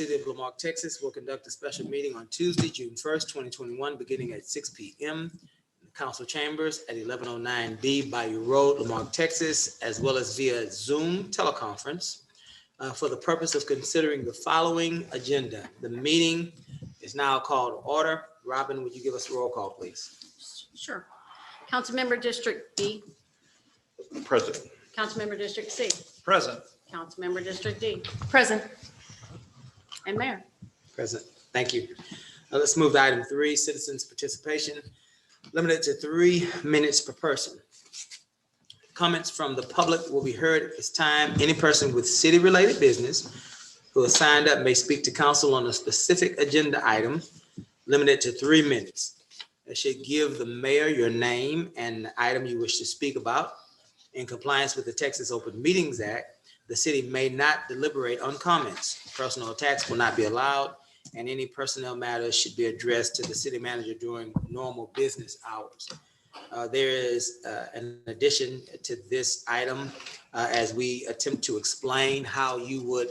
City of Marque, Texas will conduct a special meeting on Tuesday, June 1st, 2021, beginning at 6 p.m. in the council chambers at 1109B Bayou Road, Marque, Texas, as well as via Zoom teleconference for the purpose of considering the following agenda. The meeting is now called to order. Robin, would you give us a roll call, please? Sure. Councilmember District B. Present. Councilmember District C. Present. Councilmember District D. Present. And Mayor. Present. Thank you. Let's move to item 3, citizens' participation, limited to 3 minutes per person. Comments from the public will be heard at this time. Any person with city-related business who has signed up may speak to council on a specific agenda item, limited to 3 minutes. It should give the mayor your name and the item you wish to speak about. In compliance with the Texas Open Meetings Act, the city may not deliberate on comments. Personal attacks will not be allowed, and any personnel matters should be addressed to the city manager during normal business hours. There is an addition to this item as we attempt to explain how you would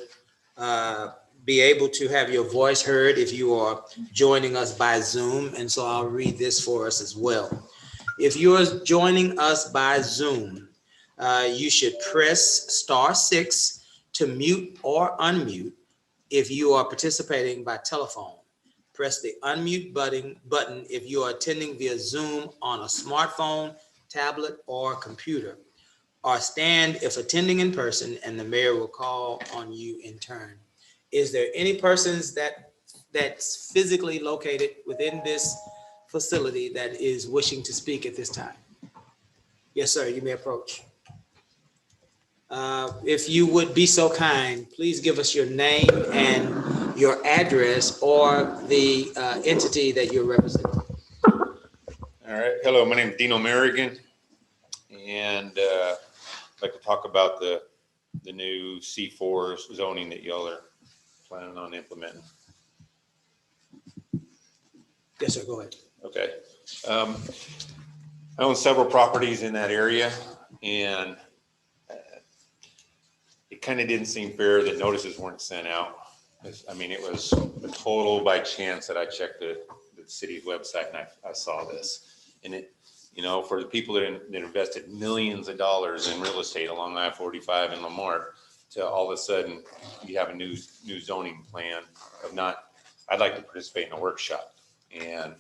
be able to have your voice heard if you are joining us by Zoom. And so I'll read this for us as well. If you're joining us by Zoom, you should press *6 to mute or unmute. If you are participating by telephone, press the unmute button if you are attending via Zoom on a smartphone, tablet, or computer, or stand if attending in person, and the mayor will call on you in turn. Is there any persons that's physically located within this facility that is wishing to speak at this time? Yes, sir, you may approach. If you would be so kind, please give us your name and your address or the entity that you're representing. All right. Hello, my name is Dino Merrigan, and I'd like to talk about the new C4 zoning that y'all are planning on implementing. Yes, sir, go ahead. Okay. I own several properties in that area, and it kind of didn't seem fair that notices weren't sent out. I mean, it was a total by chance that I checked the city's website and I saw this. And it, you know, for the people that invested millions of dollars in real estate along I-45 in Lamarque, to all of a sudden you have a new zoning plan of not, I'd like to participate in a workshop. And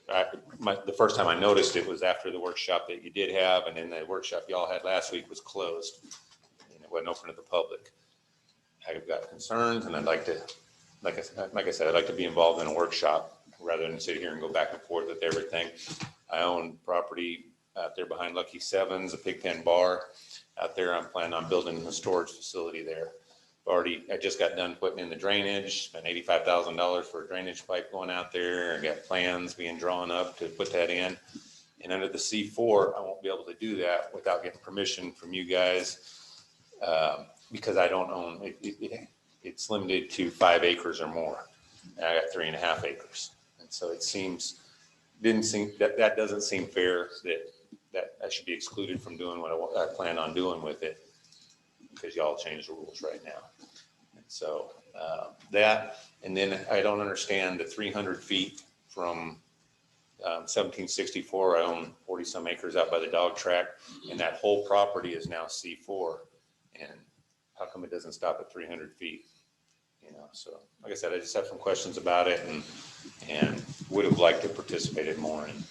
the first time I noticed it was after the workshop that you did have, and then the workshop y'all had last week was closed. Wasn't open to the public. I've got concerns, and I'd like to, like I said, I'd like to be involved in a workshop rather than sit here and go back and forth with everything. I own property out there behind Lucky Sevens, a Pigpen bar out there. I'm planning on building a storage facility there. I just got done putting in the drainage, spent $85,000 for a drainage pipe going out there. I got plans being drawn up to put that in. And under the C4, I won't be able to do that without getting permission from you guys. Because I don't own it, it's limited to 5 acres or more. And I got 3.5 acres. And so it doesn't seem fair that I should be excluded from doing what I plan on doing with it, because y'all changed the rules right now. And so and then I don't understand the 300 feet from 1764. I own 40 some acres out by the dog track, and that whole property is now C4. And how come it doesn't stop at 300 feet? You know, so like I said, I just have some questions about it, and would have liked to participate more in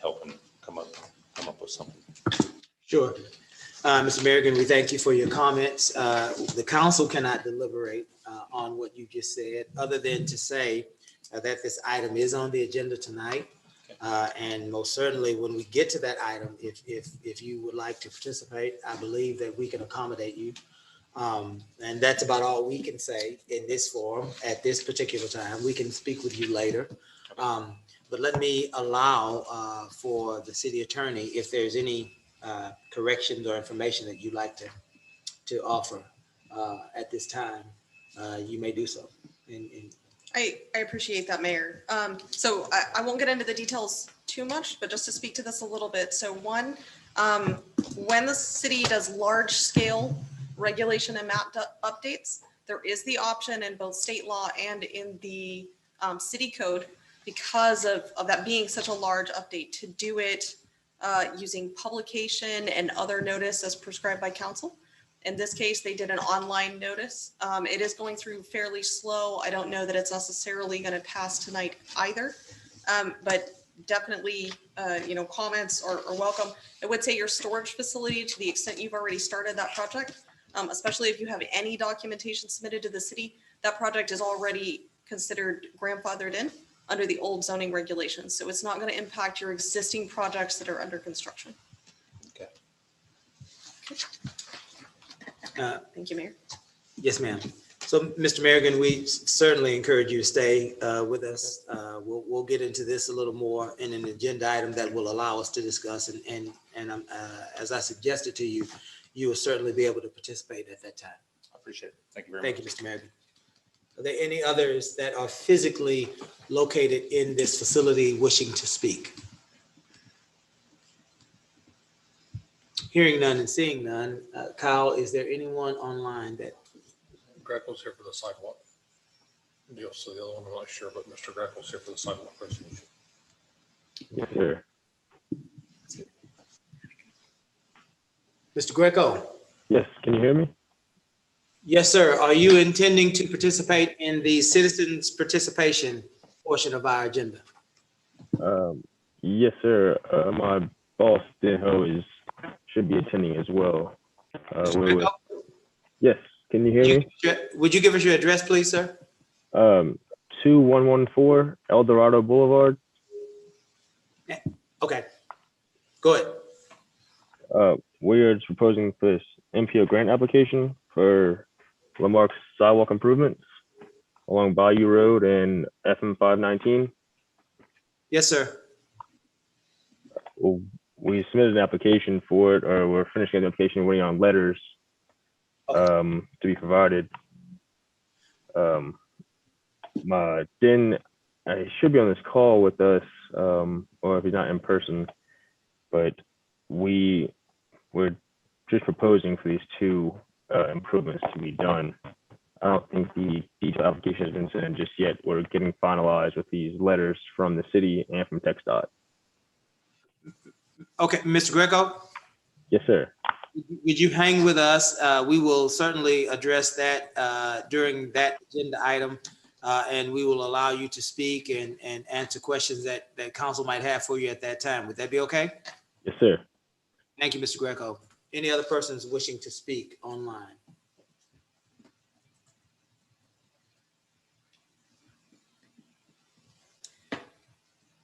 helping come up with something. Sure. Mr. Merrigan, we thank you for your comments. The council cannot deliberate on what you just said, other than to say that this item is on the agenda tonight. And most certainly when we get to that item, if you would like to participate, I believe that we can accommodate you. And that's about all we can say in this forum at this particular time. We can speak with you later. But let me allow for the city attorney, if there's any corrections or information that you'd like to offer at this time, you may do so. I appreciate that, Mayor. So I won't get into the details too much, but just to speak to this a little bit. So one, when the city does large scale regulation and map updates, There is the option in both state law and in the city code, because of that being such a large update, to do it using publication and other notice as prescribed by council. In this case, they did an online notice. It is going through fairly slow. I don't know that it's necessarily going to pass tonight either, but definitely, comments are welcome. I would say your storage facility, to the extent you've already started that project, especially if you have any documentation submitted to the city, that project is already considered grandfathered in under the old zoning regulations. So it's not going to impact your existing projects that are under construction. Okay. Thank you, Mayor. Yes, ma'am. So, Mr. Merrigan, we certainly encourage you to stay with us. We'll get into this a little more in an agenda item that will allow us to discuss. And as I suggested to you, you will certainly be able to participate at that time. I appreciate it. Thank you very much. Thank you, Mr. Merrigan. Are there any others that are physically located in this facility wishing to speak? Hearing none and seeing none, Kyle, is there anyone online that? Greco's here for the sidewalk. Deal, so the other one I'm not sure, but Mr. Greco's here for the sidewalk resolution. Yes, sir. Mr. Greco? Yes, can you hear me? Yes, sir. Are you intending to participate in the citizens' participation portion of our agenda? Yes, sir. My boss, Denho, should be attending as well. Yes, can you hear me? Would you give us your address, please, sir? 2114 El Dorado Boulevard. Okay, go ahead. We are just proposing for this MPO grant application for Marque's sidewalk improvements along Bayou Road and FM 519. Yes, sir. We submitted an application for it, or we're finishing the application, waiting on letters to be provided. Den should be on this call with us, or if he's not in person, but we're just proposing for these two improvements to be done. I don't think the detailed application has been sent in just yet. We're getting finalized with these letters from the city and from TxDOT. Okay, Mr. Greco? Yes, sir. Would you hang with us? We will certainly address that during that agenda item, and we will allow you to speak and answer questions that council might have for you at that time. Would that be okay? Yes, sir. Thank you, Mr. Greco. Any other persons wishing to speak online?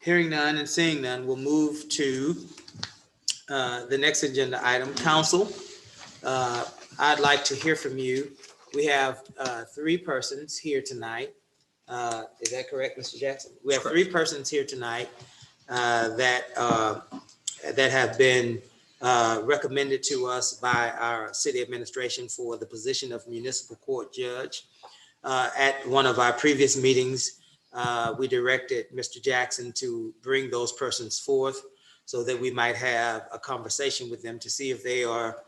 Hearing none and seeing none, we'll move to the next agenda item. Council, I'd like to hear from you. We have three persons here tonight. Is that correct, Mr. Jackson? We have three persons here tonight that have been recommended to us by our city administration for the position of municipal court judge. At one of our previous meetings, we directed Mr. Jackson to bring those persons forth so that we might have a conversation with them to see if they are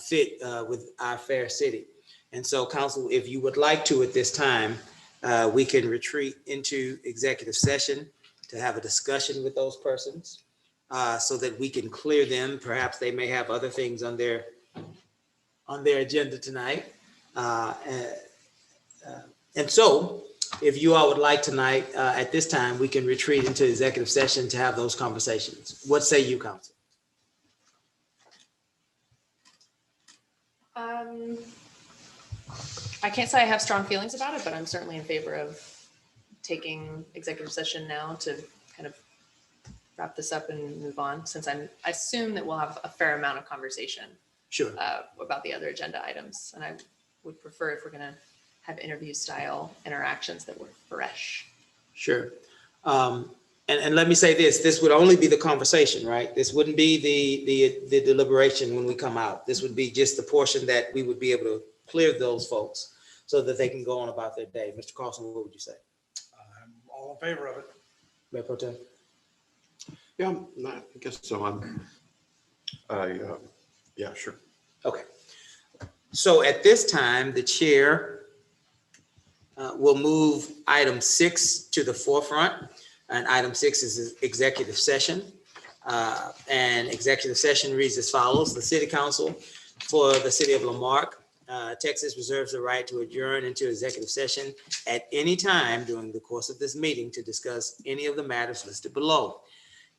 fit with our fair city. And so, council, if you would like to at this time, we can retreat into executive session to have a discussion with those persons so that we can clear them. Perhaps they may have other things on their agenda tonight. And so, if you all would like tonight, at this time, we can retreat into executive session to have those conversations. What say you, council? I can't say I have strong feelings about it, but I'm certainly in favor of taking executive session now to kind of wrap this up and move on, since I assume that we'll have a fair amount of conversation Sure. About the other agenda items. And I would prefer if we're going to have interview style interactions that were fresh. Sure. And let me say this would only be the conversation, right? This wouldn't be the deliberation when we come out. This would be just the portion that we would be able to clear those folks so that they can go on about their day. Mr. Carlson, what would you say? I'm all in favor of it. Mayor Pro Tem? Yeah, I guess so. Yeah, sure. Okay. So at this time, the chair We'll move item 6 to the forefront. And item 6 is executive session. And executive session reads as follows. The city council for the city of Lamarck, Texas reserves the right to adjourn into executive session at any time during the course of this meeting to discuss any of the matters listed below.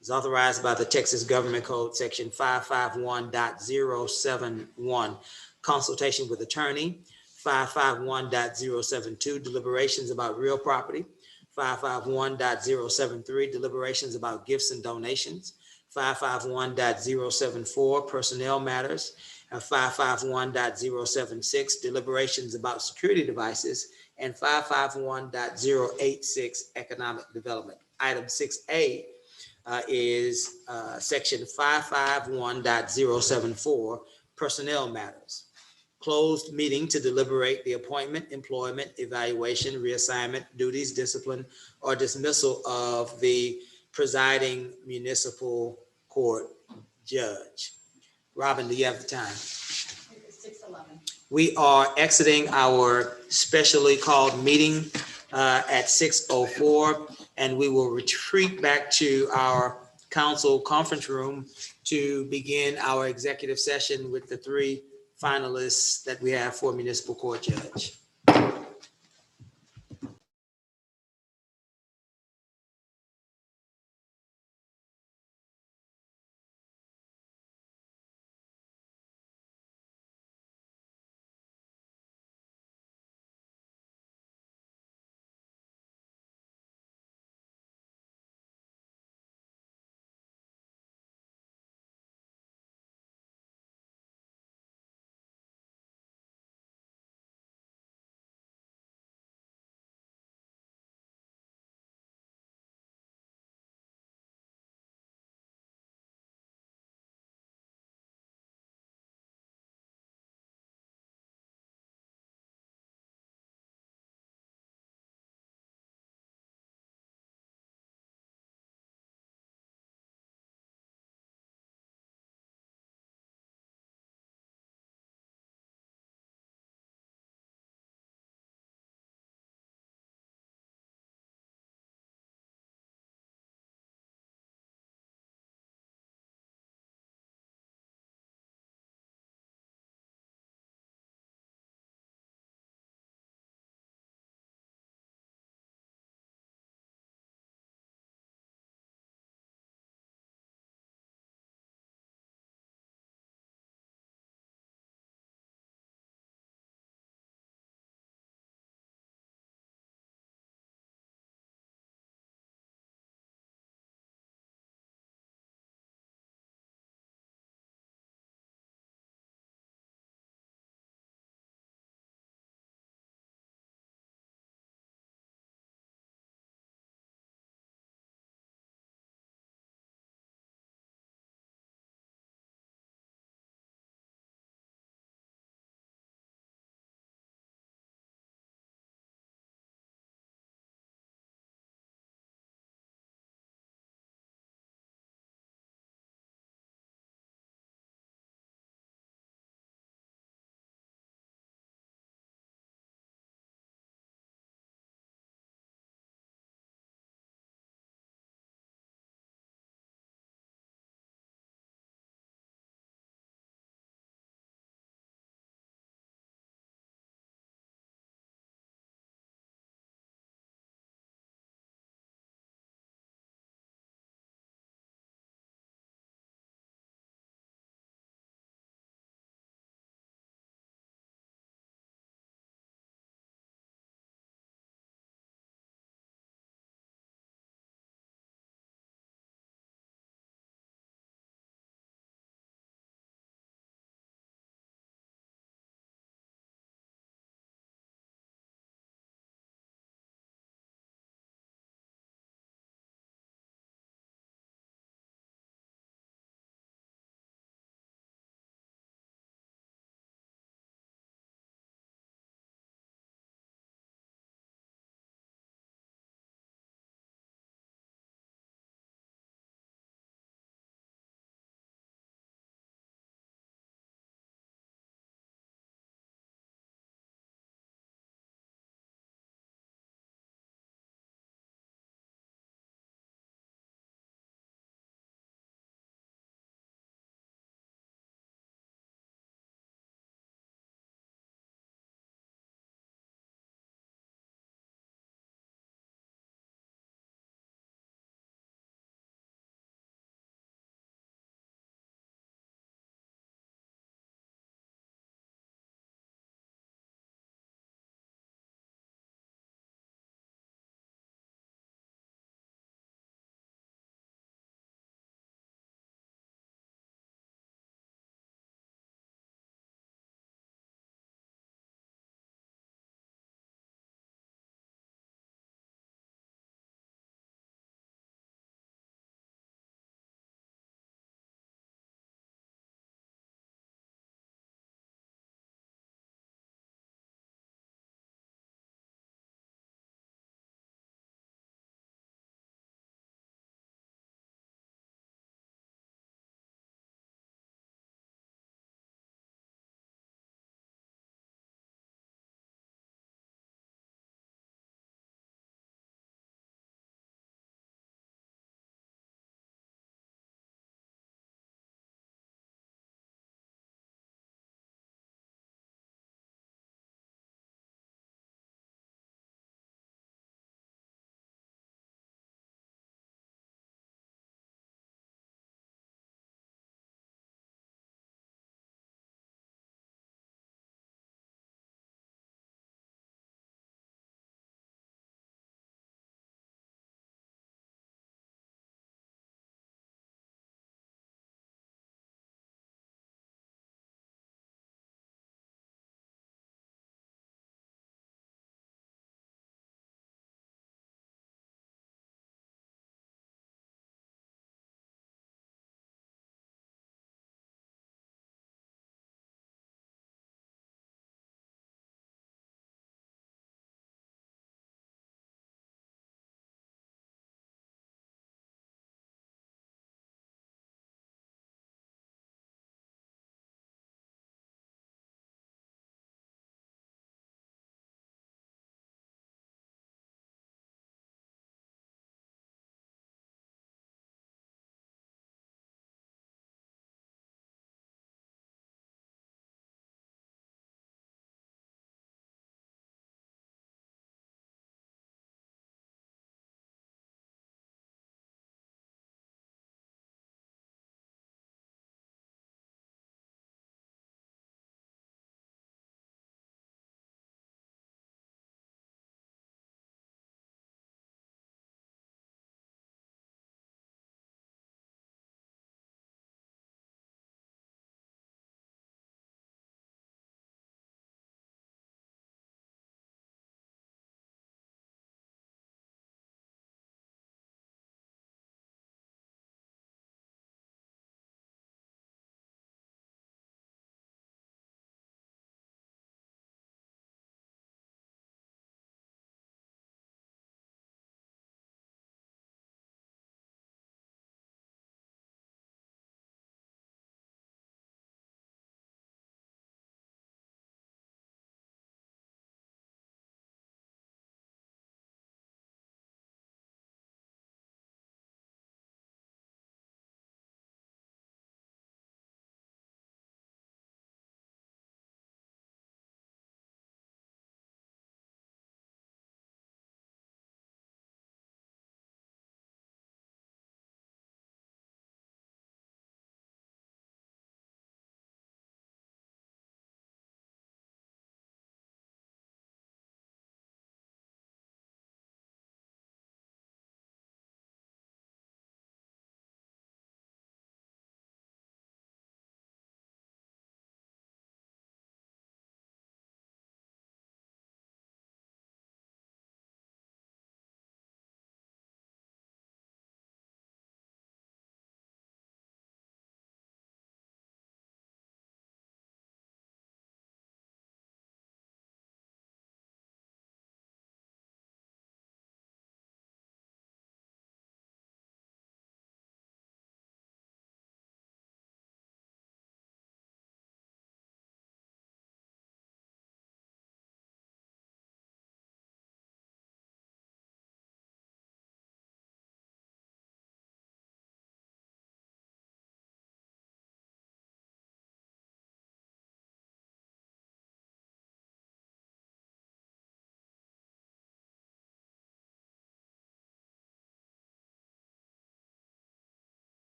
It's authorized by the Texas Government Code, section 551.071, consultation with attorney, 551.072, deliberations about real property, 551.073, deliberations about gifts and donations, 551.074, personnel matters, and 551.076, deliberations about security devices, and 551.086, economic development. Item 6A is section 551.074, personnel matters. Closed meeting to deliberate the appointment, employment, evaluation, reassignment, duties, discipline, or dismissal of the presiding municipal court judge. Robin, do you have the time? 6:11. We are exiting our specially called meeting at 6:04, and we will retreat back to our council conference room to begin our executive session with the 3 finalists that we have for municipal court judge.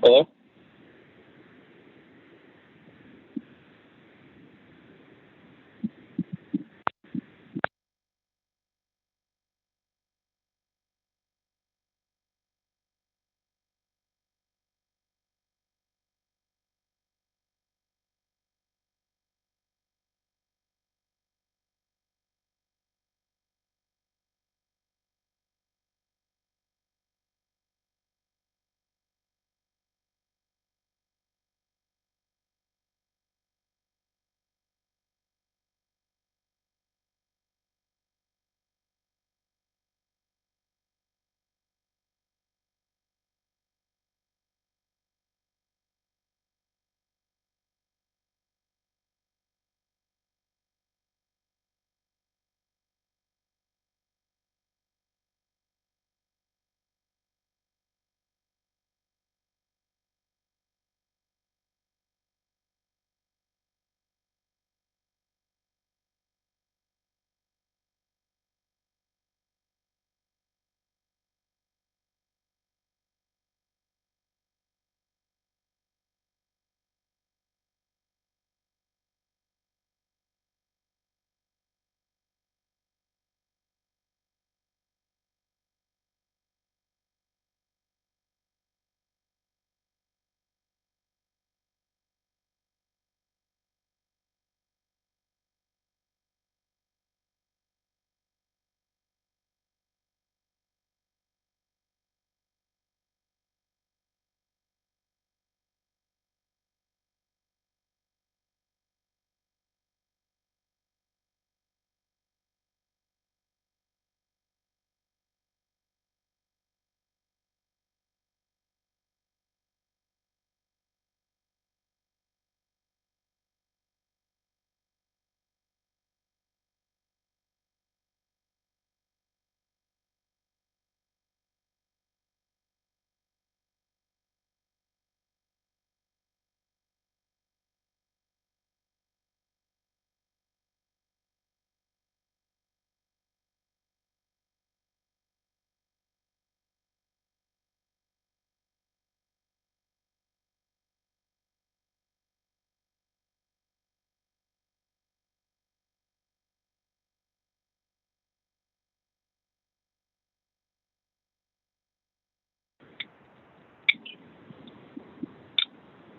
Hello?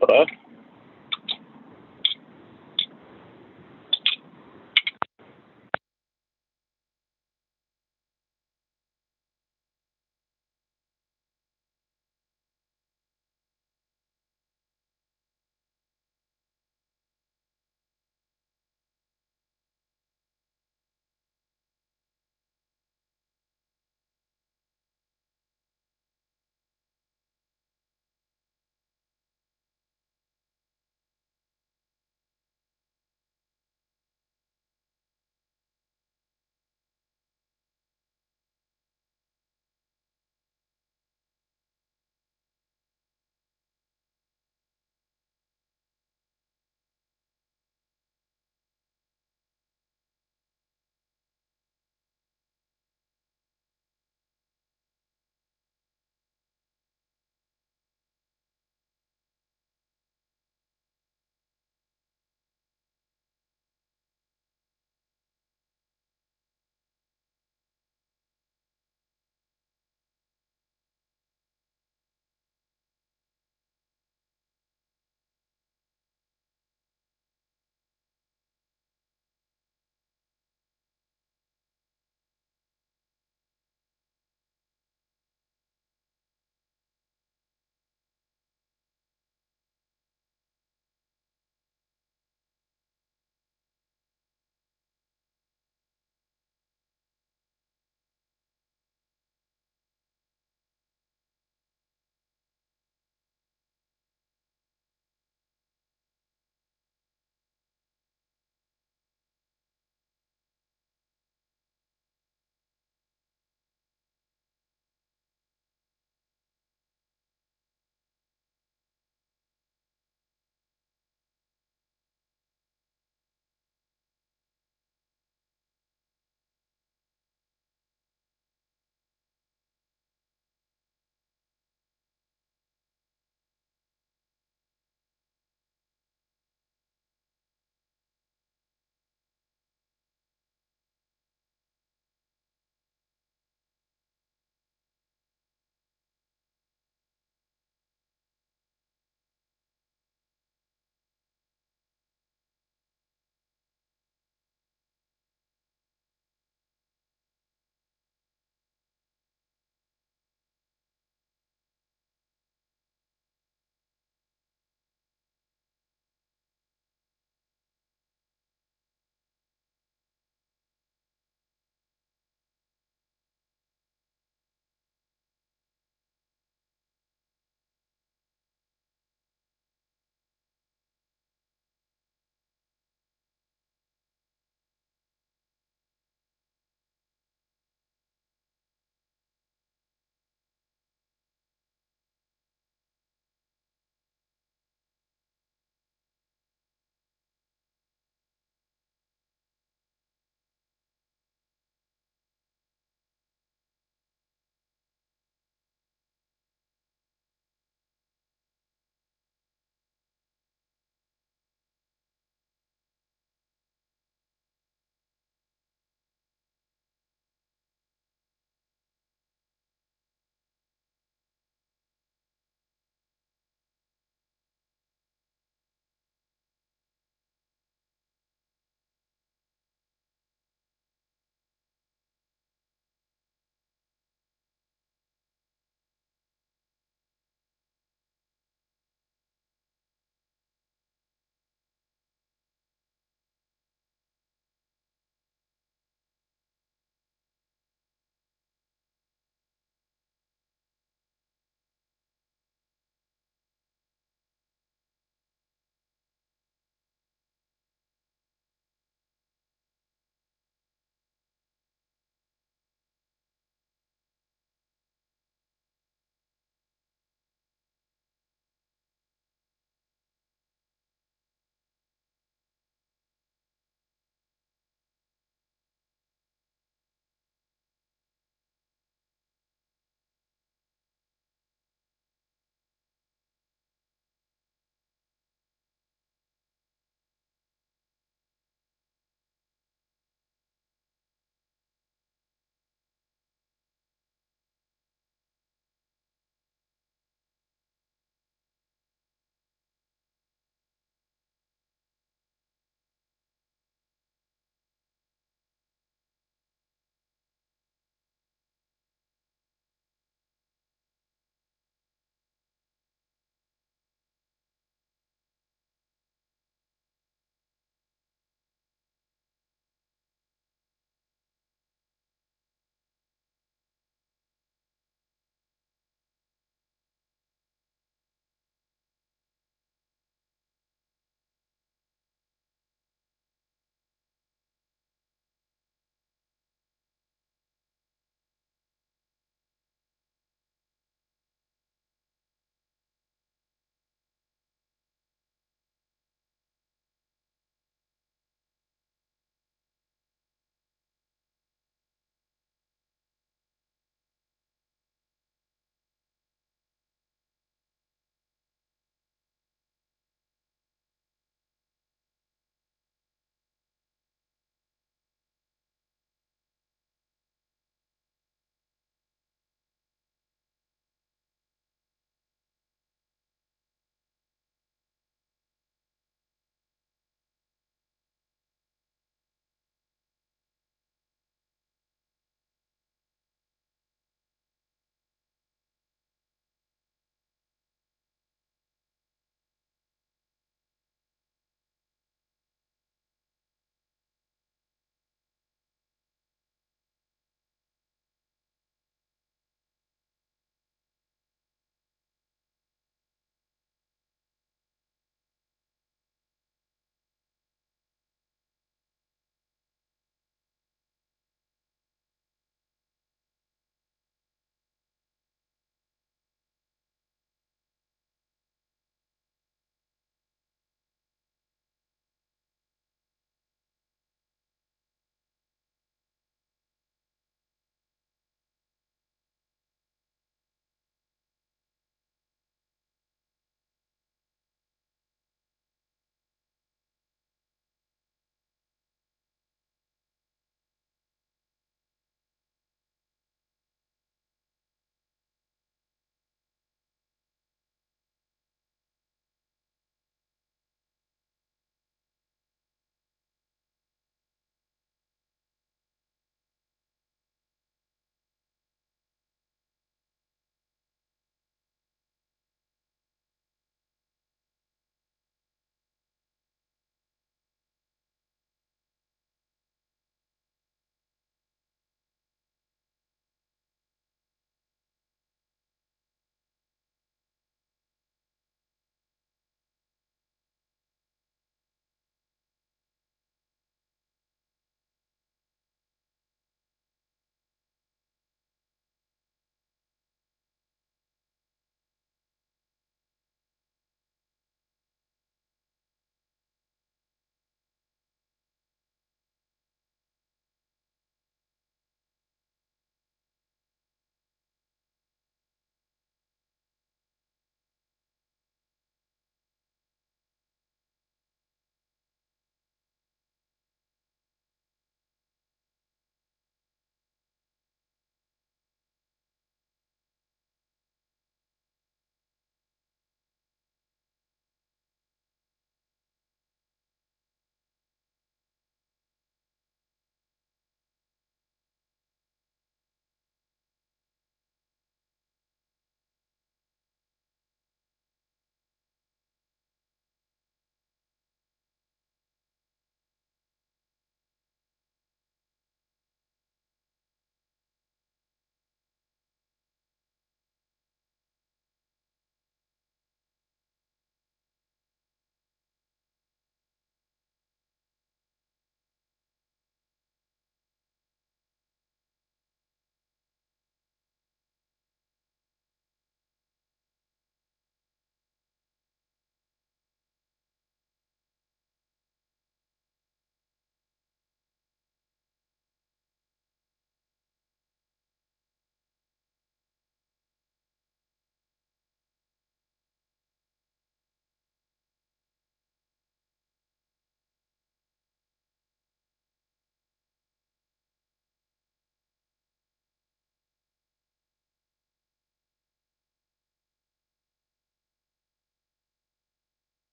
Hello?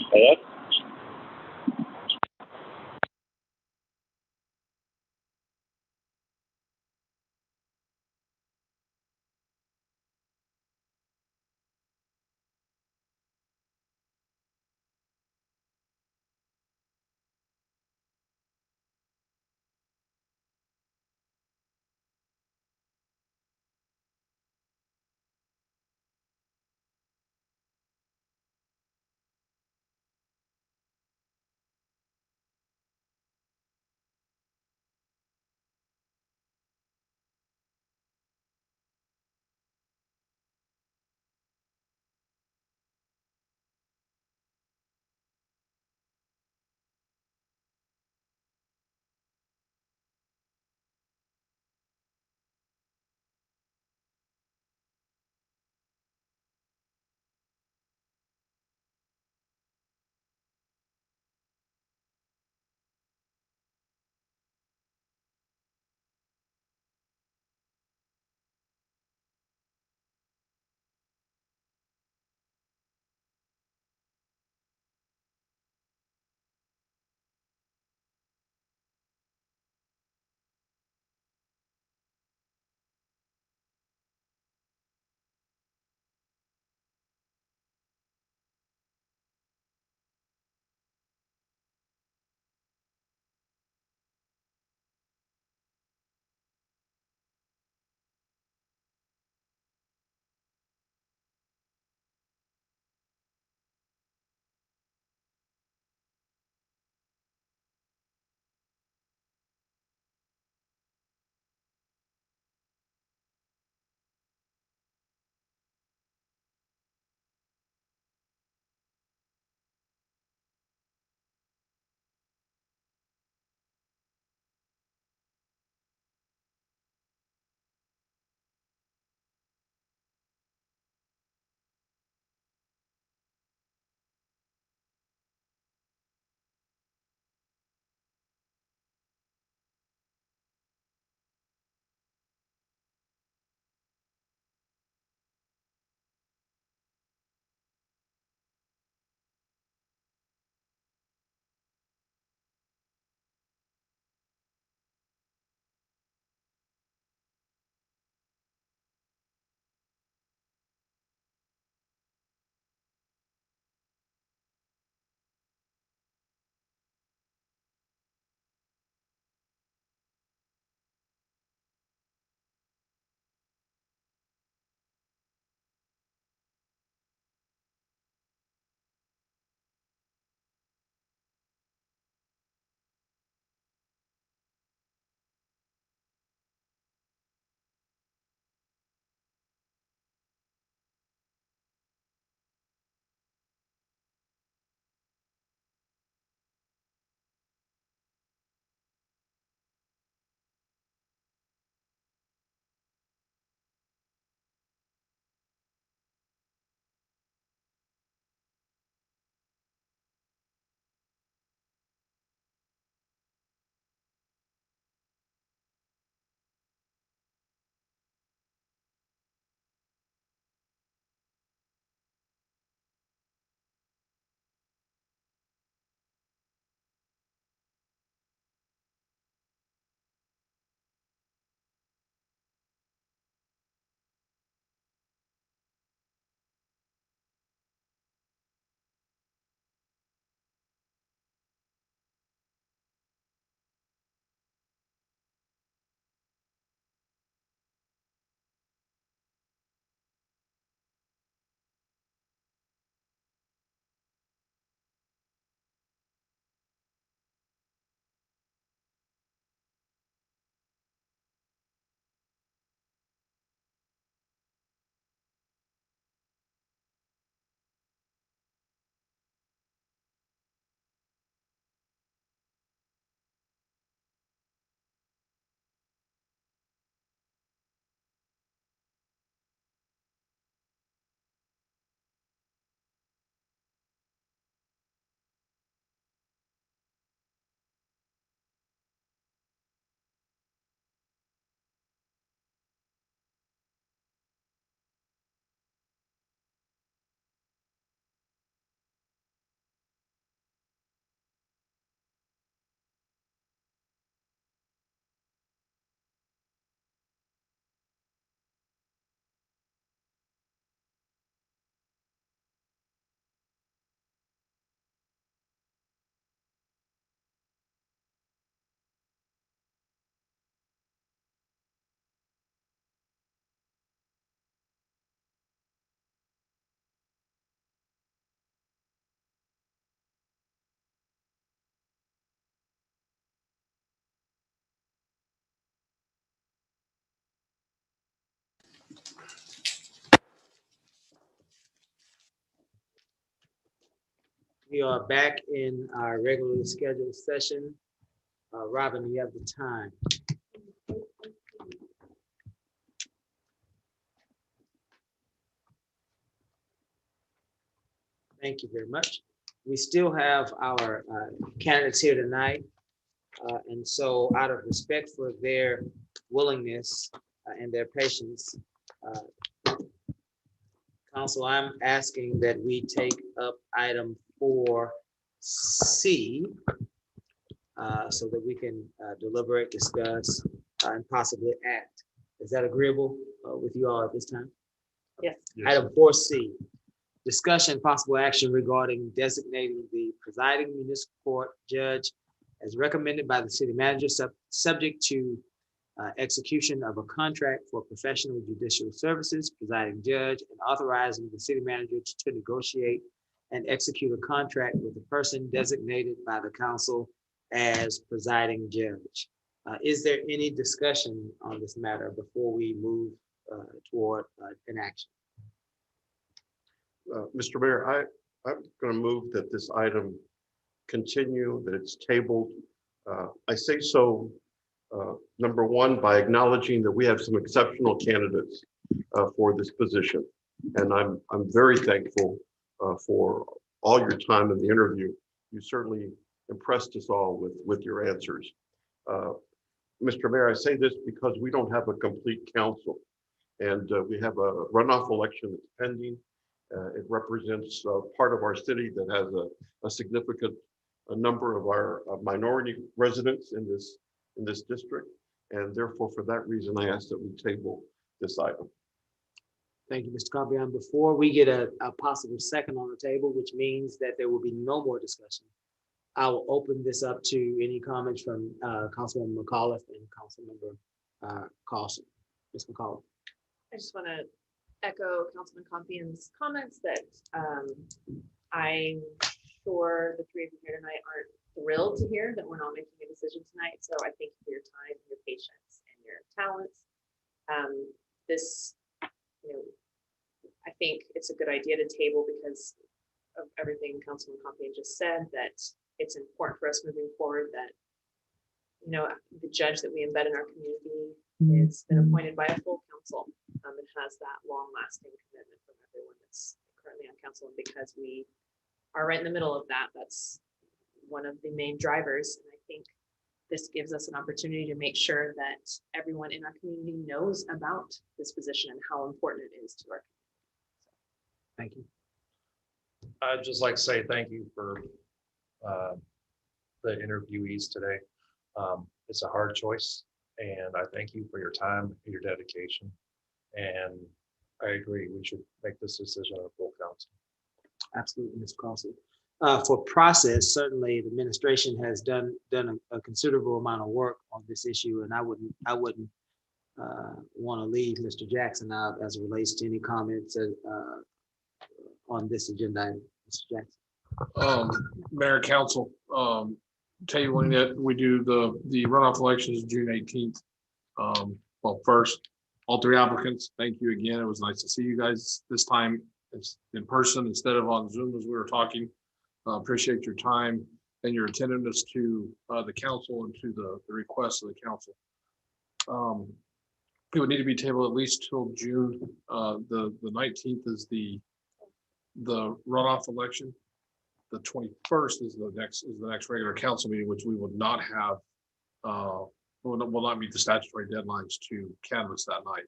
Hello? We are back in our regularly scheduled session. Robin, you have the time. Thank you very much. We still have our candidates here tonight. And so out of respect for their willingness and their patience, Council, I'm asking that we take up item 4C so that we can deliberate, discuss, and possibly act. Is that agreeable with you all at this time? Yes. Item 4C, discussion, possible action regarding designating the presiding municipal court judge as recommended by the city manager, subject to execution of a contract for professional judicial services, presiding judge, and authorizing the city manager to negotiate and execute a contract with the person designated by the council as presiding judge. Is there any discussion on this matter before we move toward an action? Mr. Mayor, I'm going to move that this item continue, that it's tabled. I say so, number one, by acknowledging that we have some exceptional candidates for this position. And I'm very thankful for all your time in the interview. You certainly impressed us all with your answers. Mr. Mayor, I say this because we don't have a complete council. And we have a runoff election that's pending. It represents part of our city that has a significant number of our minority residents in this district. And therefore, for that reason, I ask that we table this item. Thank you, Mr. Compion. Before we get a possible second on the table, which means that there will be no more discussion, I will open this up to any comments from Councilwoman McAuliffe and Councilmember Carlson. Ms. McAuliffe. I just want to echo Councilman Compion's comments that I'm sure the three of you here tonight aren't thrilled to hear that we're not making a decision tonight. So I thank you for your time, your patience, and your talents. This, I think it's a good idea to table because of everything Councilman Compion just said, that it's important for us moving forward that, the judge that we embed in our community has been appointed by a full council and has that long-lasting commitment from everyone that's currently on council. And because we are right in the middle of that, that's one of the main drivers. And I think this gives us an opportunity to make sure that everyone in our community knows about this position and how important it is to our community. Thank you. I'd just like to say thank you for the interviewees today. It's a hard choice, and I thank you for your time and your dedication. And I agree, we should make this decision on a full council. Absolutely, Mr. Carlson. For process, certainly the administration has done a considerable amount of work on this issue, and I wouldn't want to leave Mr. Jackson out as it relates to any comments on this agenda item. Mr. Jackson. Mayor, council, tabling that we do the runoff elections June 18th. Well, first, all three applicants, thank you again. It was nice to see you guys this time. It's in person instead of on Zoom as we were talking. Appreciate your time and your attentiveness to the council and to the requests of the council. It would need to be tabled at least till June. The 19th is the runoff election. The 21st is the next regular council meeting, which we would not have, will not meet the statutory deadlines to canvass that night.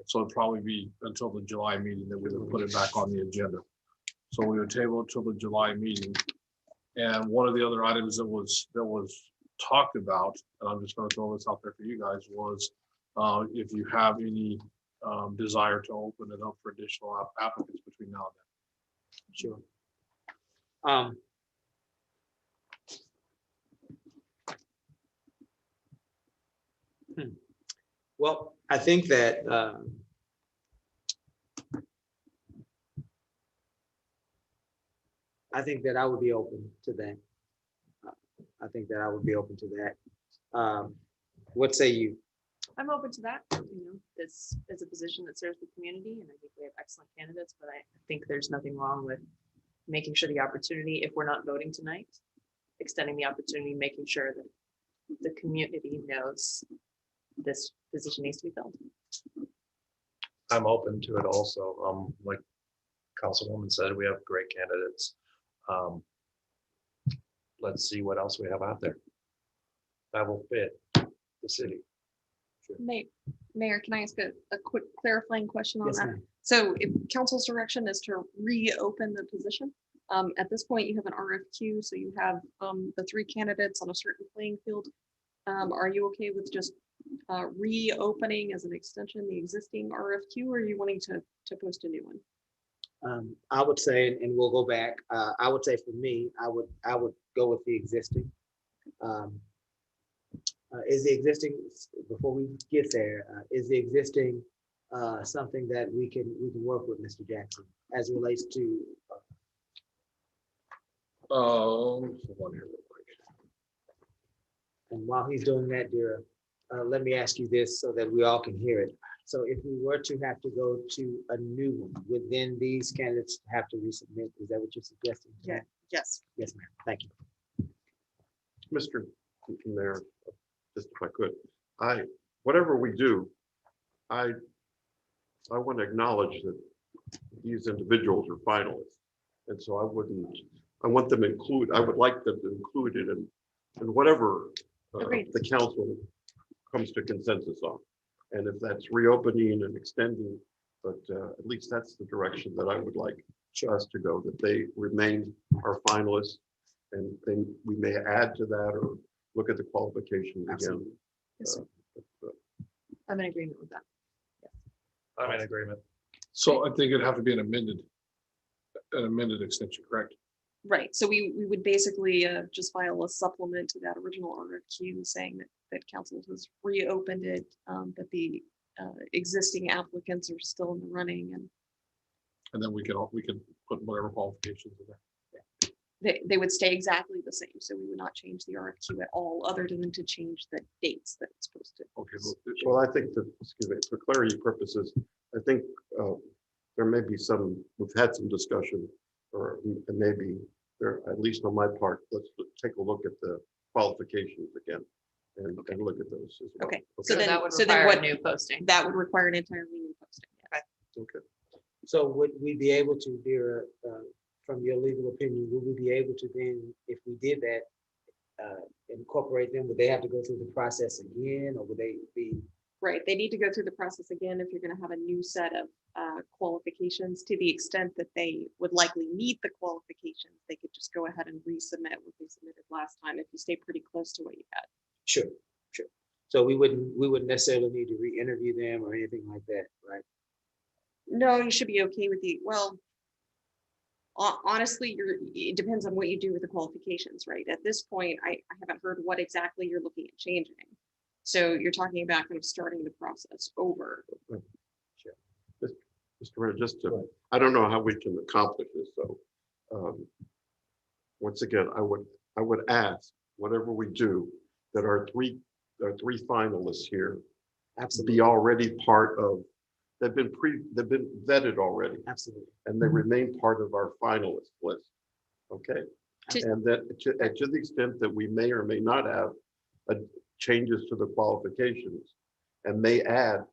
So it'd probably be until the July meeting that we would put it back on the agenda. So we would table it till the July meeting. And one of the other items that was talked about, and I'm just going to throw this out there for you guys, was if you have any desire to open it up for additional applicants between now and then. Sure. Well, I think that I would be open to that. I think that I would be open to that. What say you? I'm open to that. This is a position that serves the community and I think we have excellent candidates, but I think there's nothing wrong with making sure the opportunity, if we're not voting tonight, extending the opportunity, making sure that the community knows this position needs to be filled. I'm open to it also. Like Councilwoman said, we have great candidates. Let's see what else we have out there that will fit the city. Mayor, can I ask a quick clarifying question on Yes, that? ma'am. So if council's direction is to reopen the position, at this point you have an RFQ, so you have the 3 candidates on a certain playing field. Are you okay with just reopening as an extension the existing RFQ, or are you wanting to post a new one? I would say, and we'll go back, I would say for me, I would go with the existing. Is the existing, before we get there, is the existing something that we can work with Mr. Jackson as it relates to? Hold on here real quick. And while he's doing that, dear, let me ask you this so that we all can hear it. So if we were to have to go to a new one, would then these candidates have to resubmit? Is that what you're suggesting? Yeah. Yes. Yes, ma'am. Thank you. Mr. Mayor, just if I could, whatever we do, I want to acknowledge that these individuals are finalists. And so I want them I would like them to include it in whatever Agreed. the council comes to consensus on. And if that's reopening and extending, but at least that's the direction that I would like us to go, that they remain our finalists. And then we may add to that or look at the qualifications again. Absolutely. Yes, sir. I'm in agreement with that. I'm in agreement. So I think it'd have to be an amended extension, correct? Right, so we would basically just file a supplement to that original RFQ saying that council has reopened it, that the existing applicants are still in the running, and And then we can put whatever qualifications in there. they would stay exactly the same, so we would not change the RFQ at all, other than to change the dates that it's posted. Okay. Well, I think that, excuse me, for clarity purposes, I think there may be we've had some discussion, or maybe there, at least on my part, let's take a look at the qualifications again and look at those as well. Okay, so then- That would so then require a what- new posting. That would require an entirely new posting. Okay. So would we be able to, dear, from your legal opinion, would we be able to then, if we did that, incorporate them? Would they have to go through the process again, or would they be? Right, they need to go through the process again if you're gonna have a new set of qualifications. To the extent that they would likely meet the qualifications, they could just go ahead and resubmit what they submitted last time if you stay pretty close to what you had. Sure, sure. So we wouldn't necessarily need to re-interview them or anything like that, right? No, you should be okay with honestly, it depends on what you do with the qualifications, right? At this point, I haven't heard what exactly you're looking at changing. So you're talking about kind of starting the process over. Mr. Renner, I don't know how we can accomplish this, so once again, I would ask, whatever we do, that our three finalists here Absolutely, be already part of, they've been vetted already, absolutely. and they remain part of our finalist list. Okay? To- And that to the extent that we may or may not have changes to the qualifications and may add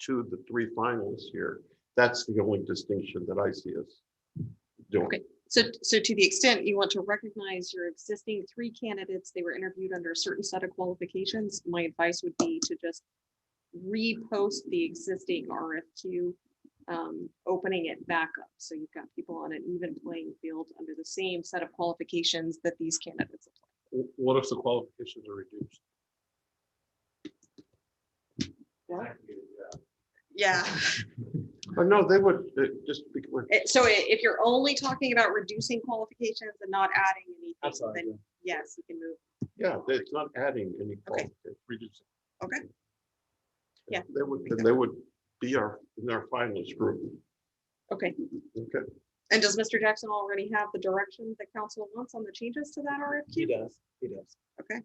to the 3 finalists here, that's the only distinction that I see us doing. Okay. So to the extent you want to recognize your existing 3 candidates, they were interviewed under a certain set of qualifications, my advice would be to just repost the existing RFQ, opening it back up. So you've got people on an even playing field under the same set of qualifications that these candidates apply. What if the qualifications are reduced? Yeah. No, they would just be. So if you're only talking about reducing qualifications and not adding anything, Absolutely. then yes, you can move. Yeah, it's not adding any Okay. qualifications. Reducing. Okay. Yeah. They would be in our finalist group. Okay. Okay. And does Mr. Jackson already have the direction that council wants on the changes to that He RFQ? does, he does. Okay.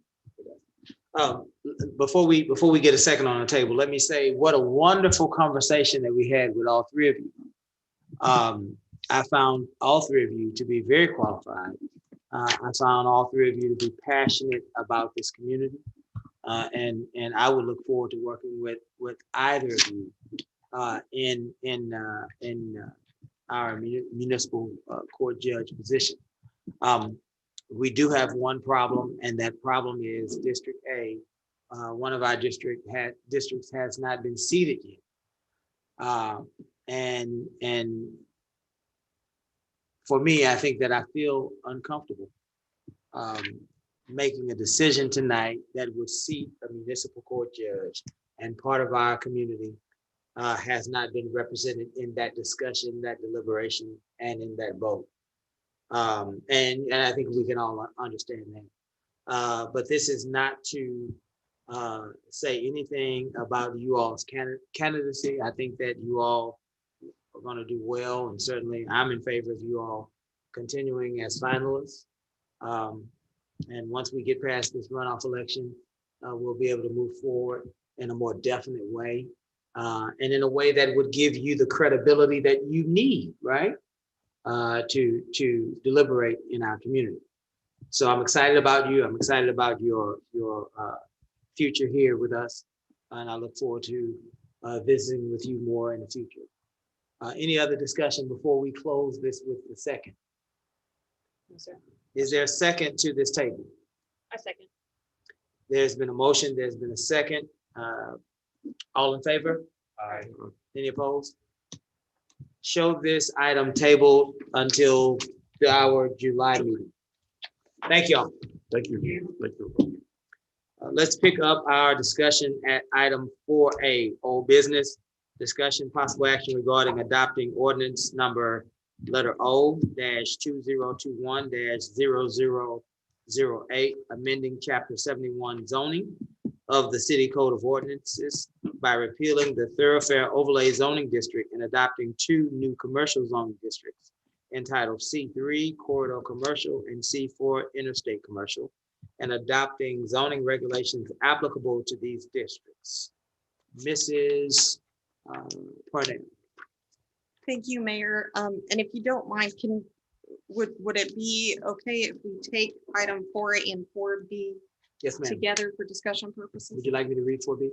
Before we get a second on the table, let me say what a wonderful conversation that we had with all three of you. I found all three of you to be very qualified. I found all three of you to be passionate about this community. And I would look forward to working with either of you in our municipal court judge position. We do have one problem, and that problem is District A. One of our districts has not been seated yet. And for me, I think that I feel uncomfortable making a decision tonight that would seat a municipal court judge, and part of our community has not been represented in that discussion, that deliberation, and in that vote. And I think we can all understand that. But this is not to say anything about you all's candidacy. I think that you all are going to do well, and certainly I'm in favor of you all continuing as finalists. And once we get past this runoff election, we'll be able to move forward in a more definite way, and in a way that would give you the credibility that you need, right, to deliberate in our community. So I'm excited about you. I'm excited about your future here with us, and I look forward to visiting with you more in the future. Any other discussion before we close this with the second? No, sir. Is there a second to this table? I second. There's been a motion, there's been a second. All in favor? Aye. Any opposed? Show this item tabled until our July meeting. Thank y'all. Thank you. Thank you. Let's pick up our discussion at item 4A, old business. Discussion possible action regarding adopting ordinance number letter O-2021-0008, amending chapter 71 zoning of the city code of ordinances by repealing the thoroughfare overlay zoning district and adopting two new commercial zoning districts entitled C3 corridor commercial and C4 interstate commercial, and adopting zoning regulations applicable to these districts. Mrs. Parnell. Thank you, Mayor. And if you don't mind, would it be okay if we take item 4A and 4B Yes, ma'am. together for discussion purposes? Would you like me to read 4B?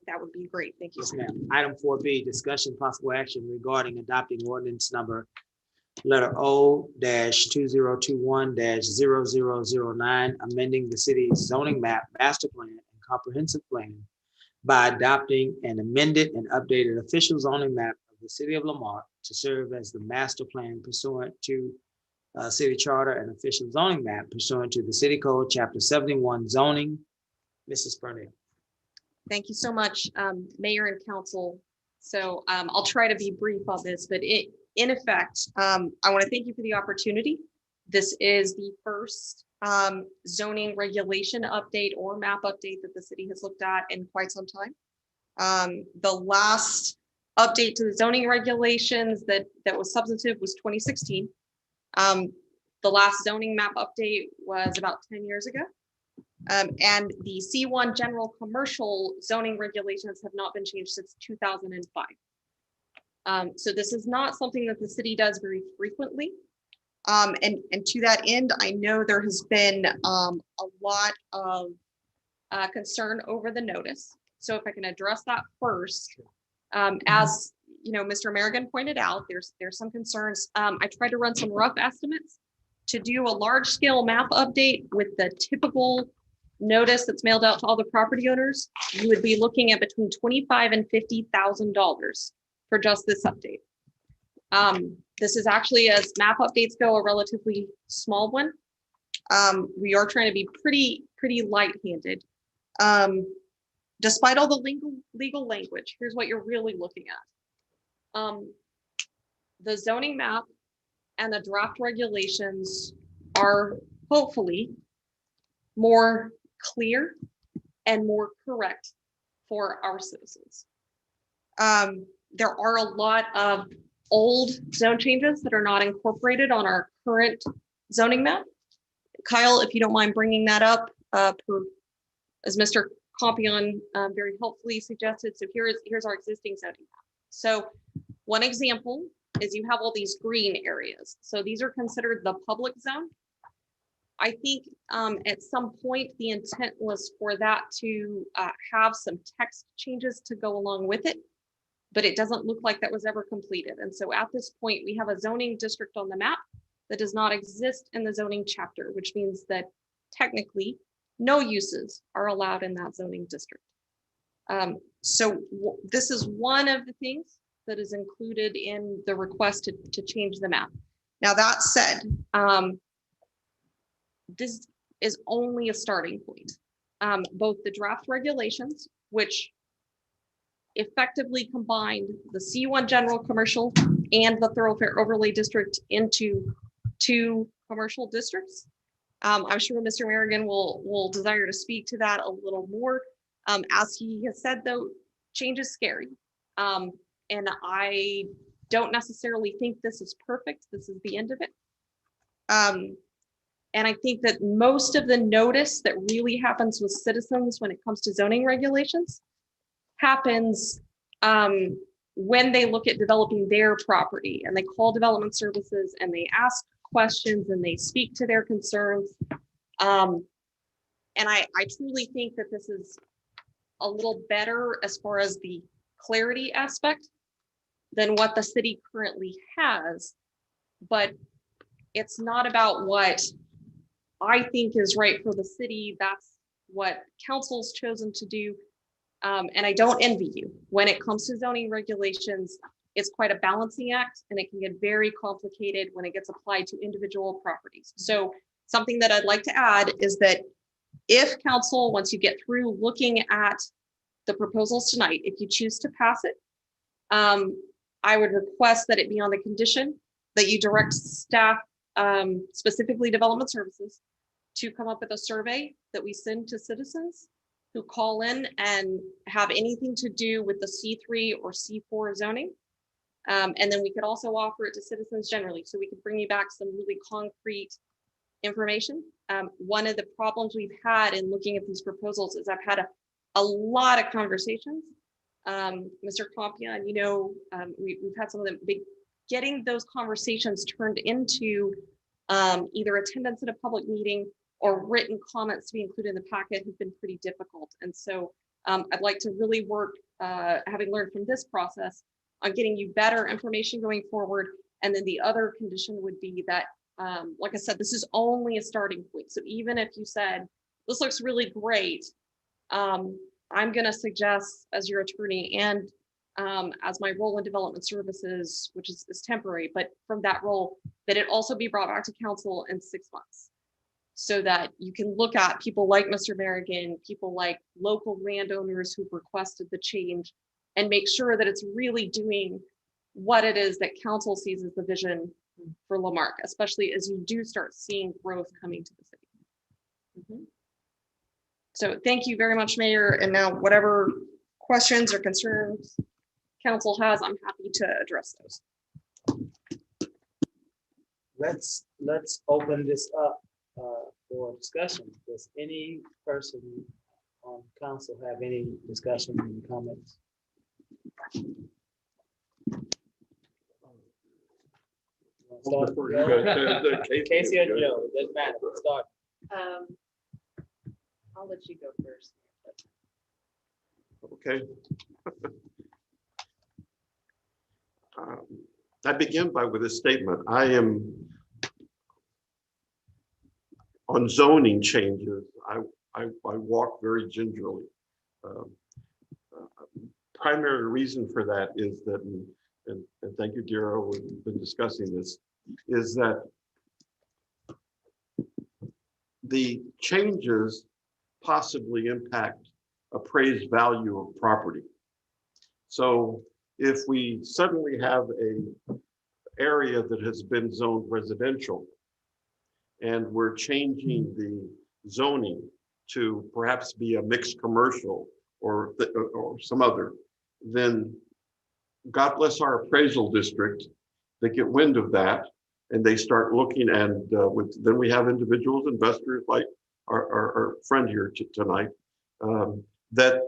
That would be great. Thank you. Yes, ma'am. Item 4B, discussion possible action regarding adopting ordinance number letter O-2021-0009, amending the city's zoning map, master plan, and comprehensive plan by adopting an amended and updated official zoning map of the city of Lamar to serve as the master plan pursuant to city charter and official zoning map pursuant to the city code, chapter 71 zoning. Mrs. Purnell. Thank you so much, Mayor and Council. So I'll try to be brief on this, but in effect, I want to thank you for the opportunity. This is the first zoning regulation update or map update that the city has looked at in quite some time. The last update to the zoning regulations that was substantive was 2016. The last zoning map update was about 10 years ago. And the C1 general commercial zoning regulations have not been changed since 2005. So this is not something that the city does very frequently. And to that end, I know there has been a lot of concern over the notice. So if I can address that first, as you know, Mr. Merrigan pointed out, there's some concerns. I tried to run some rough estimates to do a large scale map update with the typical notice that's mailed out to all the property owners. You would be looking at between $25,000 and $50,000 for just this update. This is actually, as map updates go, a relatively small one. We are trying to be pretty light-handed. Despite all the legal language, here's what you're really looking at. The zoning map and the draft regulations are hopefully more clear and more correct for our citizens. There are a lot of old zone changes that are not incorporated on our current zoning map. Kyle, if you don't mind bringing that up per as Mr. Compion very helpfully suggested. So here's our existing zoning map. So one example is you have all these green areas. So these are considered the public zone. I think at some point, the intent was for that to have some text changes to go along with it, but it doesn't look like that was ever completed. And so at this point, we have a zoning district on the map that does not exist in the zoning chapter, which means that technically no uses are allowed in that zoning district. This is one of the things that is included in the request to change the map. Now that said, this is only a starting point. Both the draft regulations, which effectively combined the C1 general commercial and the thoroughfare overlay district into 2 commercial districts. I'm sure Mr. Merrigan will desire to speak to that a little more. As he has said, though, change is scary. And I don't necessarily think this is perfect. This is the end of it. And I think that most of the notice that really happens with citizens when it comes to zoning regulations happens when they look at developing their property and they call development services and they ask questions and they speak to their concerns. And I truly think that this is a little better as far as the clarity aspect than what the city currently has. But it's not about what I think is right for the city. That's what council's chosen to do. And I don't envy you. When it comes to zoning regulations, it's quite a balancing act and it can get very complicated when it gets applied to individual properties. So something that I'd like to add is that if council, once you get through looking at the proposals tonight, if you choose to pass it, I would request that it be on the condition that you direct staff, specifically development services, to come up with a survey that we send to citizens who call in and have anything to do with the C3 or C4 zoning. And then we could also offer it to citizens generally. So we could bring you back some really concrete information. One of the problems we've had in looking at these proposals is I've had a lot of conversations. Mr. Compion, you know, we've had some of them big, getting those conversations turned into either attendance at a public meeting or written comments to be included in the packet has been pretty difficult. And so I'd like to really work, having learned from this process, on getting you better information going forward. And then the other condition would be that, like I said, this is only a starting point. So even if you said, this looks really great, I'm gonna suggest as your attorney and as my role in development services, which is temporary, but from that role, that it also be brought back to council in 6 months, so that you can look at people like Mr. Merrigan, people like local landowners who've requested the change, and make sure that it's really doing what it is that council sees as the vision for Lamarque, especially as you do start seeing growth coming to the city. So thank you very much, Mayor. And now whatever questions or concerns council has, I'm happy to address those. Let's open this up for discussion. Does any person on council have any discussion and comments? Start with Joe? Casey or Joe, it doesn't matter. Let's start. I'll let you go first. Okay. I begin with a statement. I am on zoning changes. I walk very gingerly. Primary reason for that is that, and thank you, Dira, we've been discussing this, is that the changes possibly impact appraised value of property. So if we suddenly have a area that has been zoned residential and we're changing the zoning to perhaps be a mixed commercial or some other, then God bless our appraisal district, they get wind of that and they start looking, and then we have individuals, investors like our friend here tonight, that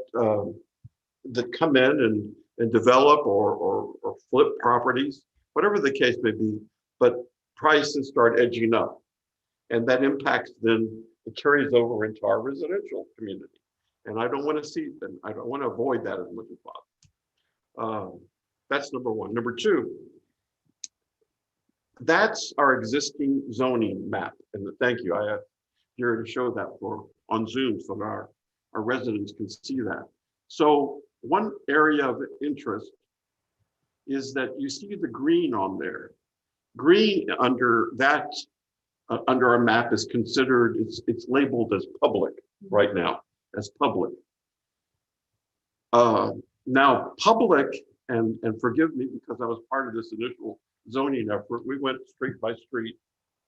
come in and develop or flip properties, whatever the case may be, but prices start edging up. And that impacts then, it carries over into our residential community. And I don't want to see, and I don't want to avoid that as much as possible. That's number one. Number two, that's our existing zoning map. And thank you, I have here to show that on Zoom so that our residents can see that. So one area of interest is that you see the green on there. Green under that, under our map is considered, it's labeled as public right now, as public. Now public, and forgive me because I was part of this initial zoning effort, we went street by street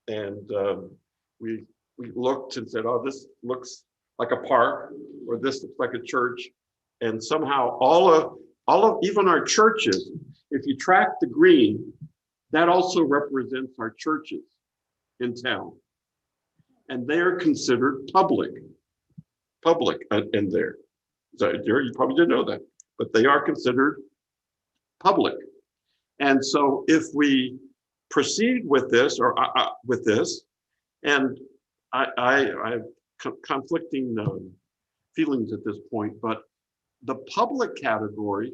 and we looked and said, oh, this looks like a park, or this looks like a church. And somehow all of even our churches, if you track the green, that also represents our churches in town. And they're considered public in there. So you probably didn't know that, but they are considered public. And so if we proceed with this, and I have conflicting feelings at this point, but the public category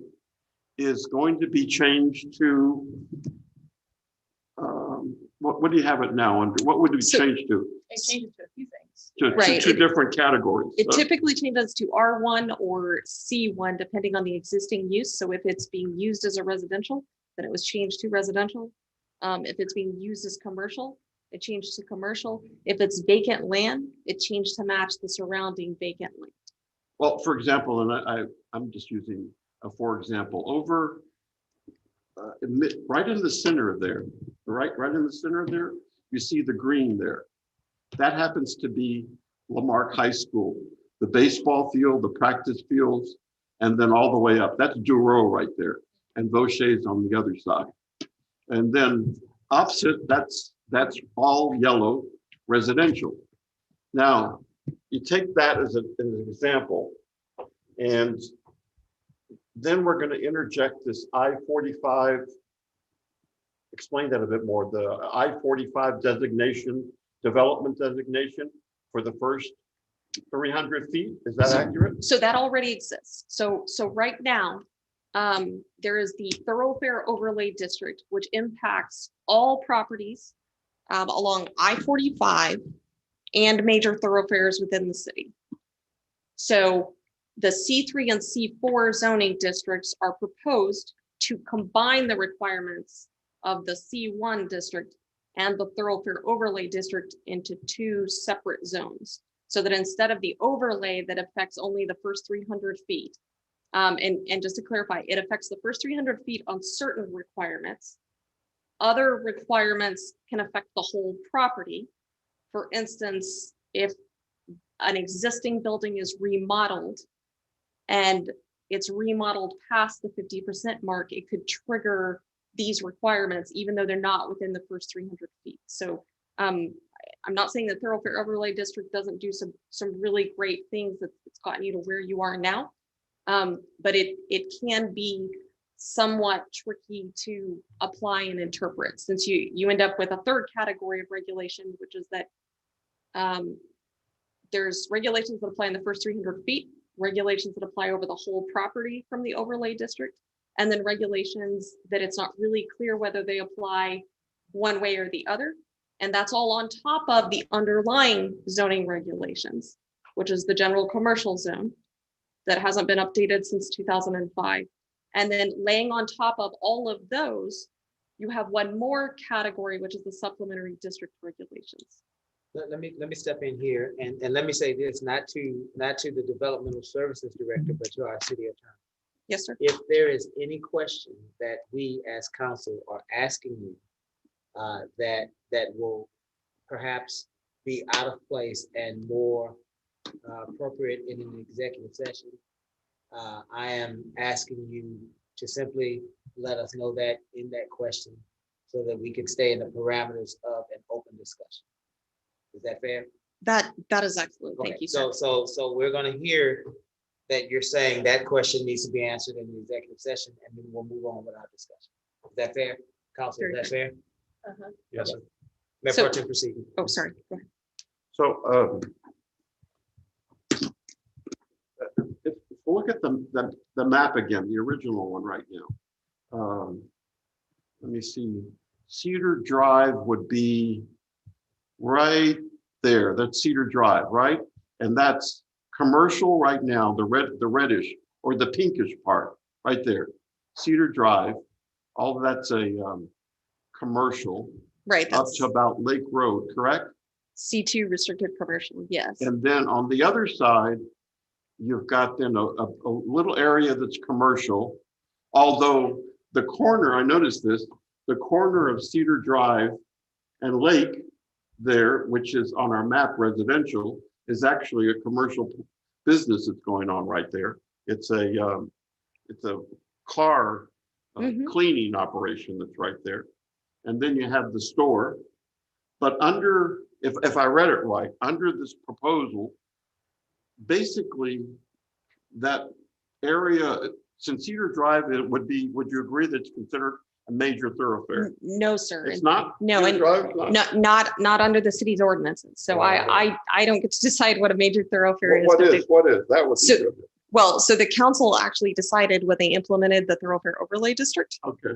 is going to be changed to, what do you have it now under? What would we change to? It changes to a few things. To Right. two different categories. It typically changes to R1 or C1, depending on the existing use. So if it's being used as a residential, then it was changed to residential. If it's being used as commercial, it changed to commercial. If it's vacant land, it changed to match the surrounding vacant land. Well, for example, and I'm just using a for example, over right in the center there, right in the center there, you see the green there. That happens to be Marque High School, the baseball field, the practice fields, and then all the way up. That's Duro right there, and Vaucher's on the other side. And then opposite, that's all yellow residential. Now, you take that as an example, and then we're going to interject this I-45. Explain that a bit more. The I-45 designation, development designation for the first 300 feet. Is that accurate? So that already exists. So right now, there is the thoroughfare overlay district, which impacts all properties along I-45 and major thoroughfares within the city. So the C3 and C4 zoning districts are proposed to combine the requirements of the C1 district and the thoroughfare overlay district into two separate zones. So that instead of the overlay that affects only the first 300 feet, and just to clarify, it affects the first 300 feet on certain requirements. Other requirements can affect the whole property. For instance, if an existing building is remodeled and it's remodeled past the 50% mark, it could trigger these requirements, even though they're not within the first 300 feet. So I'm not saying that thoroughfare overlay district doesn't do some really great things that's gotten you to where you are now, but it can be somewhat tricky to apply and interpret, since you end up with a third category of regulation, which is that there's regulations that apply in the first 300 feet, regulations that apply over the whole property from the overlay district, and then regulations that it's not really clear whether they apply one way or the other. And that's all on top of the underlying zoning regulations, which is the general commercial zone that hasn't been updated since 2005. And then laying on top of all of those, you have one more category, which is the supplementary district regulations. Let me step in here and let me say this, not to the developmental services director, but to our city attorney. Yes, sir. If there is any question that we as council are asking you that will perhaps be out of place and more appropriate in an executive session, I am asking you to simply let us know that in that question so that we can stay in the parameters of an open discussion. Is that fair? That is excellent. Okay, Thank you, sir. So we're gonna hear that you're saying that question needs to be answered in the executive session, and then we'll move on with our discussion. Is that fair? Council, is that fair? Uh-huh. Yes, sir. Mayor So- Pro Tem, proceed. Oh, sorry. Go ahead. So, if we look at the map again, the original one right now. Let me see, Cedar Drive would be right there. That's Cedar Drive, right? And that's commercial right now, the reddish or the pinkish part, right there. Cedar Drive, all of that's a commercial Right, up that's to about Lake Road, correct? C2 restricted commercial, yes. And then on the other side, you've got then a little area that's commercial. Although the corner, I noticed this, the corner of Cedar Drive and Lake there, which is on our map residential, is actually a commercial business that's going on right there. It's a car Mhm. cleaning operation that's right there. And then you have the store. But under, if I read it right, under this proposal, basically that area, since Cedar Drive, it would you agree that it's considered a major thoroughfare? No, sir. It's not? No, Cedar and Drive is not? not under the city's ordinances. So I don't get to decide what a major thoroughfare is. What but is? That would be So- good. Well, so the council actually decided when they implemented the thoroughfare overlay district. Okay,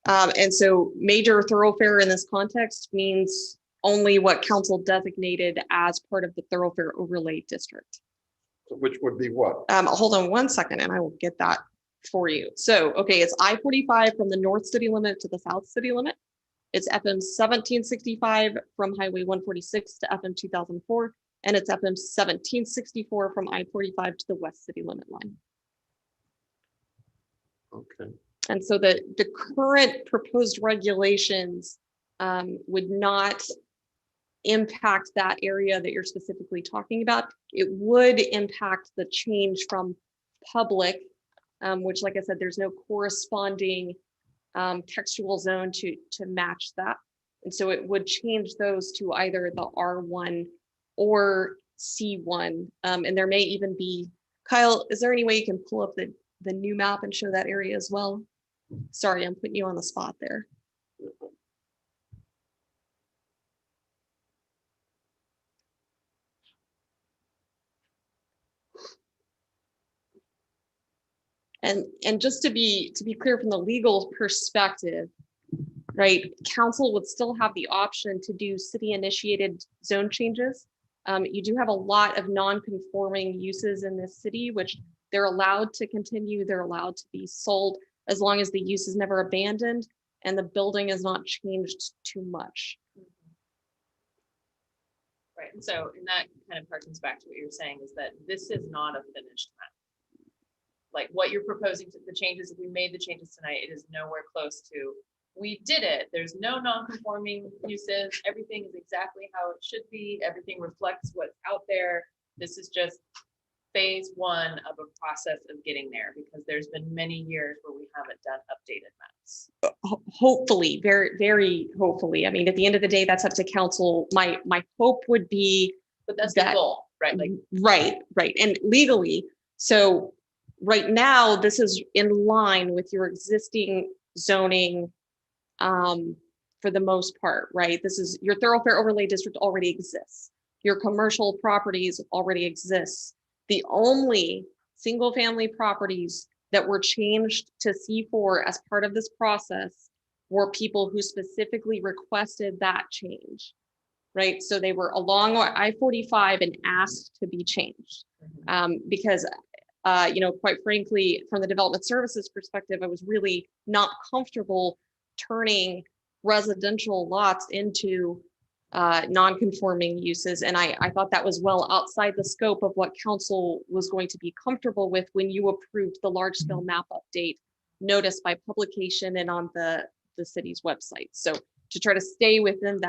And so major thoroughfare in this context means only what council designated as part of the thoroughfare overlay district. so which would be what? Hold on one second and I will get that for you. So, okay, it's I-45 from the north city limit to the south city limit. It's FM 1765 from Highway 146 to FM 2004. And it's FM 1764 from I-45 to the west city limit line. Okay, And so the current proposed regulations would not impact that area that you're specifically talking about. It would impact the change from public, which, like I said, there's no corresponding textual zone to match that. And so it would change those to either the R1 or C1. And there may even be, Kyle, is there any way you can pull up the new map and show that area as well? Sorry, I'm putting you on the spot there. And just to be clear from the legal perspective, right, council would still have the option to do city initiated zone changes. You do have a lot of non-conforming uses in this city, which they're allowed to continue, they're allowed to be sold as long as the use is never abandoned and the building is not changed too much. Right, and so, and that kind of harkens back to what you're saying, is that this is not a finished map. Like what you're proposing to the changes, if we made the changes tonight, it is nowhere close to, we did it. There's no non-conforming uses. Everything is exactly how it should be. Everything reflects what's out there. This is just phase one of a process of getting there, because there's been many years where we haven't done updated maps. Hopefully, very, very hopefully. I mean, at the end of the day, that's up to council. My hope would be, But that's the goal, right? Like, right. And legally, so right now, this is in line with your existing zoning for the most part, right? This is your thoroughfare overlay district already exists. Your commercial properties already exist. The only single family properties that were changed to C4 as part of this process were people who specifically requested that change, right? So they were along I-45 and asked to be changed because quite frankly, from the development services perspective, I was really not comfortable turning residential lots into non-conforming uses. And I thought that was well outside the scope of what council was going to be comfortable with when you approved the large scale map update notice by publication and on the city's website. So to try to stay within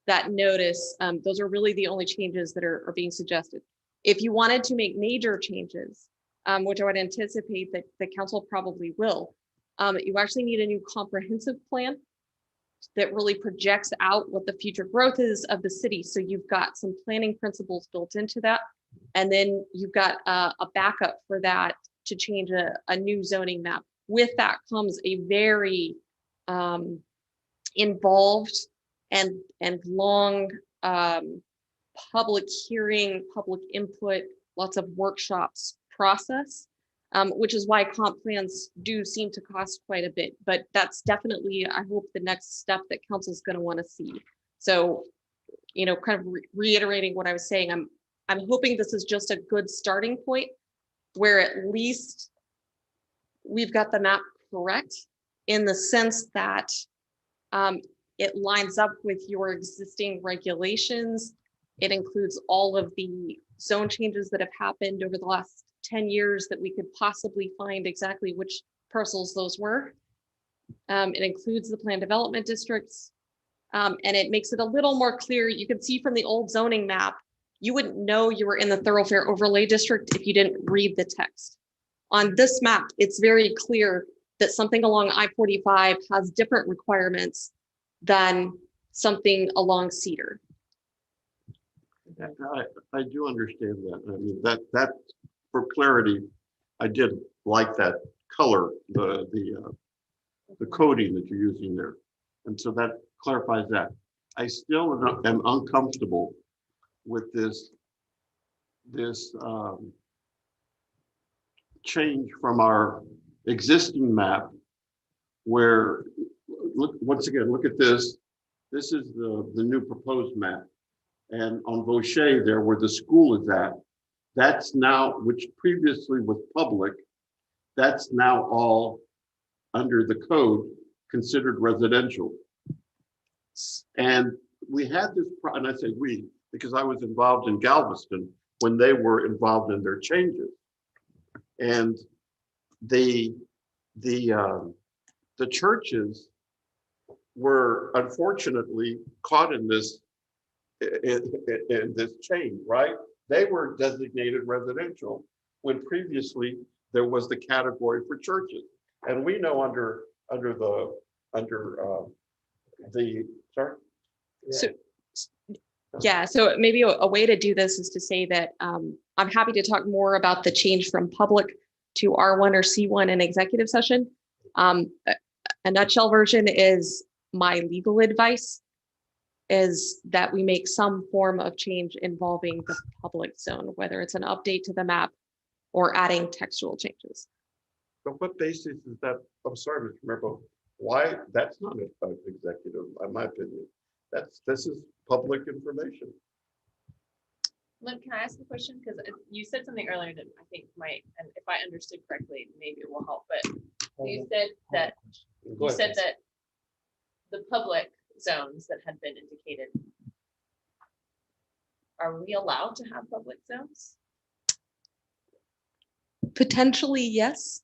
that notice, those are really the only changes that are being suggested. If you wanted to make major changes, which I would anticipate that the council probably will, you actually need a new comprehensive plan. that really projects out what the future growth is of the city. So you've got some planning principles built into that. And then you've got a backup for that to change a new zoning map. With that comes a very involved and long public hearing, public input, lots of workshops process, which is why comp plans do seem to cost quite a bit. But that's definitely, I hope, the next step that council's going to want to see. So, you know, kind of reiterating what I was saying, I'm hoping this is just a good starting point where at least we've got the map correct in the sense that it lines up with your existing regulations. It includes all of the zone changes that have happened over the last 10 years that we could possibly find exactly which parcels those were. It includes the planned development districts, and it makes it a little more clear. You can see from the old zoning map, you wouldn't know you were in the thoroughfare overlay district if you didn't read the text. On this map, it's very clear that something along I-45 has different requirements than something along Cedar. I do understand that. I mean, that for clarity, I did like that color, the coding that you're using there. And so that clarifies that. I still am uncomfortable with this change from our existing map where, look, once again, look at this. This is the new proposed map. And on Vaucher there where the school is at, that's now, which previously was public, that's now all under the code considered residential. And we had this, and I say we, because I was involved in Galveston when they were involved in their changes. And the churches were unfortunately caught in this change, right? They were designated residential when previously there was the category for churches. And we know under the sorry. So, yeah, so maybe a way to do this is to say that I'm happy to talk more about the change from public to R1 or C1 in executive session. A nutshell version is my legal advice is that we make some form of change involving the public zone, whether it's an update to the map or adding textual changes. But what basis is that? I'm sorry, Mr. Merbo. Why? That's not an executive, in my opinion. This is public information. Lynn, can I ask a question? Because you said something earlier that I think might, and if I understood correctly, maybe it will help. But you said that the public zones that had been indicated, are we allowed to have public zones? Potentially, yes.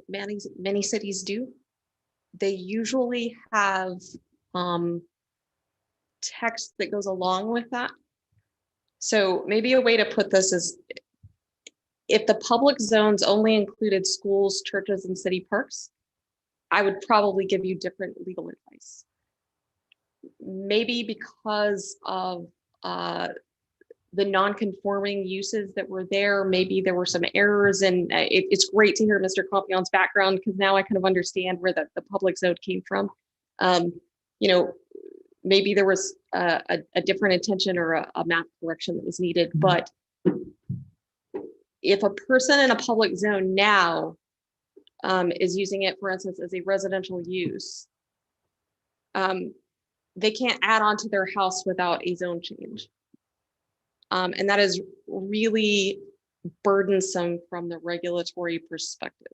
Many cities do. They usually have text that goes along with that. So maybe a way to put this is if the public zones only included schools, churches, and city parks, I would probably give you different legal advice. Maybe because of the non-conforming uses that were there, maybe there were some errors, and it's great to hear Mr. Compion's background because now I kind of understand where the public zone came from. You know, maybe there was a different intention or a map correction that was needed, but if a person in a public zone now is using it, for instance, as a residential use, they can't add on to their house without a zone change. And that is really burdensome from the regulatory perspective.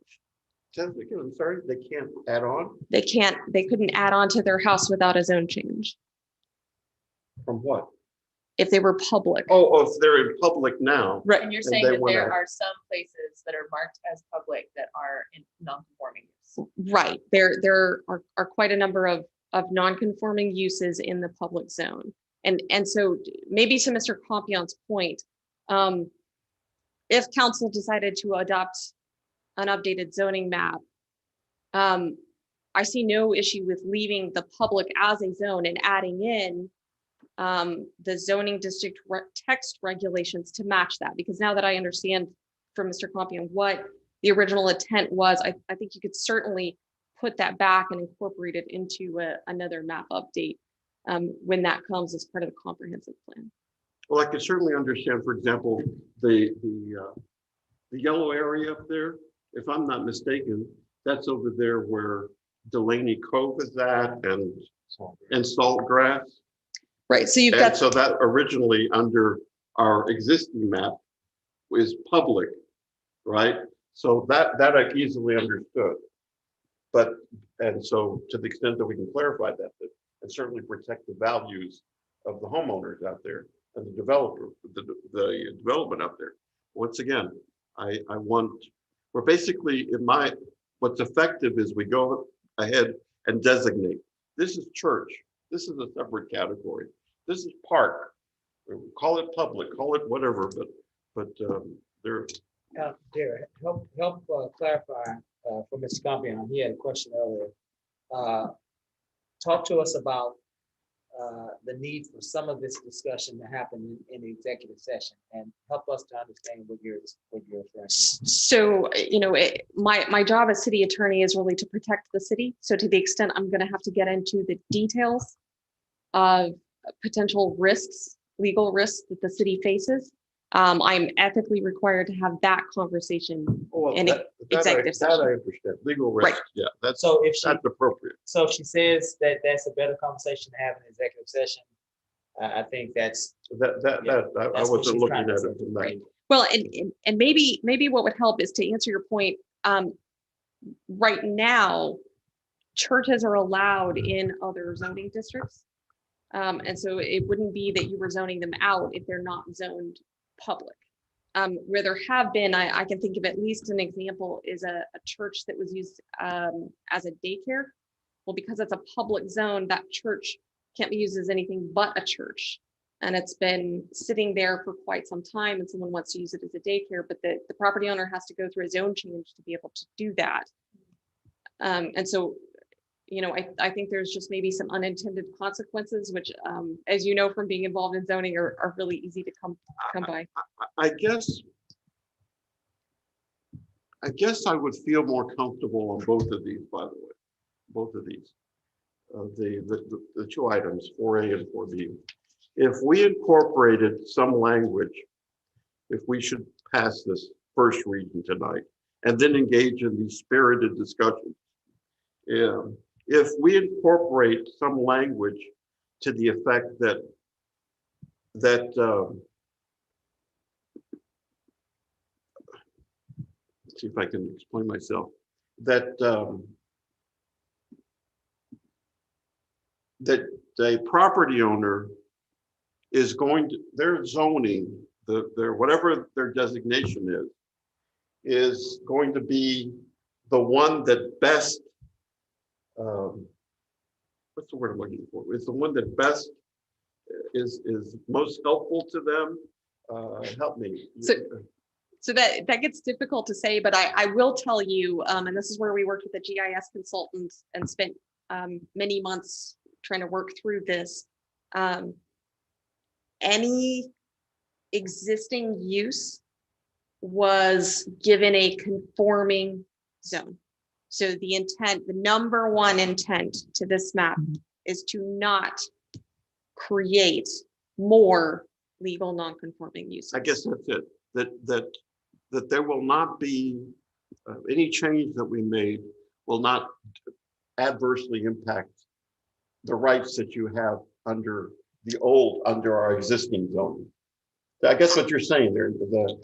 I'm sorry, they can't add on? They couldn't add on to their house without a zone change. From what? If they were public. Oh, if they're in public now. Right. And you're saying that there are some places that are marked as public that are in non-conforming use. Right. There are quite a number of non-conforming uses in the public zone. And so maybe to Mr. Compion's point, if council decided to adopt an updated zoning map, I see no issue with leaving the public as a zone and adding in the zoning district text regulations to match that, because now that I understand from Mr. Compion what the original intent was, I think you could certainly put that back and incorporate it into another map update when that comes as part of the comprehensive plan. Well, I can certainly understand, for example, the yellow area up there, if I'm not mistaken, that's over there where Delaney Cove is at and Saltgrass. Right, so you've And got, so that originally under our existing map is public, right? So that I easily understood. But, and so to the extent that we can clarify that, and certainly protect the values of the homeowners out there and the developer, the development out there. Once again, I want, we're basically what's effective is we go ahead and designate. This is church. This is a separate category. This is park. Call it public, call it whatever, but there. Dear, help clarify for Mr. Compion. He had a question earlier. Talk to us about the need for some of this discussion to happen in the executive session, and help us to understand what you're referring to. so, my job as city attorney is really to protect the city. So to the extent I'm going to have to get into the details of potential risks, legal risks that the city faces, I'm ethically required to have that conversation in executive session. That I understand. Legal risk, Right. yeah, that's If appropriate. so if she says that that's a better conversation to have in executive session, I think that's I that's what wasn't she's looking trying at to it say. from that. Right. Well, and maybe what would help is to answer your point. Right now, churches are allowed in other zoning districts. And so it wouldn't be that you were zoning them out if they're not zoned public. Where there have been, I can think of at least an example, is a church that was used as a daycare. Well, because it's a public zone, that church can't be used as anything but a church. And it's been sitting there for quite some time, and someone wants to use it as a daycare, but the property owner has to go through a zone change to be able to do that. And so, I think there's just maybe some unintended consequences, which, as you know, from being involved in zoning are really easy to come by. I guess I would feel more comfortable on both of these, by the way, both of these, the two items, 4A and 4B. If we incorporated some language, if we should pass this first reading tonight and then engage in these spirited discussions, if we incorporate some language to the effect that let's see if I can explain myself, that a property owner is going to, their zoning, their whatever their designation is going to be the one that best, what's the word I'm looking for? It's the one that best is most helpful to them. Help me. So that gets difficult to say, but I will tell you, and this is where we worked with the GIS consultants and spent many months trying to work through this. Any existing use was given a conforming zone. So the intent, the number one intent to this map is to not create more legal non-conforming uses. I guess that's it. That there will not be any change that we made will not adversely impact the rights that you have under our existing zone. I guess what you're saying there.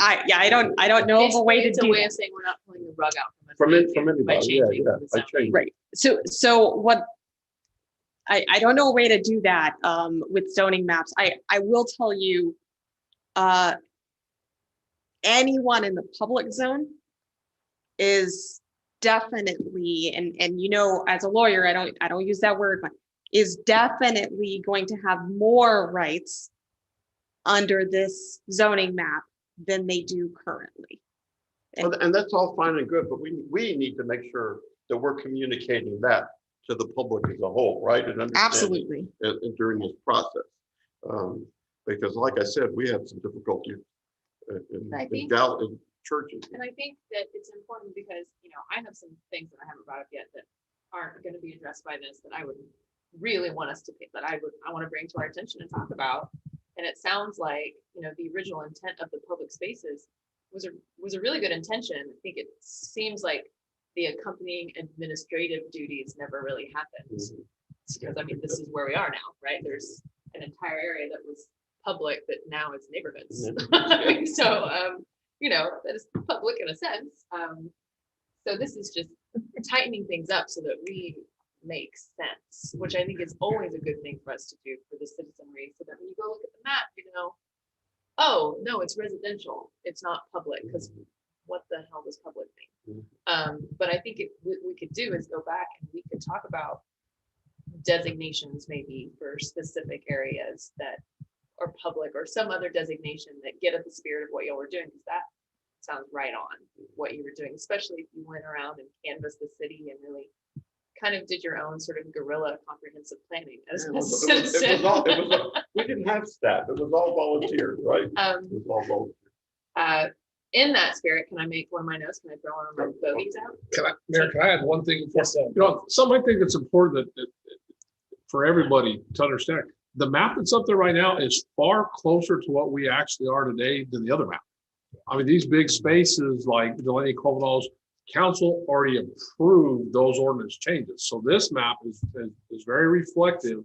I don't know of a way to It's a do way that. of saying we're not pulling the rug out From by anybody, yeah, changing the I zoning. changed. Right. So what I don't know a way to do that with zoning maps. I will tell you, anyone in the public zone is definitely, and as a lawyer, I don't use that word, but is definitely going to have more rights under this zoning map than they do currently. And that's all fine and good, but we need to make sure that we're communicating that to the public as a whole, right? And understanding during this process. Because like I said, we had some difficulty in churches. And I think that it's important because, I have some things that I haven't brought up yet that aren't going to be addressed by this that I would really want us to pick, that I want to bring to our attention and talk about. And it sounds like, the original intent of the public spaces was a really good intention. I think it seems like the accompanying administrative duties never really happened. Because this is where we are now, right? There's an entire area that was public that now is neighborhoods. So, that is public in a sense. So this is just tightening things up so that we make sense, which I think is always a good thing for us to do for the citizenry. So that when you go look at the map, oh, no, it's residential. It's not public, because what the hell does public mean? But I think what we could do is go back and we could talk about designations maybe for specific areas that are public, or some other designation that get at the spirit of what y'all were doing, because that sounds right on what you were doing, especially if you went around and canvassed the city and really kind of did your own sort of guerrilla comprehensive planning. We didn't have staff. It was all volunteers, right? It was all volunteers. In that spirit, can I make one of my notes? Can I throw one of my bogeys out? Mayor, can I add one thing? Yes, sir. Something I think it's important that for everybody to understand, the map that's up there right now is far closer to what we actually are today than the other map. These big spaces like Delaney Covenant's council already approved those ordinance changes. So this map is very reflective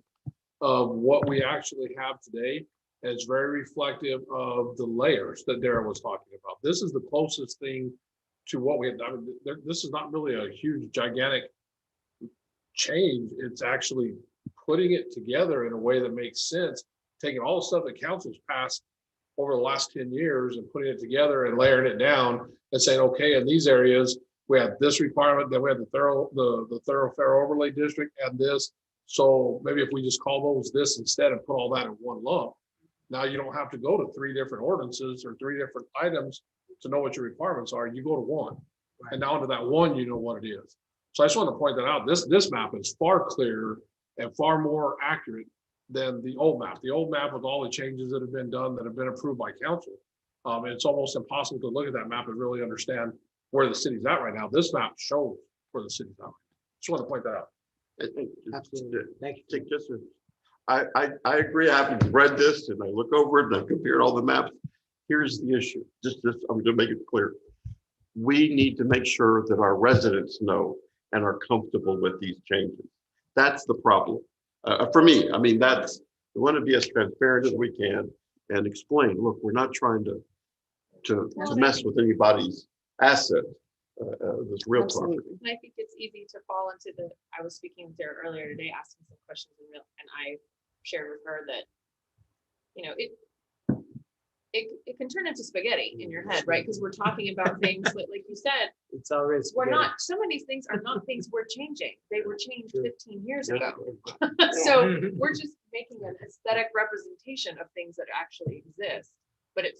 of what we actually have today. And it's very reflective of the layers that Darren was talking about. This is the closest thing to what we have. This is not really a huge, gigantic change. It's actually putting it together in a way that makes sense, taking all the stuff that council's passed over the last 10 years and putting it together and layering it down and saying, okay, in these areas, we have this requirement, then we have the thoroughfare overlay district and this. So maybe if we just call those this instead and put all that in one lump, now you don't have to go to 3 different ordinances or 3 different items to know what your requirements are. You go to one. Right. And now under that one, you know what it is. So I just want to point that out. This map is far clearer and far more accurate than the old map. The old map with all the changes that have been done that have been approved by council. It's almost impossible to look at that map and really understand where the city's at right now. This map shows where the city's at. Just want to point that out. Absolutely. Thank you. I agree. Having read this and I look over it and I've compared all the maps. Here's the issue. Just I'm going to make it clear. We need to make sure that our residents know and are comfortable with these changes. That's the problem. For me, we want to be as transparent as we can and explain, look, we're not trying to mess with anybody's asset, this real property. And I think it's easy to fall into I was speaking with Derek earlier today, asking some questions and I shared with her that, it can turn into spaghetti in your head, right? Because we're talking about things like you said, it's already we're not, some of these things are not things we're changing. They were changed 15 years ago. So we're just making an aesthetic representation of things that actually exist. But it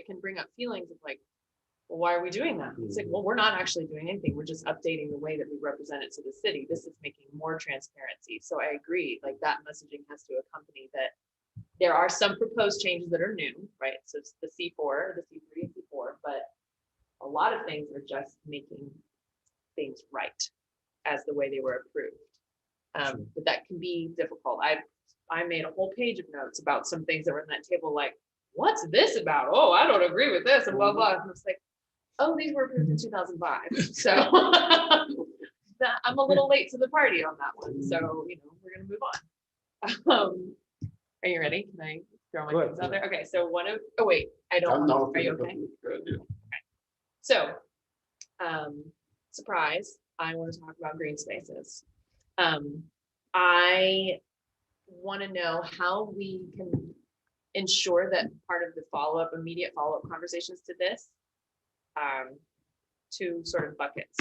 can bring up feelings of like, well, why are we doing that? It's like, well, we're not actually doing anything. We're just updating the way that we represent it to the city. This is making more transparency. So I agree, like that messaging has to accompany that. There are some proposed changes that are new, right? So it's the C4, the C3 and C4, but a lot of things are just making things right as the way they were approved. But that can be difficult. I made a whole page of notes about some things that were in that table, like, what's this about? Oh, I don't agree with this and blah, blah. And it's like, oh, these were approved in 2005. So I'm a little late to the party on that one. So, we're going to move on. Are you ready? Can I throw my things out there? Okay, so I don't know. Are you okay? Okay. So, surprise, I want to talk about green spaces. I want to know how we can ensure that part of the immediate follow-up conversations to this, 2 sort of buckets,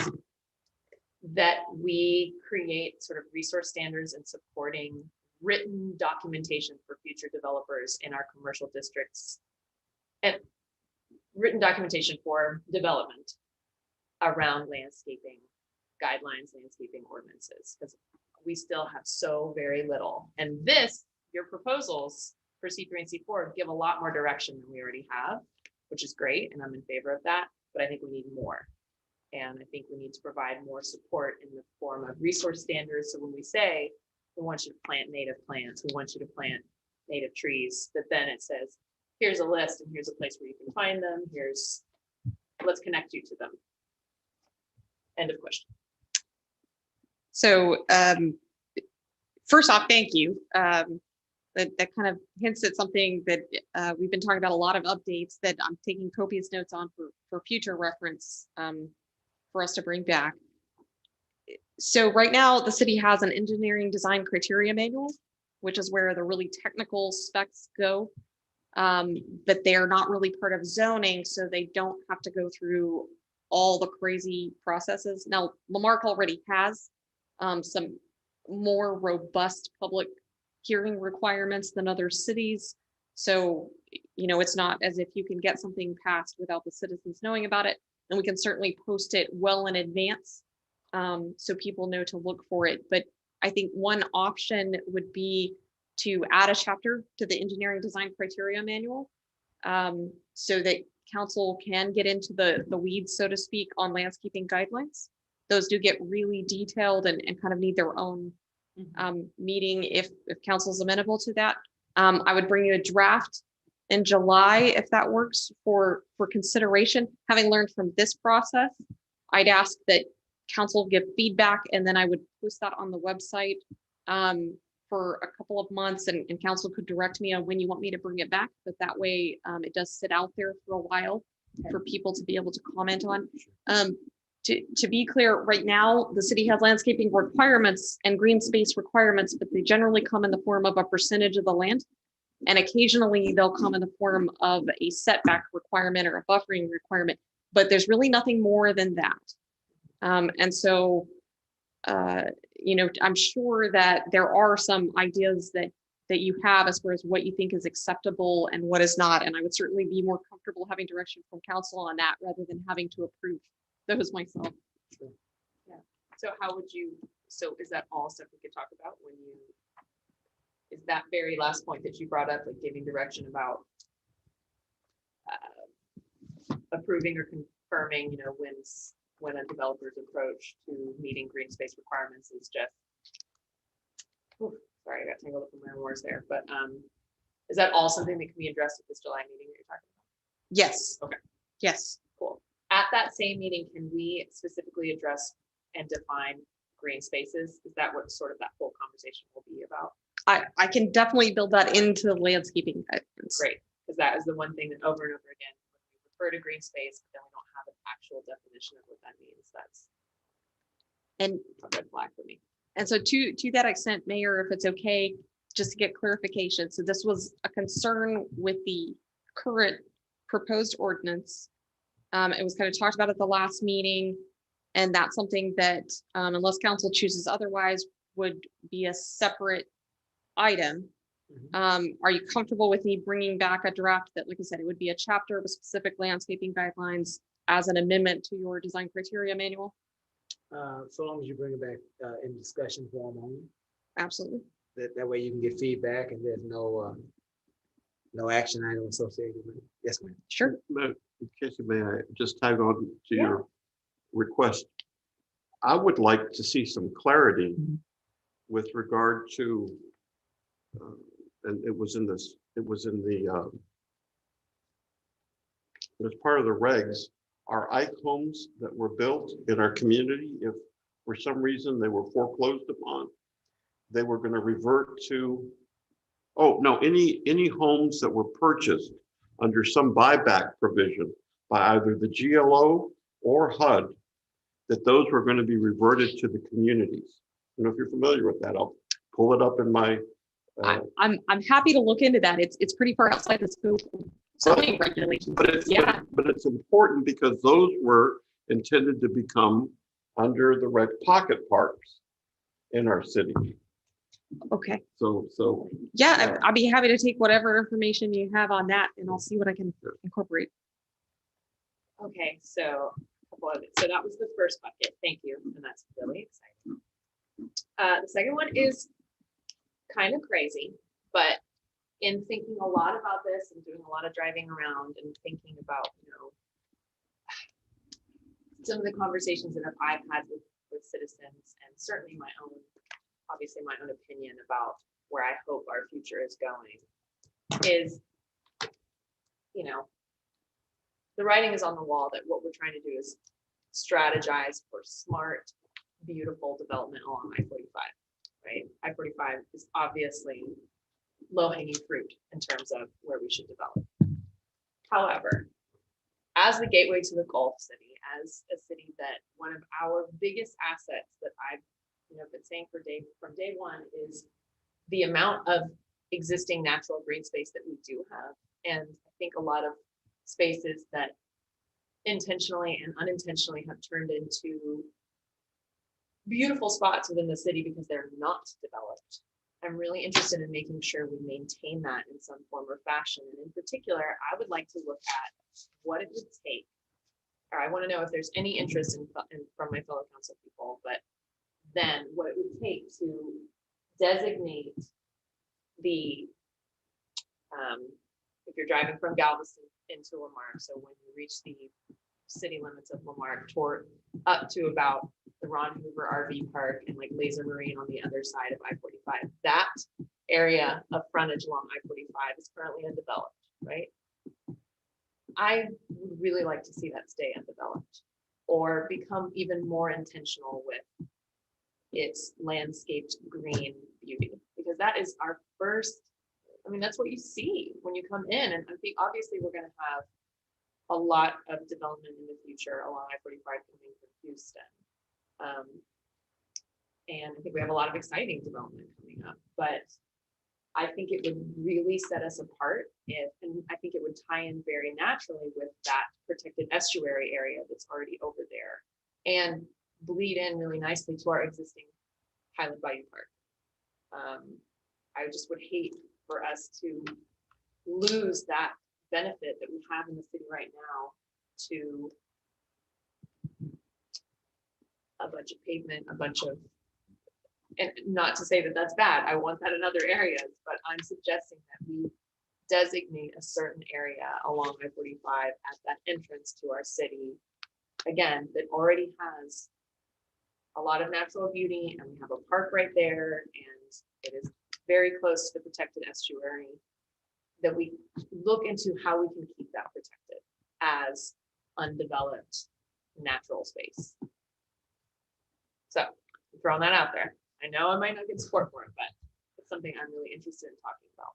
that we create sort of resource standards and supporting written documentation for future developers in our commercial districts, and written documentation for development around landscaping guidelines, landscaping ordinances, because we still have so very little. And this, your proposals for C3 and C4 give a lot more direction than we already have, which is great, and I'm in favor of that, but I think we need more. And I think we need to provide more support in the form of resource standards. So when we say, we want you to plant native plants, we want you to plant native trees, that then it says, here's a list and here's a place where you can find them. Let's connect you to them. End of question. So first off, thank you. That kind of hints at something that we've been talking about, a lot of updates that I'm taking copious notes on for future reference for us to bring back. So right now, the city has an engineering design criteria manual, which is where the really technical specs go. But they are not really part of zoning, so they don't have to go through all the crazy processes. Now, Marque already has some more robust public hearing requirements than other cities. So, you know, it's not as if you can get something passed without the citizens knowing about it. And we can certainly post it well in advance so people know to look for it. But I think one option would be to add a chapter to the engineering design criteria manual so that council can get into the weeds, so to speak, on landscaping guidelines. Those do get really detailed and kind of need their own meeting if council's amenable to that. I would bring you a draft in July if that works for consideration. Having learned from this process, I'd ask that council give feedback, and then I would post that on the website for a couple of months, and council could direct me on when you want me to bring it back. But that way it does sit out there for a while for people to be able to comment on. To be clear, right now, the city has landscaping requirements and green space requirements, but they generally come in the form of a percentage of the land. And occasionally they'll come in the form of a setback requirement or a buffering requirement, but there's really nothing more than that. And so, you know, I'm sure that there are some ideas that you have as far as what you think is acceptable and what is not. And I would certainly be more comfortable having direction from council on that rather than having to approve those myself. Yeah. So how would you, so is that all stuff we could talk about when you, is that very last point that you brought up, like giving direction about approving or confirming, you know, when a developer's approach to meeting green space requirements is just, sorry, I got tangled up in my words there, but is that all something that can be addressed at this July meeting that you're talking about? Yes. Okay. Yes. Cool. At that same meeting, can we specifically address and define green spaces? Is that what sort of that whole conversation will be about? I can definitely build that into the landscaping guidelines. Great, because that is the one thing that over and over again, when we refer to green space, but then we don't have an actual definition of what that means. That's a red flag for me. And so to that extent, Mayor, if it's okay, just to get clarification. So this was a concern with the current proposed ordinance. It was kind of talked about at the last meeting, and that's something that unless council chooses otherwise would be a separate item. Are you comfortable with me bringing back a draft that, like I said, it would be a chapter of specific landscaping guidelines as an amendment to your design criteria manual? So long as you bring it back in discussion form only. Absolutely. That way you can get feedback and there's no action item associated with it. Yes, ma'am. Sure. Casey, may I just tag on to your request? I would like to see some clarity with regard to, and it was in the, as part of the regs, our Ike homes that were built in our community, if for some reason they were foreclosed upon, they were going to revert to, oh, no, any homes that were purchased under some buyback provision by either the GLO or HUD, that those were going to be reverted to the communities. I don't know if you're familiar with that. I'll pull it up in my. I'm happy to look into that. It's pretty far outside the scope of zoning regulations. But it's important because those were intended to become under the rec pocket parks in our city. Okay. So yeah, I'd be happy to take whatever information you have on that, and I'll see what I can incorporate. Okay, so a couple of it. So that was the first bucket. Thank you. And that's really exciting. The second one is kind of crazy, but in thinking a lot about this and doing a lot of driving around and thinking about, some of the conversations that I've had with citizens, and certainly my own, obviously my own opinion about where I hope our future is going, is, the writing is on the wall that what we're trying to do is strategize for smart, beautiful development along I-45, right? I-45 is obviously low-hanging fruit in terms of where we should develop. However, as the gateway to the Gulf City, as a city that one of our biggest assets that I've been saying from day one is the amount of existing natural green space that we do have. And I think a lot of spaces that intentionally and unintentionally have turned into beautiful spots within the city because they're not developed. I'm really interested in making sure we maintain that in some form or fashion. And in particular, I would like to look at what it would take, or I want to know if there's any interest from my fellow council people, but then what it would take to designate the, if you're driving from Galveston into Lamarck, so when you reach the city limits of Lamarck, toward up to about the Ron Hoover RV Park and like Laser Marine on the other side of I-45, that area of frontage along I-45 is currently undeveloped, right? I would really like to see that stay undeveloped or become even more intentional with its landscaped green beauty, because that is our first, that's what you see when you come in. And I think obviously we're going to have a lot of development in the future along I-45 coming from Houston. And I think we have a lot of exciting development coming up, but I think it would really set us apart and I think it would tie in very naturally with that protected estuary area that's already over there and bleed in really nicely to our existing Highland Bayou Park. I just would hate for us to lose that benefit that we have in the city right now to a bunch of pavement, and not to say that that's bad. I want that in other areas, but I'm suggesting that we designate a certain area along I-45 at that entrance to our city, again, that already has a lot of natural beauty, and we have a park right there, and it is very close to the protected estuary, that we look into how we can keep that protected as undeveloped natural space. So I'm throwing that out there. I know I might not get support for it, but it's something I'm really interested in talking about.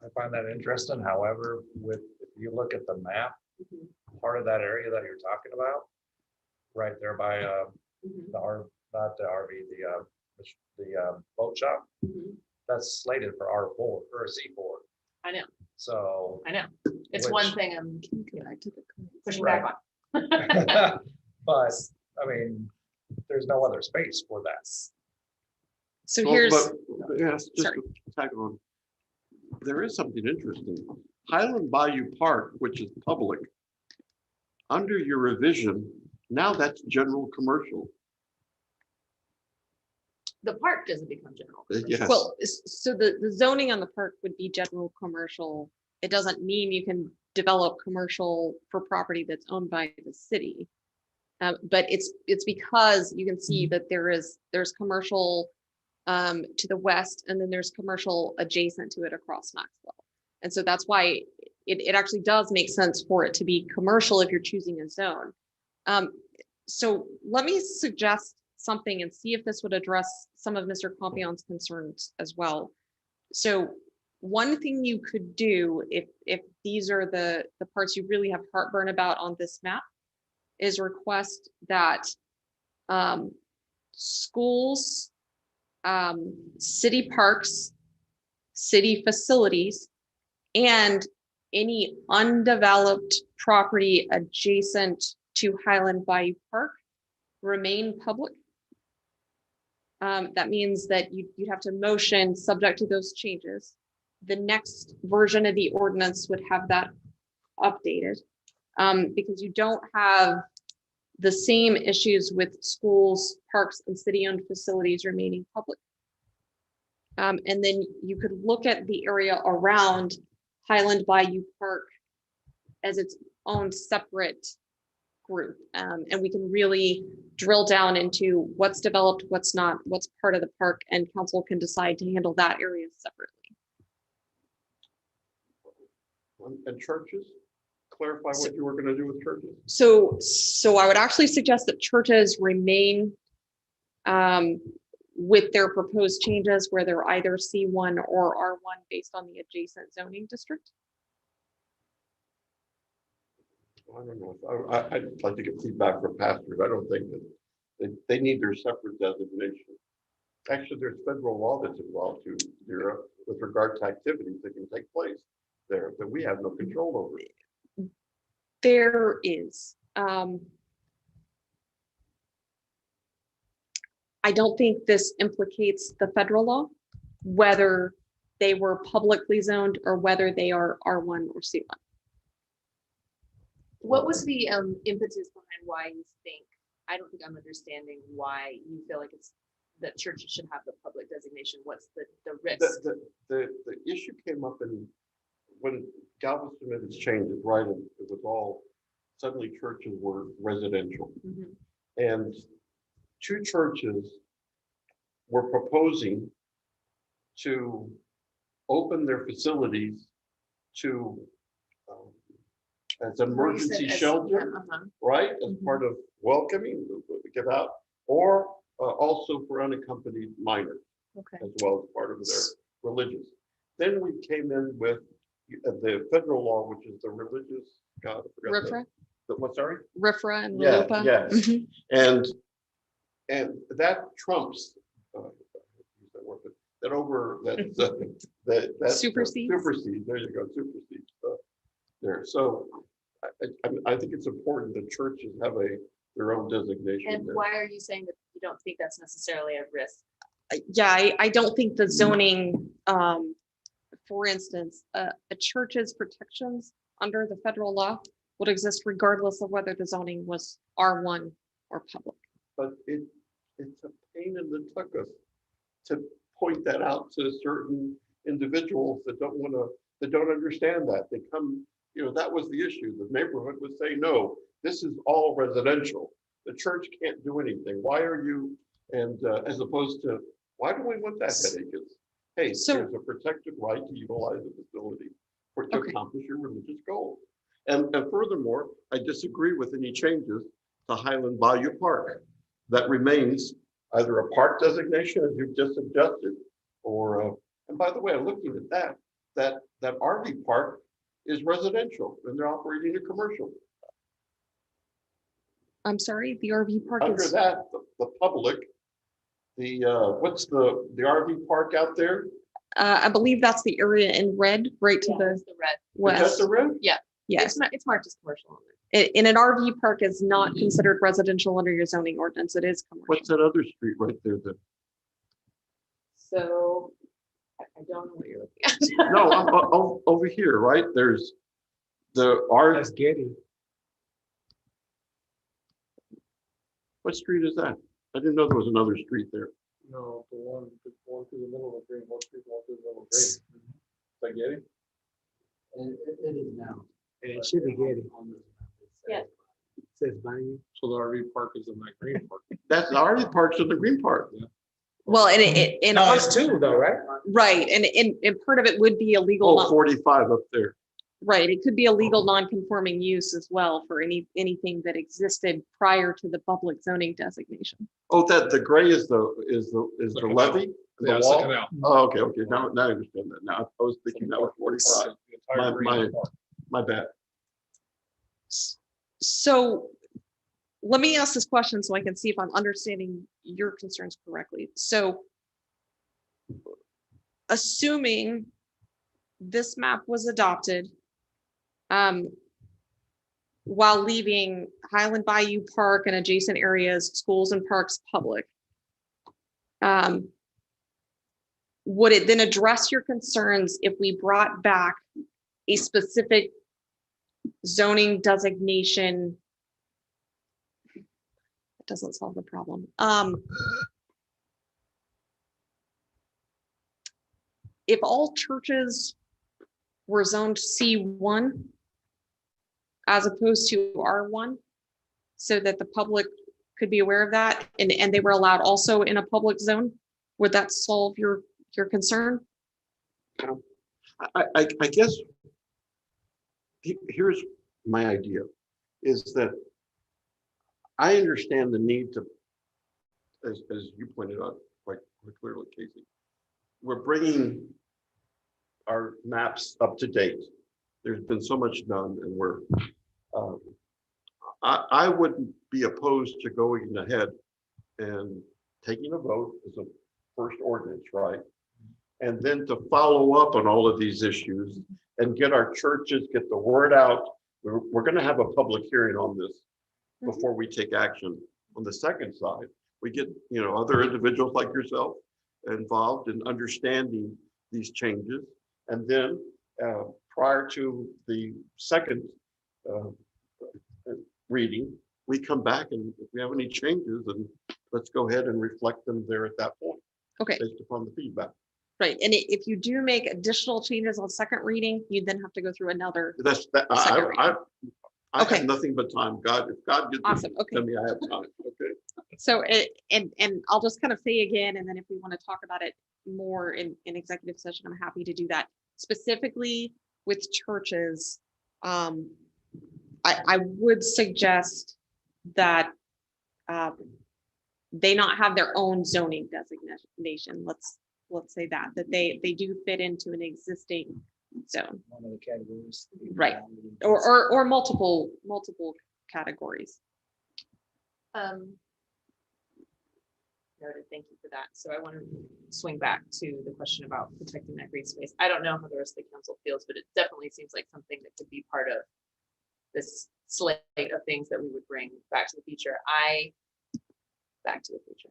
I find that interesting. However, if you look at the map, part of that area that you're talking about, right there by not the RV, the boat shop, that's slated for R4 or C4. I know. So I know. It's one thing I'm pushing Right. back on. But there's no other space for that. So Well, here's, but, yes, just sorry. to tag on. There is something interesting. Highland Bayou Park, which is public, under your revision, now that's general commercial. the park doesn't become general. Yes. Well, so the zoning on the park would be general commercial. It doesn't mean you can develop commercial for property that's owned by the city. But it's because you can see that there's commercial to the west, and then there's commercial adjacent to it across Knoxville. And so that's why it actually does make sense for it to be commercial if you're choosing a zone. So let me suggest something and see if this would address some of Mr. Compion's concerns as well. So one thing you could do if these are the parts you really have heartburn about on this map is request that schools, city parks, city facilities, and any undeveloped property adjacent to Highland Bayou Park remain public. That means that you'd have to motion subject to those changes. The next version of the ordinance would have that updated. because you don't have the same issues with schools, parks, and city-owned facilities remaining public. And then you could look at the area around Highland Bayou Park as its own separate group. And we can really drill down into what's developed, what's not, what's part of the park, and council can decide to handle that area separately. And churches, clarify what you were going to do with churches. So I would actually suggest that churches remain with their proposed changes where they're either C1 or R1 based on the adjacent zoning district. I don't know. I'd like to get feedback from pastors. I don't think that they need their separate designation. Actually, there's federal law that's involved too, Vera, with regard to activities that can take place there that we have no control over. There is. I don't think this implicates the federal law, whether they were publicly zoned or whether they are R1 or C1. What was the impetus behind why you think, I don't think I'm understanding why you feel like it's that churches should have the public designation. What's the risk? The issue came up when Galveston made its changes, right? And it was all, suddenly churches were residential. Mhm. And two churches were proposing to open their facilities to as emergency shelter, right? As part of welcoming, give out, or also for unaccompanied minors, Okay. as well as part of their religious. Then we came in with the federal law, which is the religious, God, I forgot RFRA, what, sorry? RFRA and Yeah, RLUIPA. yes. Mhm. And that trumps that over that Supersedes. Supersedes. There you go. Supersedes there. So I think it's important that churches have their own designation. And there. why are you saying that you don't think that's necessarily a risk? Yeah, I don't think the zoning, for instance, a church's protections under the federal law would exist regardless of whether the zoning was R1 or public. But it's a pain in the tuchus to point that out to certain individuals that don't understand that. They come, that was the issue. The neighborhood would say, no, this is all residential. The church can't do anything. Why are you, and as opposed to, why do we want that headache? Hey, there's a protected right to utilize the facility to accomplish your religious goals. And furthermore, I disagree with any changes to Highland Bayou Park. That remains either a park designation, as you've just suggested, or, and by the way, I'm looking at that RV park is residential and they're operating a commercial. I'm sorry, the RV park Under is. that, the public, what's the RV park out there? I believe that's the area in red, right to It's the the red. west. Is that the red? Yes, It's marked as commercial. on there. in an RV park is not considered residential under your zoning ordinance. It is commercial. What's that other street right there? So I don't know what you're looking at. No, over here, right? There's the R. That's Getty. What street is that? I didn't know there was another street there. No, the one through the middle of Green, one through the middle of Green. Is that Getty? It is now. And it should be Getty. Yeah. It says Bayou. So the RV park is in that green park. That's the RV park's in the green part. Well, and it, in No, it's two though, right? right, and part of it would be a legal, Oh, 45 up there. right, it could be a legal non-conforming use as well for anything that existed prior to the public zoning designation. Oh, the gray is the canal. levee? The Yeah, it's the wall? canal. Oh, okay. Now I understand that. Now I was thinking that was 45. The entire green park. My bad. So let me ask this question so I can see if I'm understanding your concerns correctly. So assuming this map was adopted while leaving Highland Bayou Park and adjacent areas, schools and parks public, would it then address your concerns if we brought back a specific zoning designation. It doesn't solve the problem. If all churches were zoned C1 as opposed to R1, so that the public could be aware of that, and they were allowed also in a public zone, would that solve your concern? I guess here's my idea, is that I understand the need to, as you pointed out quite clearly, Casey, we're bringing our maps up to date. There's been so much done, and we're, I wouldn't be opposed to going ahead and taking a vote as a first ordinance, right? And then to follow up on all of these issues and get our churches, get the word out. We're going to have a public hearing on this before we take action. On the second side, we get, you know, other individuals like yourself involved in understanding these changes. And then prior to the second reading, we come back, and if we have any changes, then let's go ahead and reflect them there at that point. Okay. Based upon the feedback. Right, and if you do make additional changes on second reading, you then have to go through another. That's that. Second I Okay. have nothing but time. God, if God gives Awesome, it okay. to me, I have time. Okay. So, and I'll just kind of say again, and then if we want to talk about it more in executive session, I'm happy to do that. Specifically with churches, I would suggest that they not have their own zoning designation. Let's say that they do fit into an existing zone, One of the categories. right? Or multiple categories. Noted, thank you for that. So I want to swing back to the question about protecting that green space. I don't know how the rest of the council feels, but it definitely seems like something that could be part of this slate of things that we would bring back to the future. Back to the future.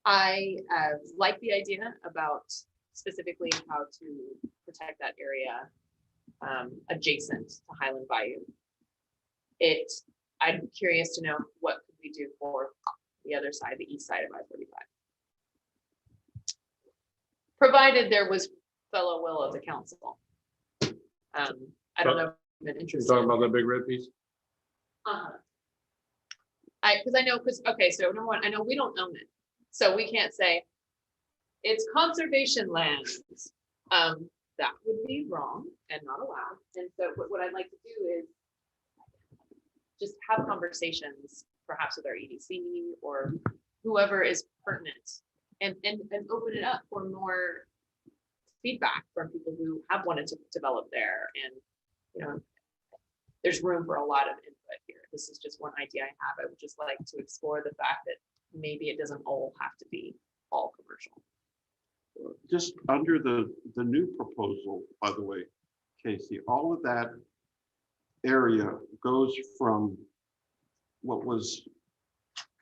I like the idea about specifically how to protect that area adjacent to Highland Bayou. I'm curious to know what could we do for the other side, the east side of I-45. Provided there was fellow will of the council. I don't know if I'm You're interested. talking about that big red piece? Okay, so number one, I know we don't own it. So we can't say it's conservation land. That would be wrong and not allowed. And so what I'd like to do is just have conversations, perhaps with our EDC or whoever is pertinent, and open it up for more feedback from people who have wanted to develop there. And, you know, there's room for a lot of input here. This is just one idea I have. I would just like to explore the fact that maybe it doesn't all have to be all commercial. Just under the new proposal, by the way, Casey, all of that area goes from what was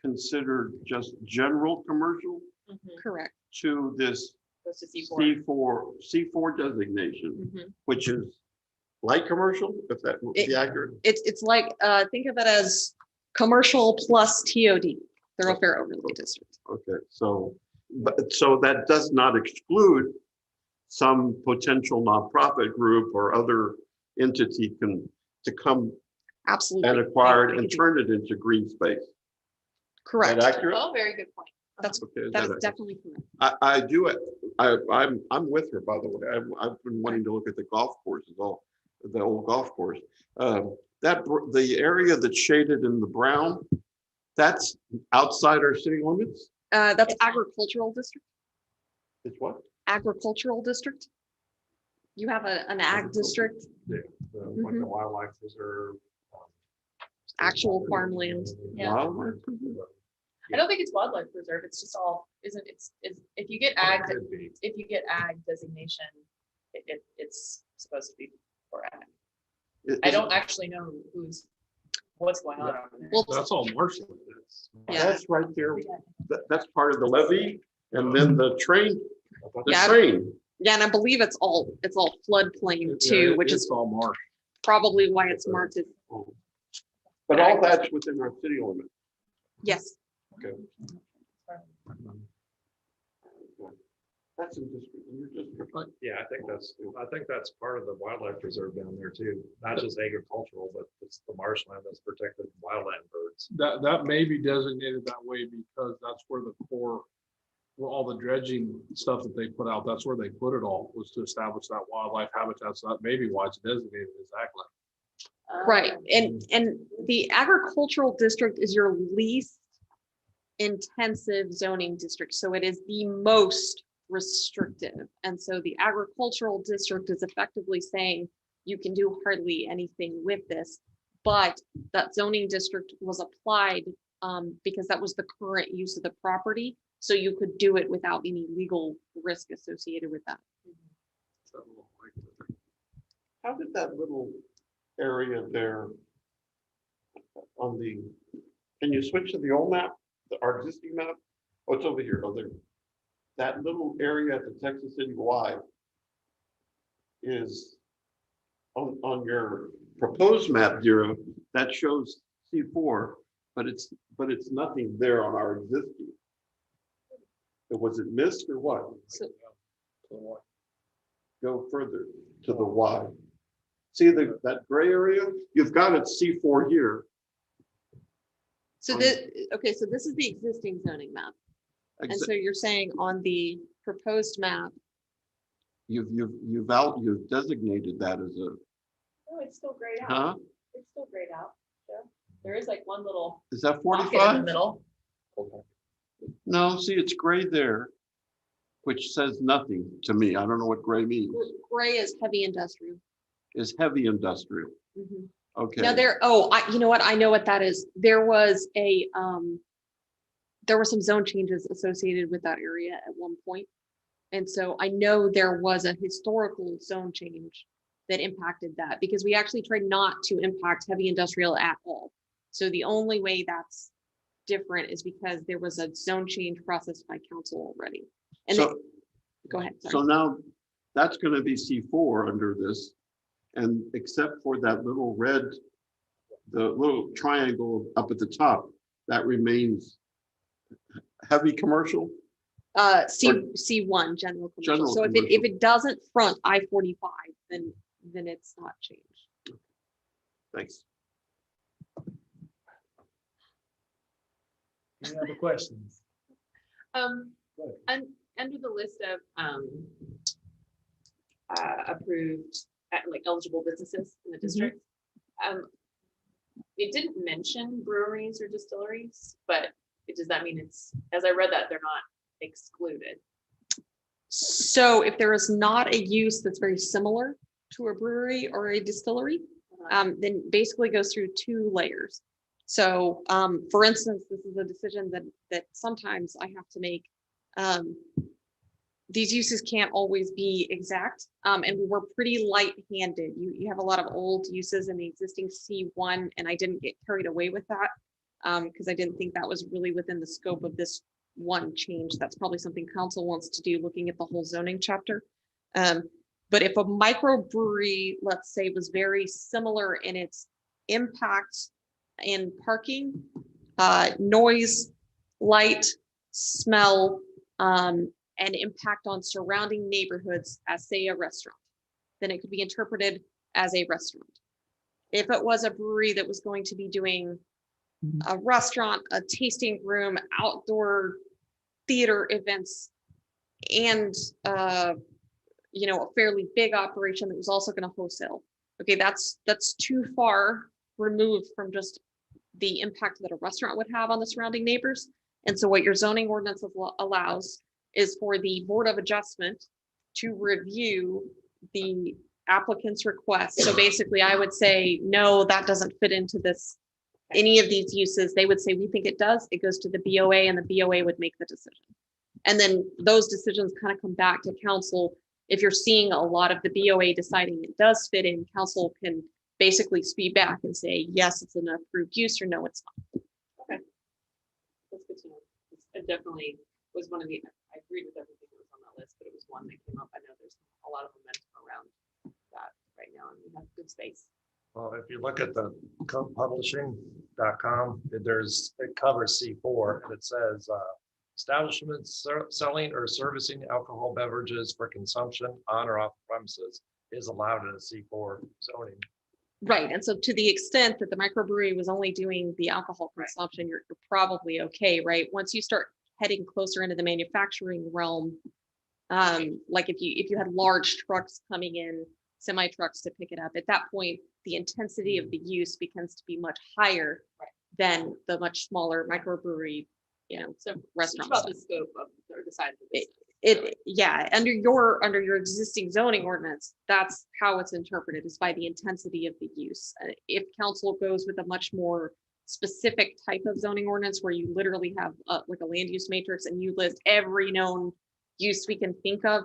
considered just general commercial Correct. to this Goes to C4. C4 designation, Mhm. which is light commercial, if that would be accurate. It's like, think of it as commercial plus TOD, thoroughfare overlay district. Okay, so, but so that does not exclude some potential nonprofit group or other entity to come Absolutely. and acquire it They and could do- turn it into green space. Is Correct. that accurate? Oh, very good point. That's, Okay, is that is accurate? definitely correct. I do it. I'm with her, by the way. I've been wanting to look at the golf courses, the old golf course. The area that's shaded in the brown, that's outside our city limits? That's agricultural district, It's what? agricultural district. You have an ag district, Like the wildlife reserve. actual farmland. Yeah. Wildlife? I don't think it's wildlife preserve. It's just all, it's if you get ag, Could be. if you get ag designation, it's supposed to be for ag. I don't actually know what's going on over there. Well, That's all marshland. Yeah. That's right there. That's part of the levee and then the train, Yeah. train Yeah, and I believe it's all floodplain too, Yeah, which it's is all marsh. probably why it's marked as, But all that's within our city limit. yes. That's in district, in your district. Yeah, I think that's part of the wildlife preserve down there too, not just agricultural, but it's the marshland that's protected wildland birds. That may be designated that way because that's where the core, where all the dredging stuff that they put out, that's where they put it all, was to establish that wildlife habitat. So that may be why it's designated exactly. Right, and the agricultural district is your least intensive zoning district, so it is the most restrictive. And so the agricultural district is effectively saying you can do hardly anything with this, but that zoning district was applied because that was the current use of the property, so you could do it without any legal risk associated with that. How did that little area there on the, can you switch to the old map, our existing map? Oh, it's over here, oh, there. That little area at the Texas City Y is on your proposed map, Dira, that shows C4, but it's nothing there on our existing. Was it missed or what? So, Go further to the Y. See that gray area? You've got it C4 here. so this, okay, so this is the existing zoning map. And Exa- so you're saying on the proposed map, You've designated that as a, Oh, it's still grayed out. huh? It's still grayed out. Yeah. There is like one little Is that pocket in the 45? middle. No, see, it's gray there, which says nothing to me. I don't know what gray means. gray is heavy industrial. Is heavy industrial. Mhm. Okay. Now you know what? I know what that is. There was there were some zone changes associated with that area at one point. And so I know there was a historical zone change that impacted that because we actually tried not to impact heavy industrial at all. So the only way that's different is because there was a zone change process by council already. And So, go ahead. Sorry. so now that's going to be C4 under this. And except for that little red, the little triangle up at the top, that remains heavy commercial. C1 general commercial. General So if commercial. it doesn't front I-45, then it's not changed. Thanks. Any other questions? And under the list of approved, like eligible businesses in the district, it didn't mention breweries or distilleries, but does that mean it's, as I read that, they're not excluded? So if there is not a use that's very similar to a brewery or a distillery, then basically goes through two layers. So for instance, this is a decision that sometimes I have to make. These uses can't always be exact, and we're pretty light-handed. You have a lot of old uses in the existing C1, and I didn't get carried away with that because I didn't think that was really within the scope of this one change. That's probably something council wants to do, looking at the whole zoning chapter. But if a microbrewery, let's say, was very similar in its impact in parking, noise, light, smell, and impact on surrounding neighborhoods as, say, a restaurant, then it could be interpreted as a restaurant. If it was a brewery that was going to be doing a restaurant, a tasting room, outdoor theater events, and a fairly big operation that was also going to wholesale. Okay, that's too far removed from just the impact that a restaurant would have on the surrounding neighbors. And so what your zoning ordinance allows is for the Board of Adjustment to review the applicant's request. So basically I would say, no, that doesn't fit into this, any of these uses. They would say, we think it does. It goes to the BOA and the BOA would make the decision. And then those decisions kind of come back to council. If you're seeing a lot of the BOA deciding it does fit in, council can basically speed back and say, yes, it's an approved use, or no, it's not. Okay. That's good to know. It definitely was one of the, I agreed with everything that was on that list, but it was one that came up. I know there's space. Well, if you look at the publishing.com, it covers C4 and it says establishments selling or servicing alcohol beverages for consumption on or off premises is allowed in a C4 zoning. Right, and so to the extent that the microbrewery was only doing the alcohol consumption, you're probably okay, right? Once you start heading closer into the manufacturing realm, like if you had large trucks coming in, semi trucks to pick it up, at that point, the intensity of the use begins to be much higher than the much smaller microbrewery, so restaurants. About the scope of, or the size of it. Yeah, under your existing zoning ordinance, that's how it's interpreted, is by the intensity of the use. If council goes with a much more specific type of zoning ordinance where you literally have like a land use matrix and you list every known use we can think of,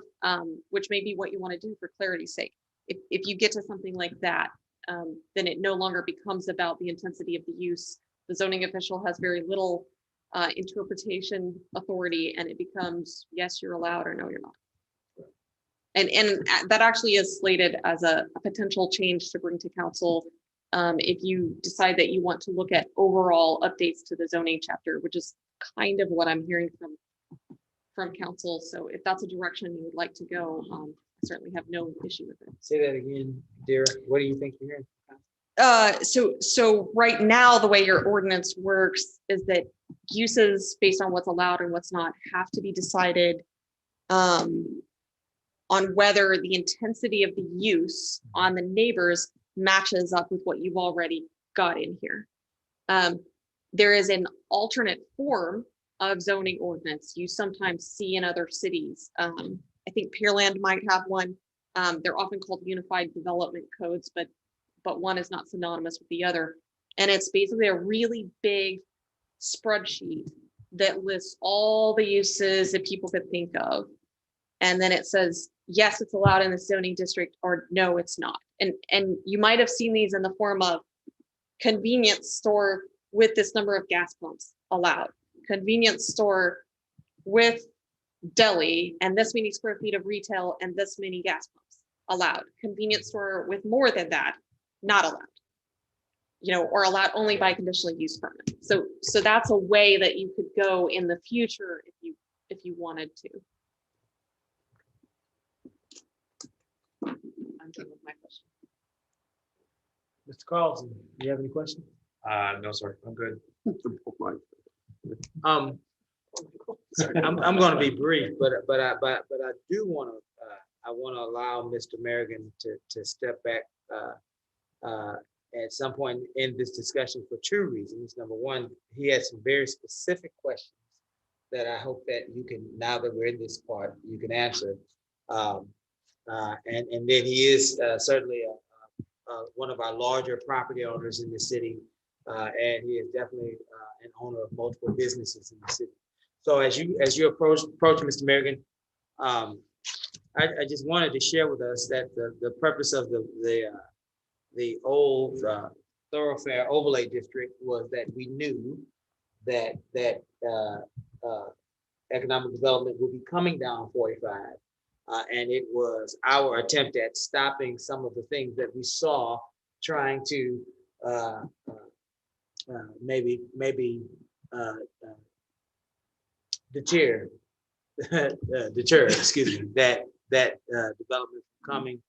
which may be what you want to do for clarity's sake. If you get to something like that, then it no longer becomes about the intensity of the use. The zoning official has very little interpretation authority, and it becomes yes, you're allowed, or no, you're not. And that actually is slated as a potential change to bring to council if you decide that you want to look at overall updates to the zoning chapter, which is kind of what I'm hearing from council. So if that's a direction you would like to go, I certainly have no issue with it. Say that again, dear. What do you think you're hearing? So right now, the way your ordinance works is that uses based on what's allowed and what's not have to be decided on whether the intensity of the use on the neighbors matches up with what you've already got in here. There is an alternate form of zoning ordinance you sometimes see in other cities. I think Pearland might have one. They're often called unified development codes, but one is not synonymous with the other. And it's basically a really big spreadsheet that lists all the uses that people could think of. And then it says, yes, it's allowed in the zoning district, or no, it's not. And you might have seen these in the form of convenience store with this number of gas pumps allowed, convenience store with deli and this many square feet of retail and this many gas pumps allowed, convenience store with more than that not allowed, or allowed only by conditional use permit. So that's a way that you could go in the future if you wanted to. I'm done with my question. Mr. Carlson, do you have any questions? No, sir, I'm good. I'm going to be brief, but I do want to allow Mr. Merrigan to step back at some point in this discussion for two reasons. Number one, he has some very specific questions that I hope that you can, now that we're in this part, you can answer. And then he is certainly one of our larger property owners in the city, and he is definitely an owner of multiple businesses in the city. So as you approach Mr. Merrigan, I just wanted to share with us that the purpose of the old thoroughfare overlay district was that we knew that economic development would be coming down 45. And it was our attempt at stopping some of the things that we saw trying to maybe deter, excuse me, that development from coming.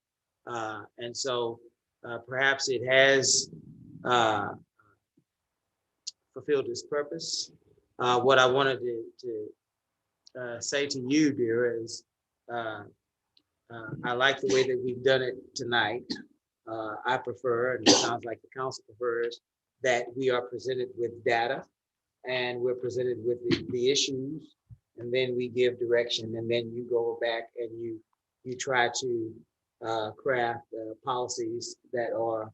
And so perhaps it has fulfilled its purpose. What I wanted to say to you, dear, is I like the way that we've done it tonight. I prefer, and it sounds like the council prefers, that we are presented with data and we're presented with the issues, and then we give direction, and then you go back and you try to craft policies that are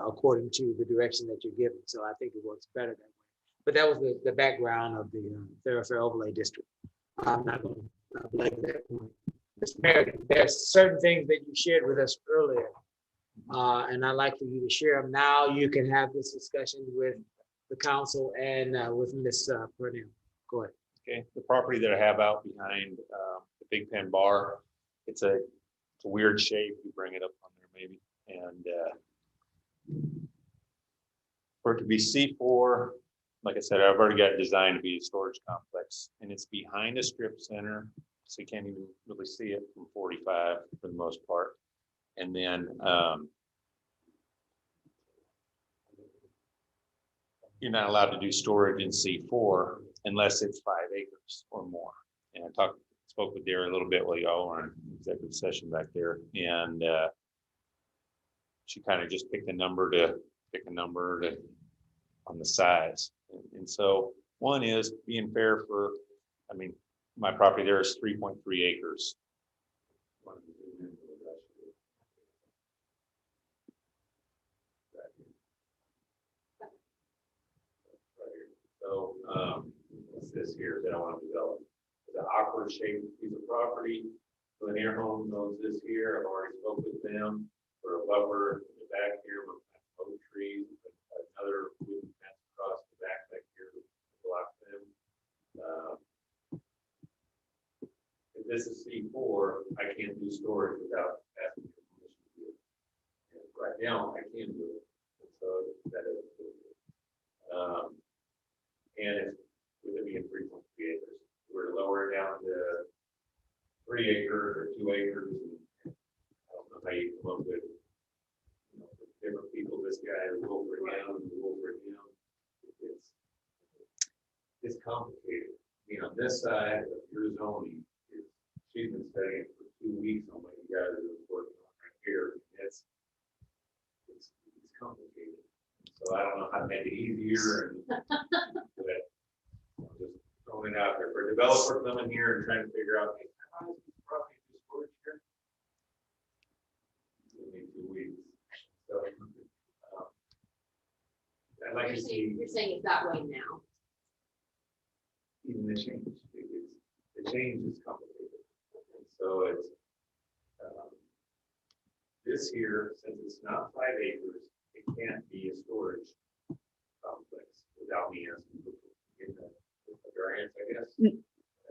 according to the direction that you're given. So I think it works better that way. But that was the background of the thoroughfare overlay district. I'm not going to belabor that point. Mr. Merrigan, there's certain things that you shared with us earlier, and I'd like for you to share them now. You can have this discussion with the council and with Ms. Purnell. Go ahead. Okay, the property that I have out behind the Big Pen Bar, it's a weird shape. You bring it up on there maybe, And for it to be C4, like I said, I've already got it designed to be a storage complex, and it's behind a strip center, so you can't even really see it from 45 for the most part. And then you're not allowed to do storage in C4 unless it's 5 acres or more. And I spoke with Dara a little bit while y'all were in executive session back there, and she kind of just picked a number on the size. And so one is being fair for, I mean, my property there is 3.3 acres. So what's this here that I want to develop? It's an awkward shaped piece of property. Lanier Home owns this here. I've already spoke with them for a buffer in the back here with oak trees, another wooden fence across the back here to block them. If this is C4, I can't do storage without asking for permission to do it. And right now, I can do it. And so that is. And it's with it being 3.3 acres, we're lower down to 3 acres or 2 acres. And I don't know how you come up with, different people. This guy is over him, over him. It's complicated. This side of your zoning is, she's been studying for 2 weeks on what you guys are working on right here. It's complicated. So I don't know how to make it easier. But I'm just throwing it out there for a developer coming here and trying to figure out, hey, how is this property do storage here? Maybe 2 weeks. So I'd like to see You're saying it's that way now. even the change. The change is complicated. And so it's this here, since it's not 5 acres, it can't be a storage complex without me asking for the variance, I guess.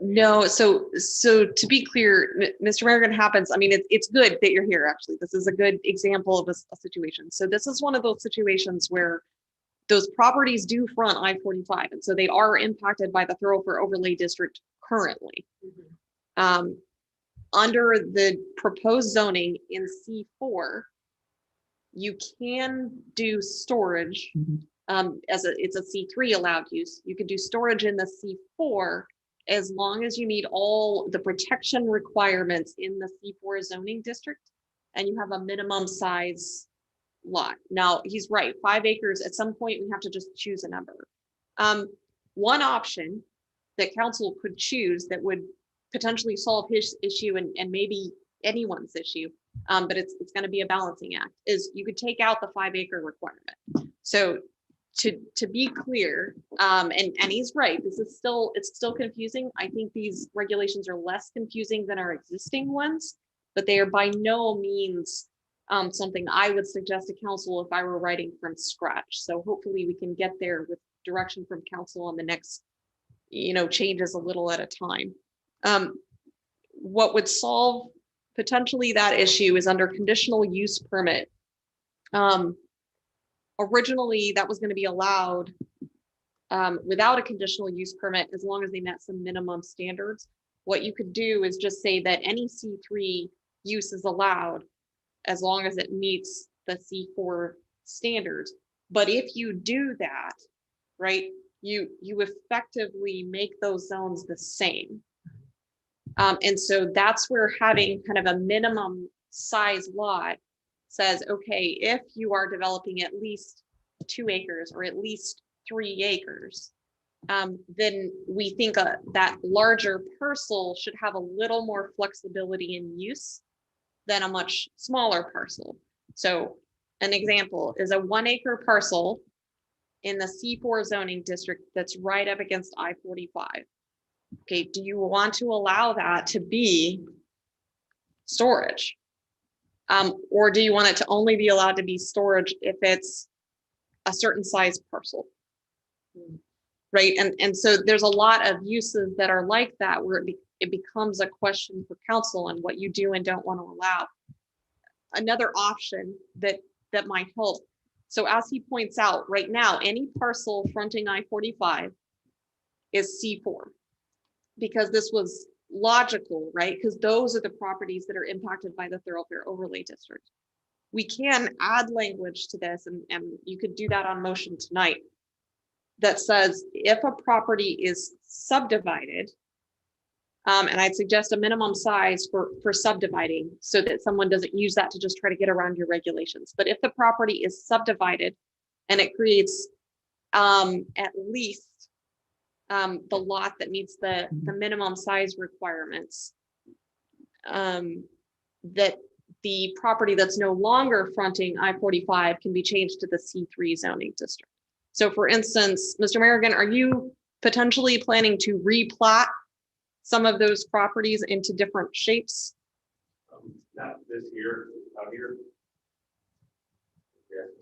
No, so to be clear, Mr. Merrigan happens, I mean, it's good that you're here, actually. This is a good example of a situation. So this is one of those situations where those properties do front I-45, and so they are impacted by the thoroughfare overlay district currently. Under the proposed zoning in C4, you can do storage it's a C3 allowed use. You could do storage in the C4 as long as you meet all the protection requirements in the C4 zoning district and you have a minimum size lot. Now, he's right, 5 acres, at some point we have to just choose a number. One option that council could choose that would potentially solve his issue and maybe anyone's issue, but it's going to be a balancing act, is you could take out the 5 acre requirement. So to be clear, and he's right, it's still confusing. I think these regulations are less confusing than our existing ones, but they are by no means something I would suggest to council if I were writing from scratch. So hopefully we can get there with direction from council on the next, changes a little at a time. What would solve potentially that issue is under conditional use permit. Originally, that was going to be allowed without a conditional use permit as long as they met some minimum standards. What you could do is just say that any C3 use is allowed as long as it meets the C4 standards. But if you do that, right, you effectively make those zones the same. And so that's where having kind of a minimum size lot says, okay, if you are developing at least 2 acres or at least 3 acres, then we think that larger parcel should have a little more flexibility in use than a much smaller parcel. So an example is a 1 acre parcel in the C4 zoning district that's right up against I-45. Okay, do you want to allow that to be storage? Or do you want it to only be allowed to be storage if it's a certain size parcel? Right, and so there's a lot of uses that are like that where it becomes a question for council and what you do and don't want to allow. another option that might help. So as he points out, right now, any parcel fronting I-45 is C4. Because this was logical, right? Because those are the properties that are impacted by the thoroughfare overlay district. We can add language to this, and you could do that on motion tonight, that says if a property is subdivided, and I'd suggest a minimum size for subdividing so that someone doesn't use that to just try to get around your regulations. But if the property is subdivided and it creates at least the lot that meets the minimum size requirements, that the property that's no longer fronting I-45 can be changed to the C3 zoning district. So for instance, Mr. Merrigan, are you potentially planning to replat some of those properties into different shapes? Not this year, out here.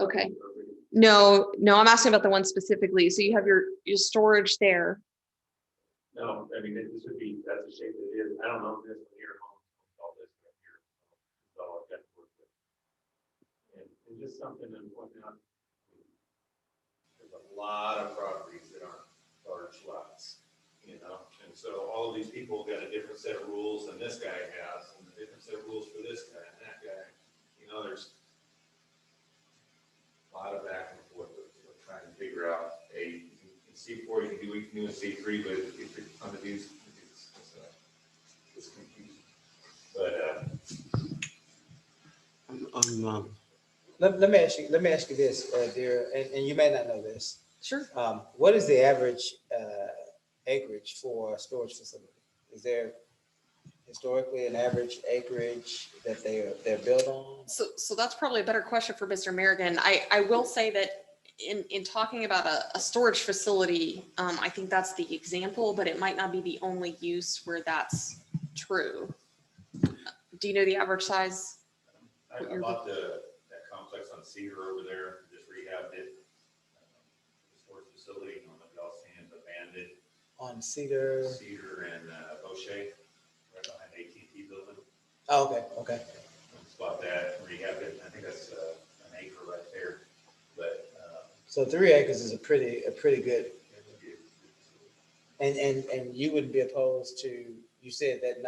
Okay. No, I'm asking about the one specifically. So you have your storage there. No, I mean, this would be, that's the shape it is. I don't know if this one here, all this right here. So I've got to work with. And just something to point out. There's a lot of properties that aren't large lots, you know? And so all of these people got a different set of rules than this guy has, and a different set of rules for this guy and that guy. You know, there's a lot of back and forth of trying to figure out C4, you can do in C3, but if you're on the views, it's confusing. But Let me ask you this, dear, and you may not know this. Sure. What is the average acreage for a storage facility? Is there historically an average acreage that they're built on? So that's probably a better question for Mr. Merrigan. I will say that in talking about a storage facility, I think that's the example, but it might not be the only use where that's true. Do you know the average size? I bought that complex on Cedar over there, just rehabbed it. The storage facility, I don't know if y'all seen it, abandoned. On Cedar And O'Shea, right behind the AT&T building. Oh, okay. Just bought that, rehabbed it. I think that's an acre right there. But So 3 acres is a pretty good. And you wouldn't be opposed to, you said that the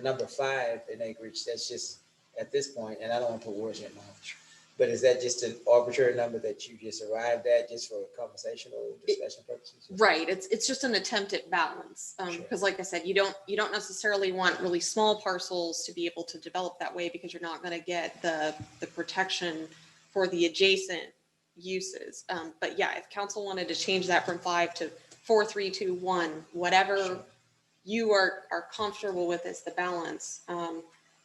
number five in acreage, that's just at this point, and I don't want to put words in your mouth, but is that just an arbitrary number that you just arrived at just for conversational discussion purposes? Right. It's just an attempt at balance. Because like I said, you don't necessarily want really small parcels to be able to develop that way because you're not going to get the protection for the adjacent uses. But yeah, if council wanted to change that from 5 to 4, 3, 2, 1, whatever you are comfortable with as the balance,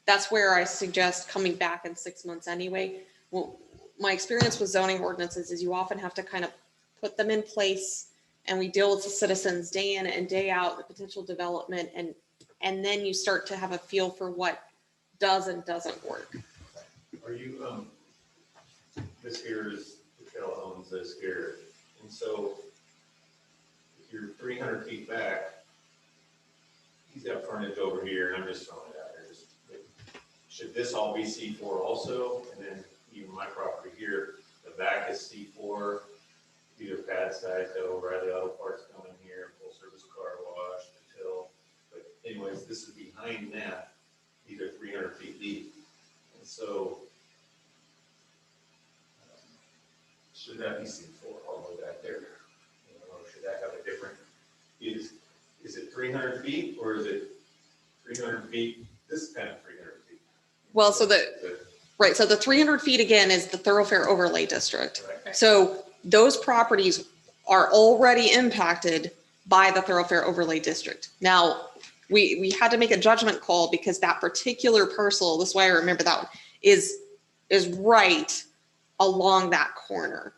that's where I suggest coming back in 6 months anyway. Well, my experience with zoning ordinances is you often have to kind of put them in place, and we deal with the citizens day in and day out, the potential development, and then you start to have a feel for what does and doesn't work. are you, this here is, the fellow owns this here. And so if you're 300 feet back, he's got frontage over here, and I'm just throwing it out here. Should this all be C4 also? And then even my property here, the back is C4, either pad side, O'Reilly Auto Parts coming here, full service car wash, Patil. But anyways, this is behind that. These are 300 feet deep. And so should that be C4 all the way back there? You know, or should that have a different, is it 300 feet or is it 300 feet, this kind of 300 feet? Well, so right. So the 300 feet again is the thoroughfare overlay district. Right. So those properties are already impacted by the thoroughfare overlay district. Now, we had to make a judgment call because that particular parcel, this is why I remember that one, is right along that corner.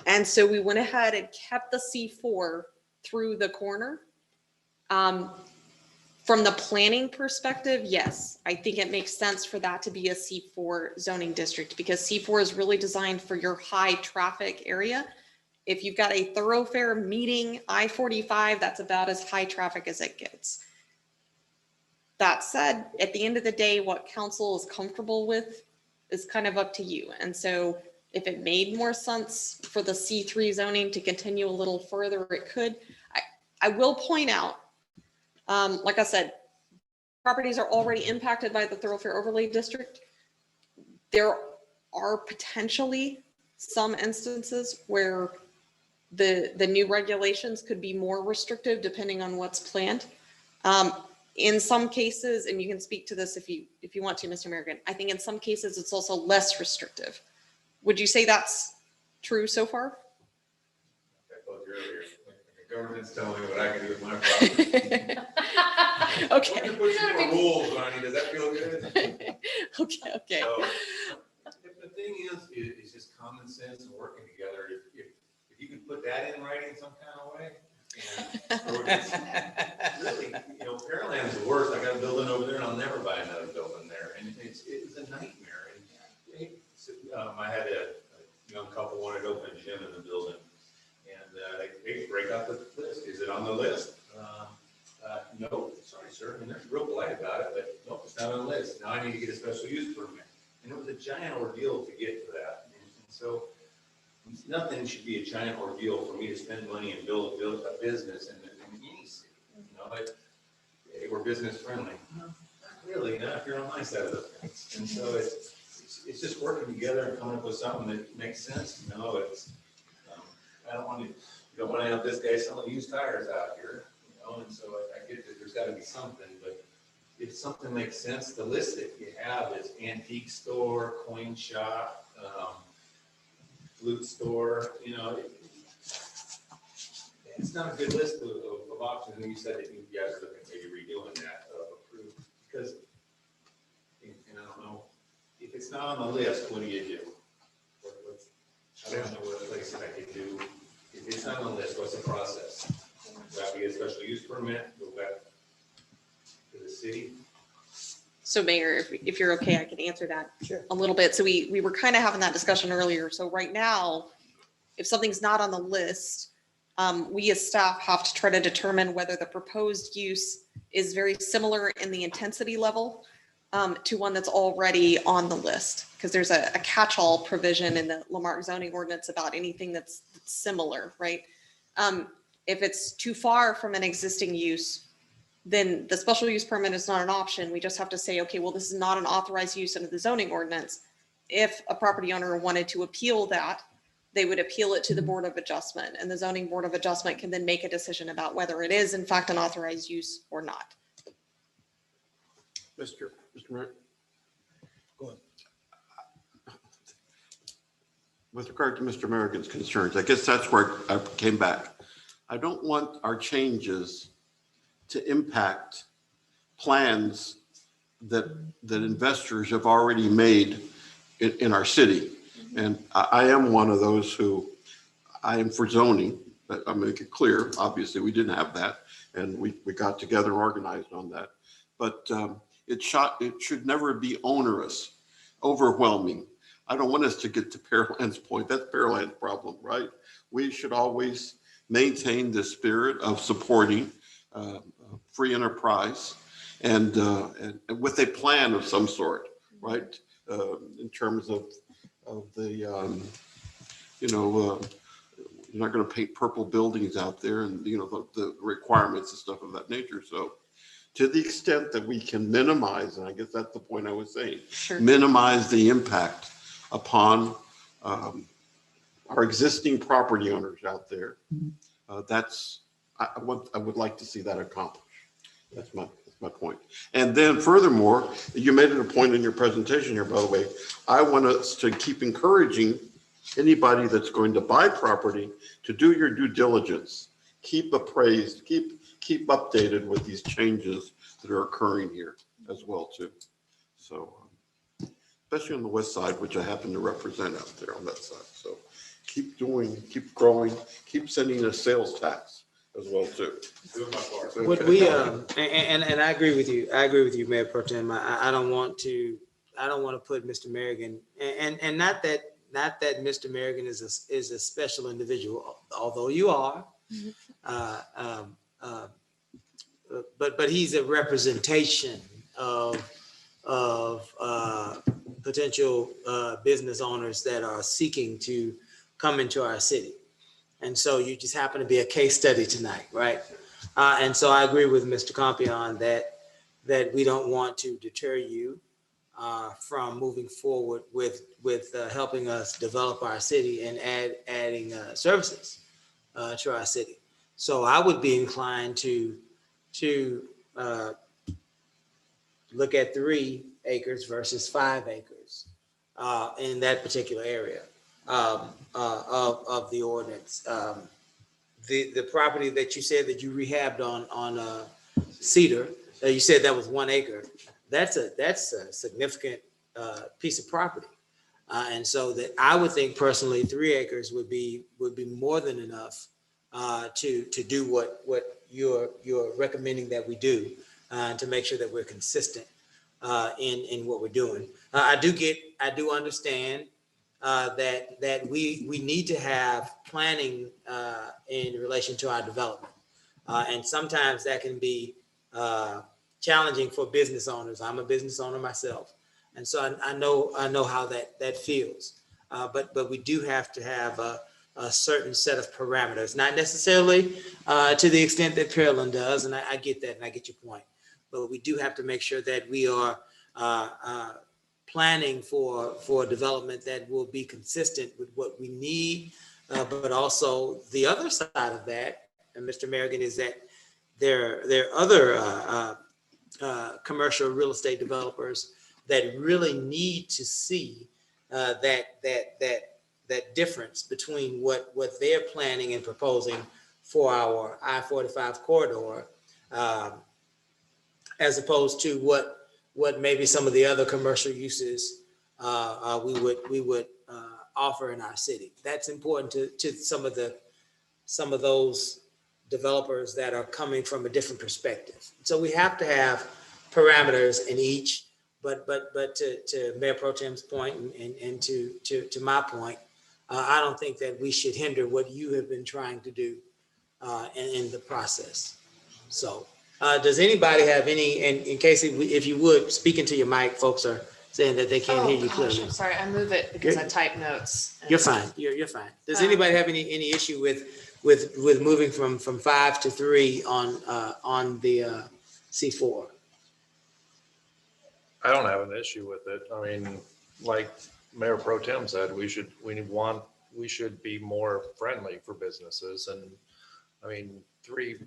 And so we went ahead and kept the C4 through the corner. From the planning perspective, yes, I think it makes sense for that to be a C4 zoning district because C4 is really designed for your high traffic area. If you've got a thoroughfare meeting I-45, that's about as high traffic as it gets. That said, at the end of the day, what council is comfortable with is kind of up to you. And so if it made more sense for the C3 zoning to continue a little further, it could. I will point out, like I said, properties are already impacted by the thoroughfare overlay district. There are potentially some instances where the new regulations could be more restrictive depending on what's planned. In some cases, and you can speak to this if you want to, Mr. Merrigan, I think in some cases it's also less restrictive. Would you say that's true so far? I told you earlier, the government's telling me what I can do with my property. Okay. We're gonna put some more rules, Ronnie, does that feel good? Okay. So, the thing is just common sense and working together. If you can put that in writing some kind of way. And really, Pearland's the worst. I got a building over there and I'll never buy another building there. And it's a nightmare. And I had a young couple wanted to open a gym in the building. And they break out the list. Is it on the list? No, sorry, sir. And they're real polite about it, but nope, it's not on the list. Now I need to get a special use permit. And it was a giant ordeal to get to that. And so nothing should be a giant ordeal for me to spend money and build a business in any city. Hey, we're business friendly. No, not really, not if you're on my side of the fence. And so it's just working together and coming up with something that makes sense. I don't want to have this guy selling used tires out here. And so I get that there's got to be something, but if something makes sense, the list that you have is antique store, coin shop, flute store, it's not a good list of options. And you said that you guys are looking at maybe redoing that approved because, and I don't know, if it's not on the list, what do you do? I don't know what place I could do. If it's not on the list, what's the process? Do I have to get a special use permit, go back to the city? So Mayor, if you're okay, I can answer that a little bit. So we were kind of having that discussion earlier. So right now, if something's not on the list, we as staff have to try to determine whether the proposed use is very similar in the intensity level to one that's already on the list. Because there's a catch-all provision in the Marque zoning ordinance about anything that's similar, right? If it's too far from an existing use, then the special use permit is not an option. We just have to say, okay, well, this is not an authorized use under the zoning ordinance. If a property owner wanted to appeal that, they would appeal it to the Board of Adjustment, and the Zoning Board of Adjustment can then make a decision about whether it is in fact an authorized use or not. Mr. Mayor. Go ahead. With regard to Mr. Merrigan's concerns, I guess that's where I came back. I don't want our changes to impact plans that investors have already made in our city. And I am one of those who, I am for zoning, but I'll make it clear, obviously we didn't have that. And we got together and organized on that. But it should never be onerous, overwhelming. I don't want us to get to Pearland's point. That's Pearland's problem, right? We should always maintain the spirit of supporting free enterprise and with a plan of some sort, right? In terms of the, you're not going to paint purple buildings out there and, the requirements and stuff of that nature. So to the extent that we can minimize, and I guess that's the point I was saying, minimize the impact upon our existing property owners out there. I would like to see that accomplished. That's my point. And then furthermore, you made it a point in your presentation here, by the way, I want us to keep encouraging anybody that's going to buy property to do your due diligence, keep appraised, keep updated with these changes that are occurring here as well too. So, especially on the west side, which I happen to represent out there on that side. So keep growing, keep sending us sales tax as well too. Would we, and I agree with you. I agree with you, Mayor Pro Tem. I don't want to put Mr. Merrigan, and not that Mr. Merrigan is a special individual, although you are. But he's a representation of potential business owners that are seeking to come into our city. And so you just happen to be a case study tonight, right? And so I agree with Mr. Compion that we don't want to deter you from moving forward with helping us develop our city and adding services to our city. So I would be inclined to look at 3 acres versus 5 acres in that particular area of the ordinance. The property that you said that you rehabbed on Cedar, you said that was 1 acre. That's a significant piece of property. And so that I would think personally 3 acres would be more than enough to do what you're recommending that we do to make sure that we're consistent in what we're doing. I do understand that we need to have planning in relation to our development. And sometimes that can be challenging for business owners. I'm a business owner myself. And so I know how that feels. But we do have to have a certain set of parameters, not necessarily to the extent that Pearland does. And I get that and I get your point. But we do have to make sure that we are planning for development that will be consistent with what we need. But also the other side of that, and Mr. Merrigan, is that there are other commercial real estate developers that really need to see that difference between what they're planning and proposing for our I-45 corridor, as opposed to what maybe some of the other commercial uses we would offer in our city. That's important to some of those developers that are coming from a different perspective. So we have to have parameters in each, but to Mayor Pro Tem's point and to my point, I don't think that we should hinder what you have been trying to do in the process. So does anybody have any, in case if you would, speak into your mic, folks are saying that they can't hear you clearly. I'm sorry, I move it because I You're- type notes. You're fine, you're fine. Does anybody have any issue with moving from 5 to 3 on the C4? I don't have an issue with it. I mean, like Mayor Pro Tem said, we should be more friendly for businesses. And I mean, 3,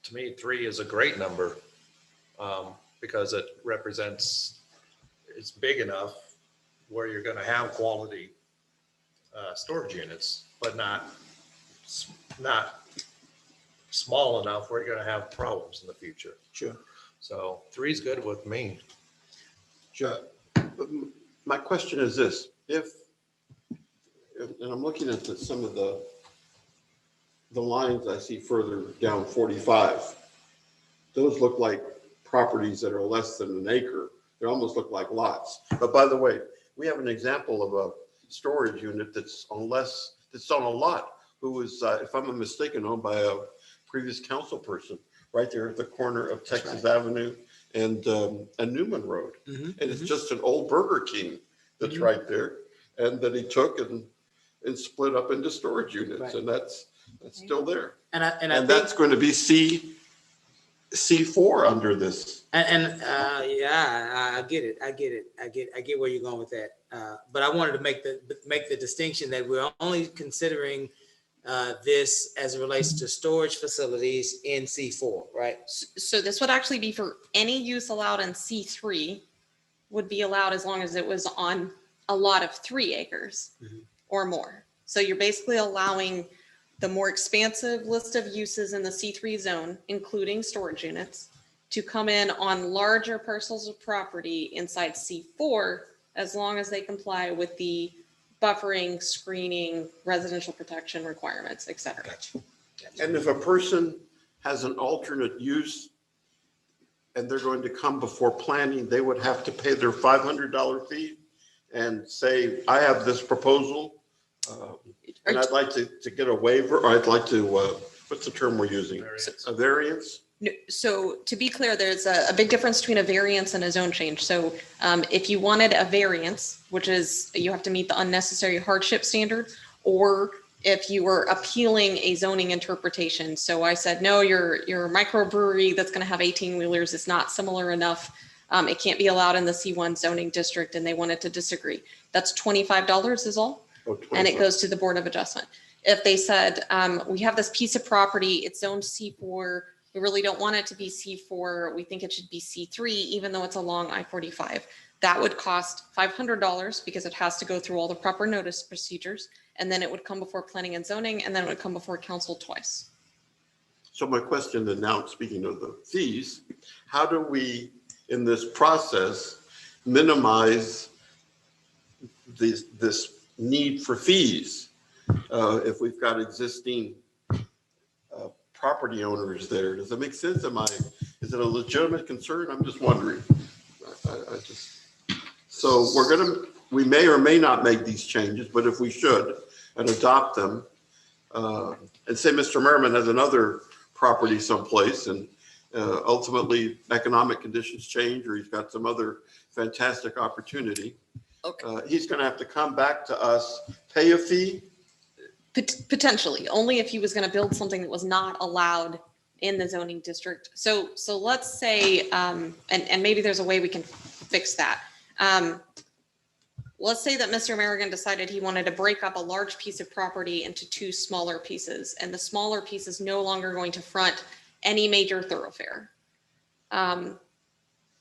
to me, 3 is a great number because it represents, it's big enough where you're going to have quality storage units, but not small enough where you're going to have problems in the future. Sure. So 3 is good with me. Sure. My question is this, and I'm looking at some of the lines I see further down 45. Those look like properties that are less than an acre. They almost look like lots. But by the way, we have an example of a storage unit that's on a lot who was, if I'm not mistaken, owned by a previous council person right there at the corner of Texas Avenue and Newman Road. Mm-hmm. And it's just an old Burger King that's right there, and that he took and split up into storage units, Right. and that's still there. And I think that's going to be C4 under this. Yeah, I get it. I get where you're going with that. But I wanted to make the distinction that we're only considering this as it relates to storage facilities in C4, right? So this would actually be for any use allowed in C3 would be allowed as long as it was on a lot of 3 acres or more. So you're basically allowing the more expansive list of uses in the C3 zone, including storage units, to come in on larger parcels of property inside C4, as long as they comply with the buffering, screening, residential protection requirements, et cetera. Gotcha. And if a person has an alternate use and they're going to come before planning, they would have to pay their $500 fee and say, I have this proposal. And I'd like to get a waiver, or I'd like to, what's the term we're using? Variance. A variance. No, so to be clear, there's a big difference between a variance and a zone change. So if you wanted a variance, which is you have to meet the unnecessary hardship standard, or if you were appealing a zoning interpretation. So I said, no, your microbrewery that's going to have 18 wheelers is not similar enough. It can't be allowed in the C1 zoning district, and they wanted to disagree. That's $25 is all, Oh, and it 25. goes to the Board of Adjustment. If they said, we have this piece of property, it's zoned C4, we really don't want it to be C4. We think it should be C3, even though it's along I-45. That would cost $500 because it has to go through all the proper notice procedures. And then it would come before planning and zoning, and then it would come before council twice. So my question then now, speaking of the fees, how do we, in this process, minimize this need for fees? If we've got existing property owners there, does that make sense? Is it a legitimate concern? I'm just wondering. So we may or may not make these changes, but if we should and adopt them, and say Mr. Merriman has another property someplace and ultimately economic conditions change, or he's got some other fantastic opportunity. Okay. He's going to have to come back to us, pay a fee. Potentially, only if he was going to build something that was not allowed in the zoning district. So let's say, and maybe there's a way we can fix that. Let's say that Mr. American decided he wanted to break up a large piece of property into two smaller pieces, and the smaller piece is no longer going to front any major thoroughfare.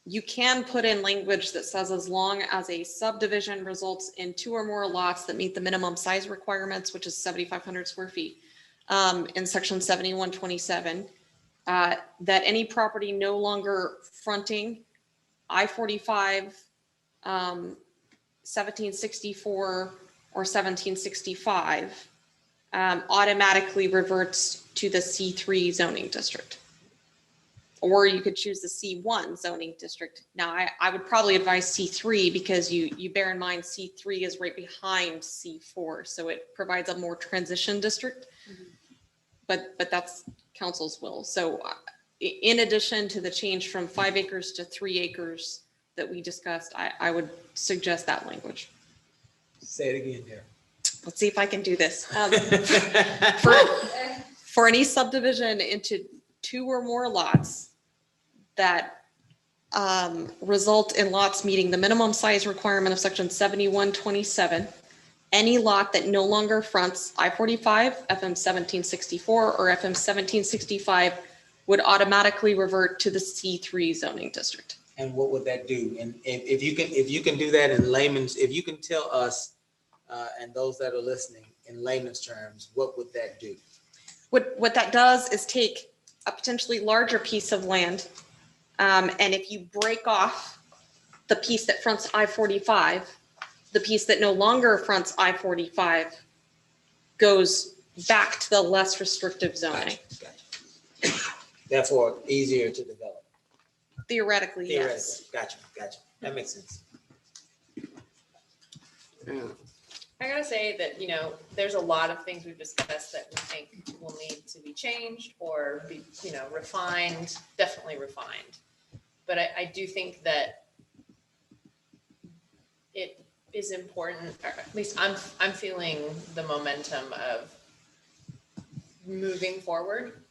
You can put in language that says as long as a subdivision results in 2 or more lots that meet the minimum size requirements, which is 7,500 square feet, in section 7127, that any property no longer fronting I-45, 1764 or 1765 automatically reverts to the C3 zoning district. Or you could choose the C1 zoning district. Now, I would probably advise C3 because you bear in mind C3 is right behind C4, so it provides a more transition district. But that's council's will. So in addition to the change from 5 acres to 3 acres that we discussed, I would suggest that language. Say it again there. Let's see if I can do this. For any subdivision into 2 or more lots that result in lots meeting the minimum size requirement of section 7127, any lot that no longer fronts I-45, FM 1764, or FM 1765 would automatically revert to the C3 zoning district. And what would that do? And if you can do that in layman's, if you can tell us and those that are listening in layman's terms, what would that do? What that does is take a potentially larger piece of land, and if you break off the piece that fronts I-45, the piece that no longer fronts I-45 goes back to the less restrictive zoning. Gotcha. Therefore, easier to develop. Theoretically, yes. Gotcha. That makes sense. Yeah. I gotta say that, there's a lot of things we've discussed that we think will need to be changed or be, refined, definitely refined. But I do think that it is important, or at least I'm feeling the momentum of moving forward,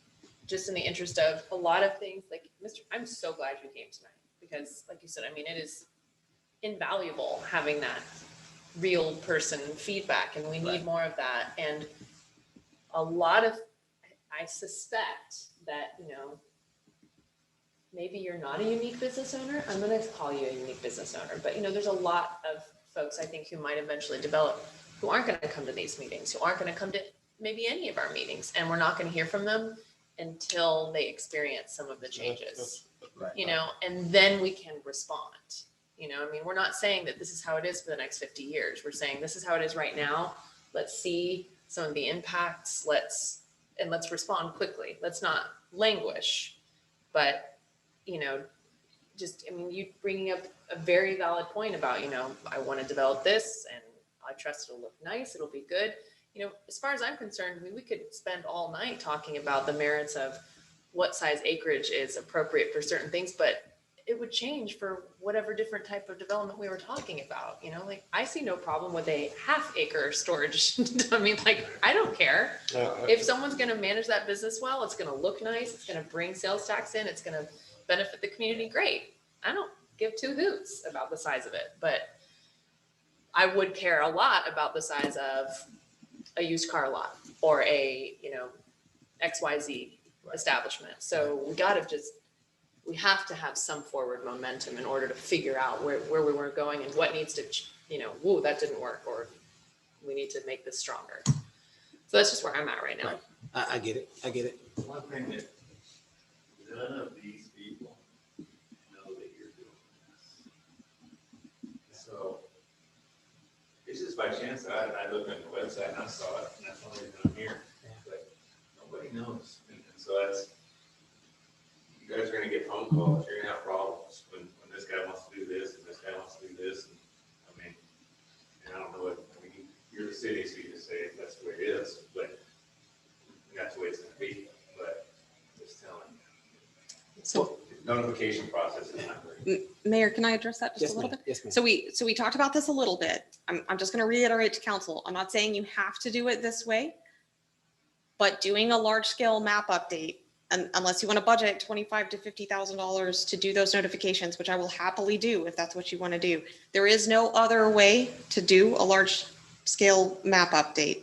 just in the interest of a lot of things. Like, I'm so glad you came tonight because, like you said, it is invaluable having that real person feedback, and we need more of that. And a lot of, I suspect that, maybe you're not a unique business owner. I'm going to call you a unique business owner, but there's a lot of folks I think who might eventually develop who aren't going to come to these meetings, who aren't going to come to maybe any of our meetings, and we're not going to hear from them until they experience some of the changes, and then we can respond. We're not saying that this is how it is for the next 50 years. We're saying this is how it is right now. Let's see some of the impacts. Let's respond quickly. Let's not languish, but, you bringing up a very valid point about, I want to develop this and I trust it'll look nice. It'll be good. As far as I'm concerned, we could spend all night talking about the merits of what size acreage is appropriate for certain things, but it would change for whatever different type of development we were talking about, you know, like I see no problem with a half-acre storage. I mean, like, I don't care. If someone's gonna manage that business well, it's gonna look nice, it's gonna bring sales tax in, it's gonna benefit the community, great. I don't give two hoots about the size of it, but I would care a lot about the size of a used car lot or a, you know, XYZ establishment. So we have to have some forward momentum in order to figure out where we were going and what needs to, you know, whoa, that didn't work, or we need to make this stronger. So that's just where I'm at right now. Right. I get it. I get it. One thing that none of these people know that you're doing this. So It's just by chance that I looked on the website and I saw it, and that's the only reason I'm here. But nobody knows. And so that's, you guys are gonna get phone calls, you're gonna have problems when this guy wants to do this and this guy wants to do this. And I mean, and I don't know what, I mean, you're the city, so you can say that's the way it is, but that's the way it's gonna be. But just telling you. So Notification process is not great. Mayor, can I address that just Yes, a little ma'am. bit? Yes, ma'am. So we talked about this a little bit. I'm just gonna reiterate to council, I'm not saying you have to do it this way, but doing a large scale map update, and unless you want to budget $25,000 to $50,000 to do those notifications, which I will happily do if that's what you want to do. There is no other way to do a large scale map update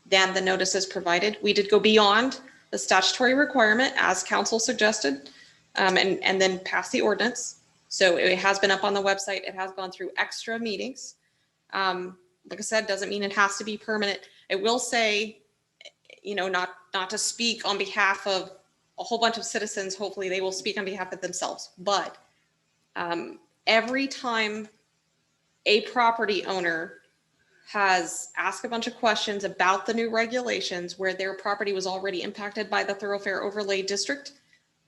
than the notices provided. We did go beyond the statutory requirement as council suggested, and then pass the ordinance. So it has been up on the website. It has gone through extra meetings. Like I said, doesn't mean it has to be permanent. I will say, you know, not to speak on behalf of a whole bunch of citizens, hopefully they will speak on behalf of themselves, but every time a property owner has asked a bunch of questions about the new regulations where their property was already impacted by the thoroughfare overlay district,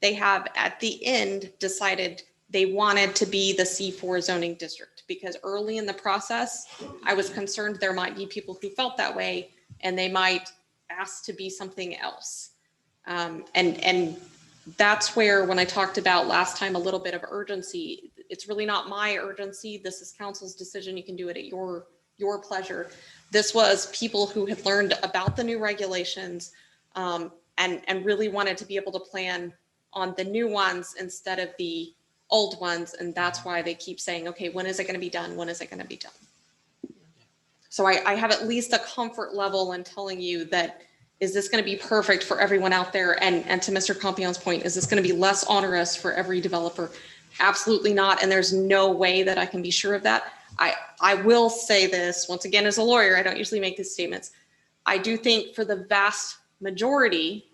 they have at the end decided they wanted to be the C4 zoning district, because early in the process, I was concerned there might be people who felt that way and they might ask to be something else. And that's where, when I talked about last time, a little bit of urgency, it's really not my urgency. This is council's decision. You can do it at your pleasure. This was people who had learned about the new regulations and really wanted to be able to plan on the new ones instead of the old ones. And that's why they keep saying, okay, when is it going to be done? When is it going to be done? So I have at least a comfort level in telling you that, is this going to be perfect for everyone out there? And to Mr. Compion's point, is this going to be less onerous for every developer? Absolutely not. And there's no way that I can be sure of that. I will say this, once again, as a lawyer, I don't usually make these statements. I do think for the vast majority,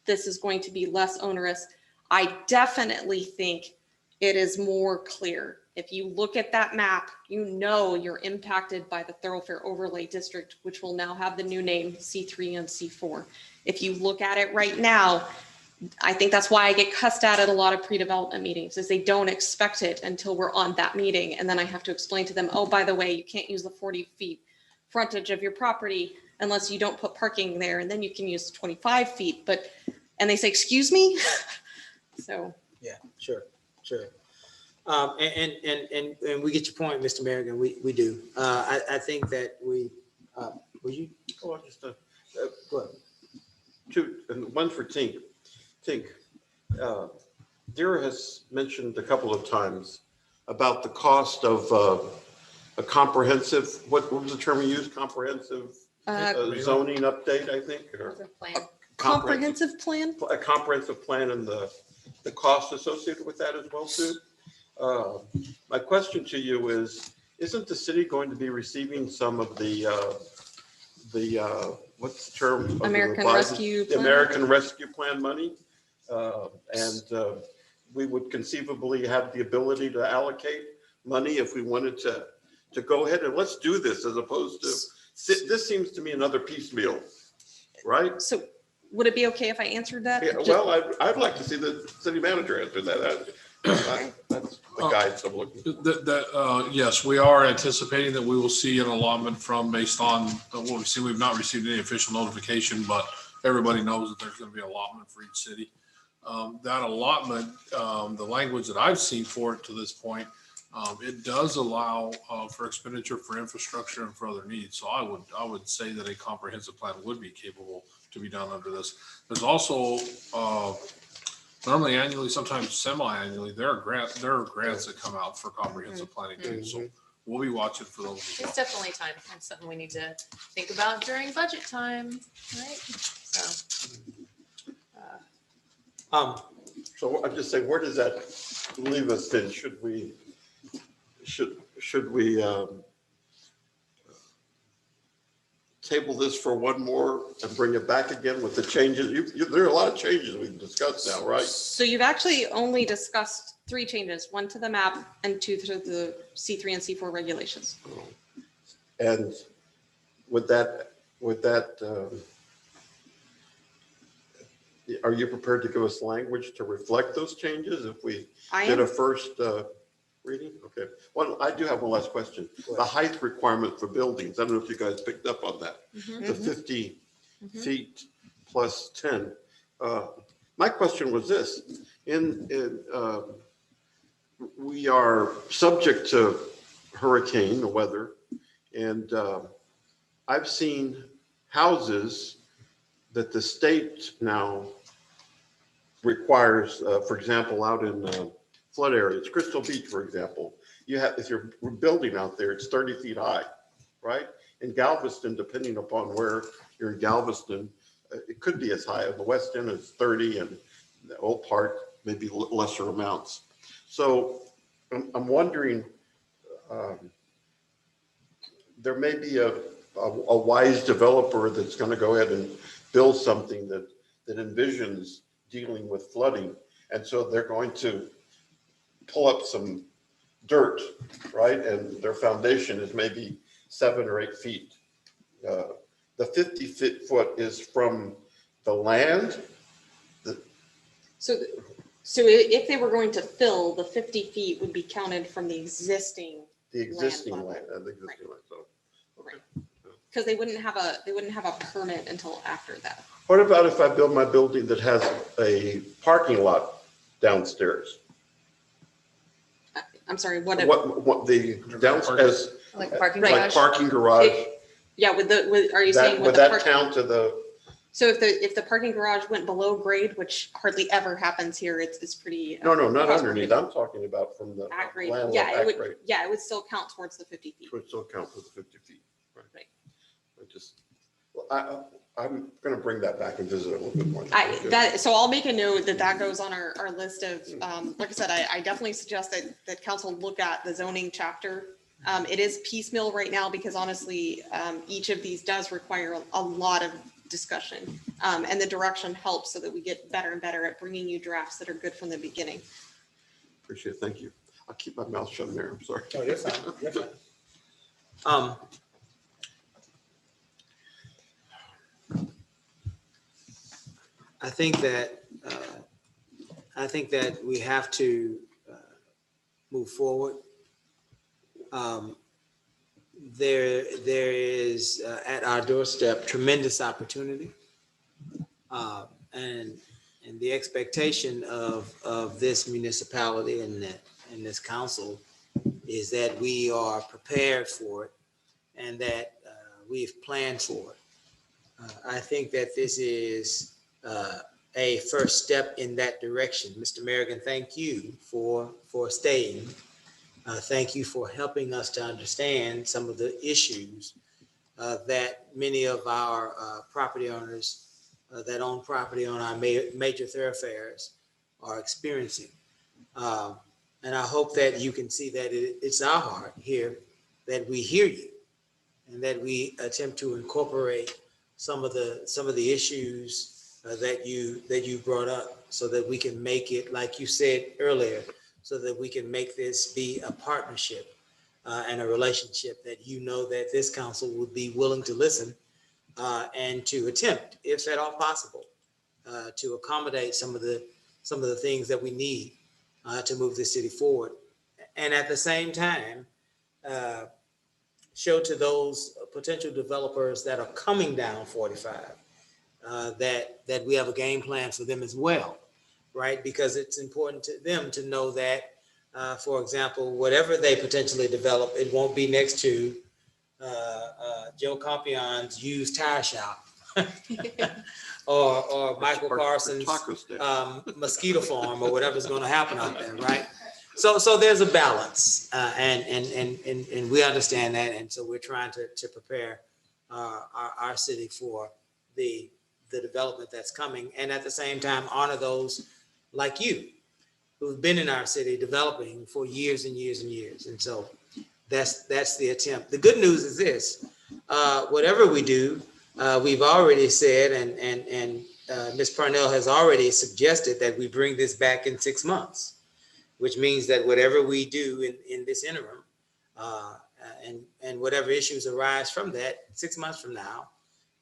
this is going to be less onerous. I definitely think it is more clear. If you look at that map, you know you're impacted by the thoroughfare overlay district, which will now have the new name C3 and C4. If you look at it right now, I think that's why I get cussed at a lot of pre-development meetings, is they don't expect it until we're on that meeting. And then I have to explain to them, oh, by the way, you can't use the 40 feet frontage of your property unless you don't put parking there. And then you can use 25 feet, and they say, excuse me? So. Yeah, sure. And we get your point, Mr. Merrigan, we do. I think that will you? Oh, just Go ahead. two, and one for Tink. Dara has mentioned a couple of times about the cost of a comprehensive, what was the term you used? Comprehensive zoning update, I think, or Comprehensive plan? a comprehensive plan, and the cost associated with that as well too. My question to you is, isn't the city going to be receiving some of the what's the term? of the American revised- Rescue The Plan? American Rescue Plan money? And we would conceivably have the ability to allocate money if we wanted to go ahead and let's do this, as opposed to, this seems to me another piecemeal, right? So would it be okay if I answered that? Yeah, well, I'd like to see the city manager answer that. That's the guidance I'm looking for. Yes, we are anticipating that we will see an allotment based on what we see. We've not received any official notification, but everybody knows that there's going to be an allotment for each city. That allotment, the language that I've seen for it to this point, it does allow for expenditure for infrastructure and for other needs. So I would say that a comprehensive plan would be capable to be done under this. There's also normally annually, sometimes semi-annually, there are grants that come out for comprehensive planning too. So we'll be watching for those as well. It's definitely time. It's something we need to think about during budget time, right? So. So I'm just saying, where does that leave us then? Should we table this for one more and bring it back again with the changes? There are a lot of changes we've discussed now, right? So you've actually only discussed 3 changes, 1 to the map and 2 to the C3 and C4 regulations. And with that, are you prepared to give us language to reflect those changes if we did a first reading? Okay. Well, I do have one last question. The height requirement for buildings, I don't know if you guys picked up on that. The 50 feet plus 10. My question was this, we are subject to hurricane weather, and I've seen houses that the state now requires, for example, out in flood areas, Crystal Beach, for example, if you're building out there, it's 30 feet high, right? In Galveston, depending upon where you're in Galveston, it could be as high. The West End is 30, and the Old Park maybe lesser amounts. So I'm wondering, there may be a wise developer that's going to go ahead and build something that envisions dealing with flooding. And so they're going to pull up some dirt, right? And their foundation is maybe 7 or 8 feet. The 50 foot is from the land. So if they were going to fill, the 50 feet would be counted from the existing land. So, okay. Because they wouldn't have a permit until after that. What about if I build my building that has a parking lot downstairs? I'm sorry, What the downstairs, Like parking like garage? parking garage? Yeah, are you saying Would with the that count to the? So if the parking garage went below grade, which hardly ever happens here, it's pretty. No, not underneath. I'm talking about from the At grade. landlord Yeah, at grade. it would still count towards the 50 feet. It would still count for the 50 feet. Right. Right. I'm going to bring that back and visit it a little bit more. So I'll make a note that goes on our list of, like I said, I definitely suggest that council look at the zoning chapter. It is piecemeal right now because honestly, each of these does require a lot of discussion, and the direction helps so that we get better and better at bringing you drafts that are good from the beginning. Appreciate it. Thank you. I'll keep my mouth shut there. I'm sorry. Oh, you're fine. You're fine. I think that we have to move forward. There is at our doorstep tremendous opportunity, and the expectation of this municipality and this council is that we are prepared for it and that we've planned for it. I think that this is a first step in that direction. Mr. Merrigan, thank you for staying. Thank you for helping us to understand some of the issues that many of our property owners that own property on our major thoroughfares are experiencing. And I hope that you can see that it's our heart here that we hear you and that we attempt to incorporate some of the issues that you brought up so that we can make it, like you said earlier, so that we can make this be a partnership and a relationship that that this council would be willing to listen and to attempt, if at all possible, to accommodate some of the things that we need to move the city forward. And at the same time, show to those potential developers that are coming down 45 that we have a game plan for them as well. right? Because it's important to them to know that, for example, whatever they potentially develop, it won't be next to Joe Compion's used tire shop or Michael Carson's mosquito farm or whatever's going to happen out there, right? So there's a balance, and we understand that, and so we're trying to prepare our city for the development that's coming, and at the same time honor those like you who've been in our city developing for years and years and years, and so that's the attempt. The good news is this: whatever we do, we've already said, and Ms. Parnell has already suggested that we bring this back in 6 months, which means that whatever we do in this interim, and whatever issues arise from that 6 months from now,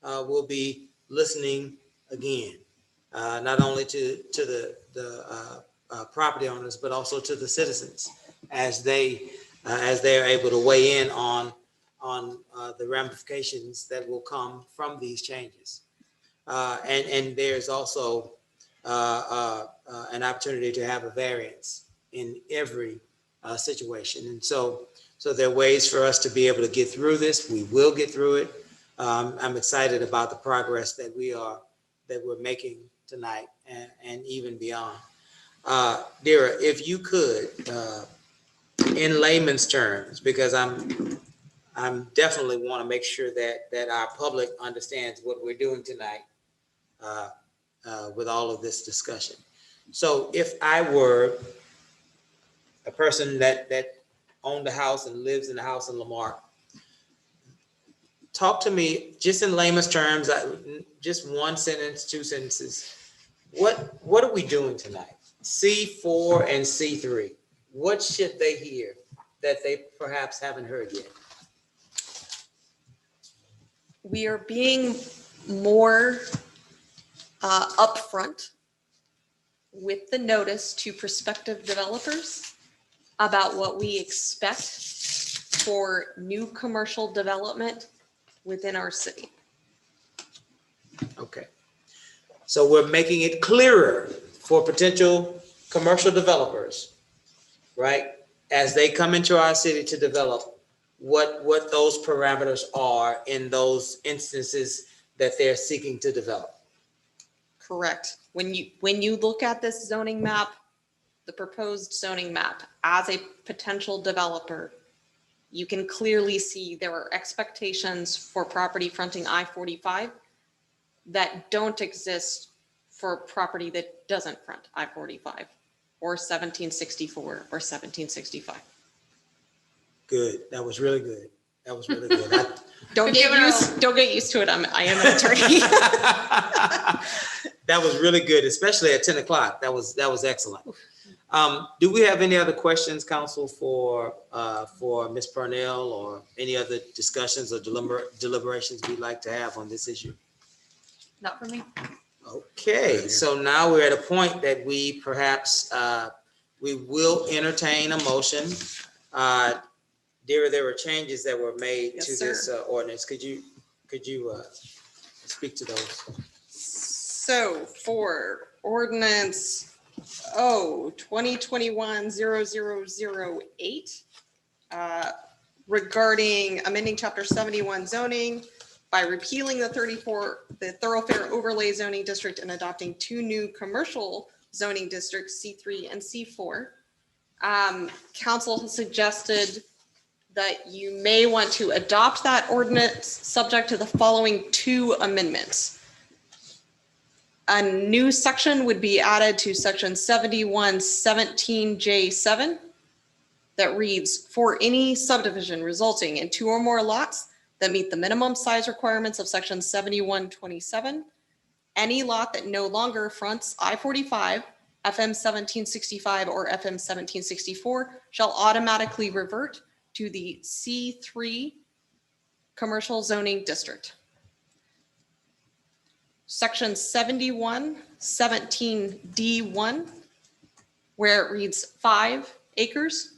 we'll be listening again, not only to the property owners, but also to the citizens as they are able to weigh in on the ramifications that will come from these changes. And there's also an opportunity to have a variance in every situation. And so there are ways for us to be able to get through this. We will get through it. I'm excited about the progress that we're making tonight and even beyond. Dira, if you could, in layman's terms, because I'm definitely want to make sure that our public understands what we're doing tonight with all of this discussion. So if I were a person that owned a house and lives in a house in Lamarque, talk to me just in layman's terms, just one sentence, 2 sentences. What are we doing tonight? C4 and C3. What should they hear that they perhaps haven't heard yet? We are being more upfront with the notice to prospective developers about what we expect for new commercial development within our city. Okay. So we're making it clearer for potential commercial developers, right? As they come into our city to develop, what those parameters are in those instances that they're seeking to develop. Correct. When you look at this zoning map, the proposed zoning map, as a potential developer, you can clearly see there are expectations for property fronting I-45 that don't exist for property that doesn't front I-45 or 1764 or 1765. Good. That was really good. That was really good. Don't get used to it. I am an attorney. That was really good, especially at 10 o'clock. That was excellent. Do we have any other questions, council, for Ms. Parnell, or any other discussions or deliberations we'd like to have on this issue? Not for me. Okay, so now we're at a point that we perhaps, we will entertain a motion. There were changes that were made Yes, to sir. this ordinance. Could you speak to those? So for ordinance 2021-0008, regarding amending chapter 71 zoning by repealing the thoroughfare overlay zoning district and adopting 2 new commercial zoning districts, C3 and C4. Council has suggested that you may want to adopt that ordinance subject to the following 2 amendments. A new section would be added to section 7117J7 that reads, for any subdivision resulting in 2 or more lots that meet the minimum size requirements of section 7127, any lot that no longer fronts I-45, FM 1765 or FM 1764 shall automatically revert to the C3 commercial zoning district. Section 7117D1, where it reads 5 acres,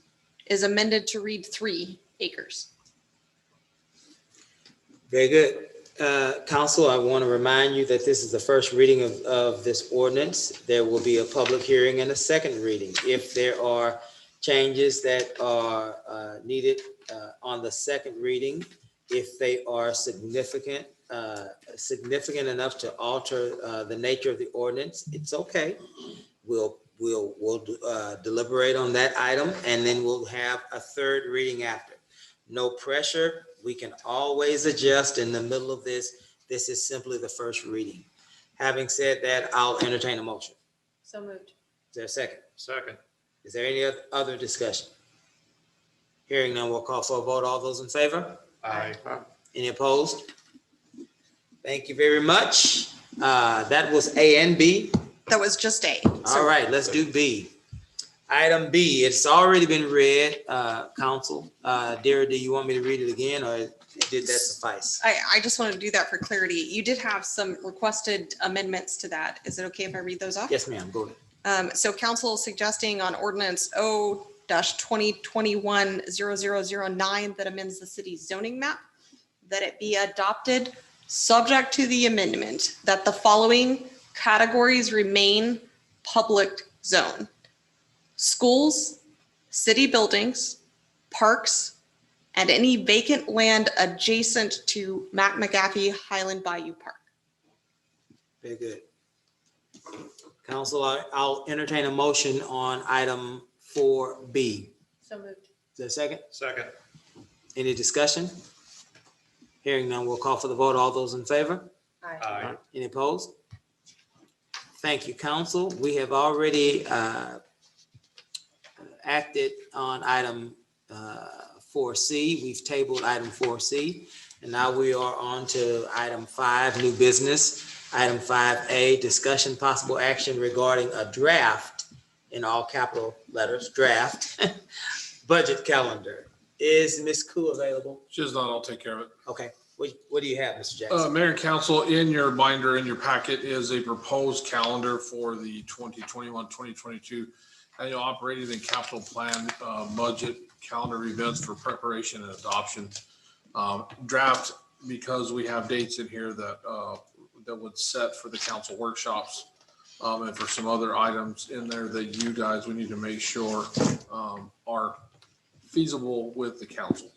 is amended to read 3 acres. Very good. Council, I want to remind you that this is the first reading of this ordinance. There will be a public hearing and a second reading. If there are changes that are needed on the second reading, if they are significant enough to alter the nature of the ordinance, it's okay. We'll deliberate on that item, and then we'll have a third reading after. No pressure. We can always adjust in the middle of this. This is simply the first reading. Having said that, I'll entertain a motion. So moved. Is there a second? Second. Is there any other discussion? Hearing none, we'll call for a vote. All those in favor? Aye. Any opposed? Thank you very much. That was A and B. That was just A. All right, let's do B. Item B, it's already been read, Council. Dara, do you want me to read it again, or did that suffice? I just wanted to do that for clarity. You did have some requested amendments to that. Is it okay if I read those off? Yes, ma'am, go ahead. So council is suggesting on ordinance O-2021-0009 that amends the city's zoning map, that it be adopted subject to the amendment that the following categories remain public zone: schools, city buildings, parks, and any vacant land adjacent to Mac McGaffey Highland Bayou Park. Very good. Council, I'll entertain a motion on item 4B. So moved. Is there a second? Second. Any discussion? Hearing none, we'll call for the vote. All those in favor? Aye. Any opposed? Thank you, council. We have already acted on item 4C. We've tabled item 4C. And now we are on to item 5, new business. Item 5A, discussion possible action regarding a draft, in all capital letters, draft, budget calendar. Is Ms. Koo available? She's not, I'll take care of it. Okay, what do you have, Mr. Jackson? Mayor and council, in your binder, in your packet is a proposed calendar for the 2021-2022 annual operating and capital plan budget calendar events for preparation and adoption. Draft, because we have dates in here that would set for the council workshops and for some other items in there that you guys, we need to make sure are feasible with the council.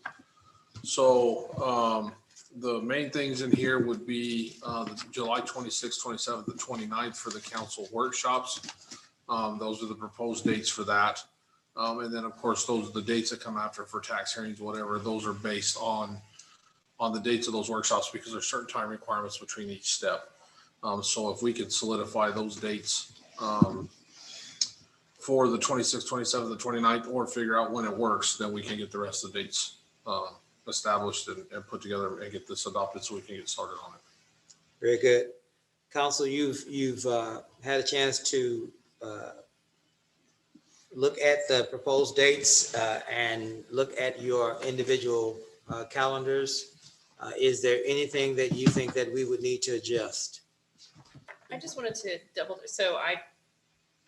So the main things in here would be the July 26th, 27th, and 29th for the council workshops. Those are the proposed dates for that. And then, of course, those are the dates that come after for tax hearings, whatever. Those are based on the dates of those workshops because there's certain time requirements between each step. So if we could solidify those dates for the 26th, 27th, and 29th, or figure out when it works, then we can get the rest of the dates established and put together and get this adopted so we can get started on it. Very good. Council, you've had a chance to look at the proposed dates and look at your individual calendars. Is there anything that you think that we would need to adjust? I just wanted to so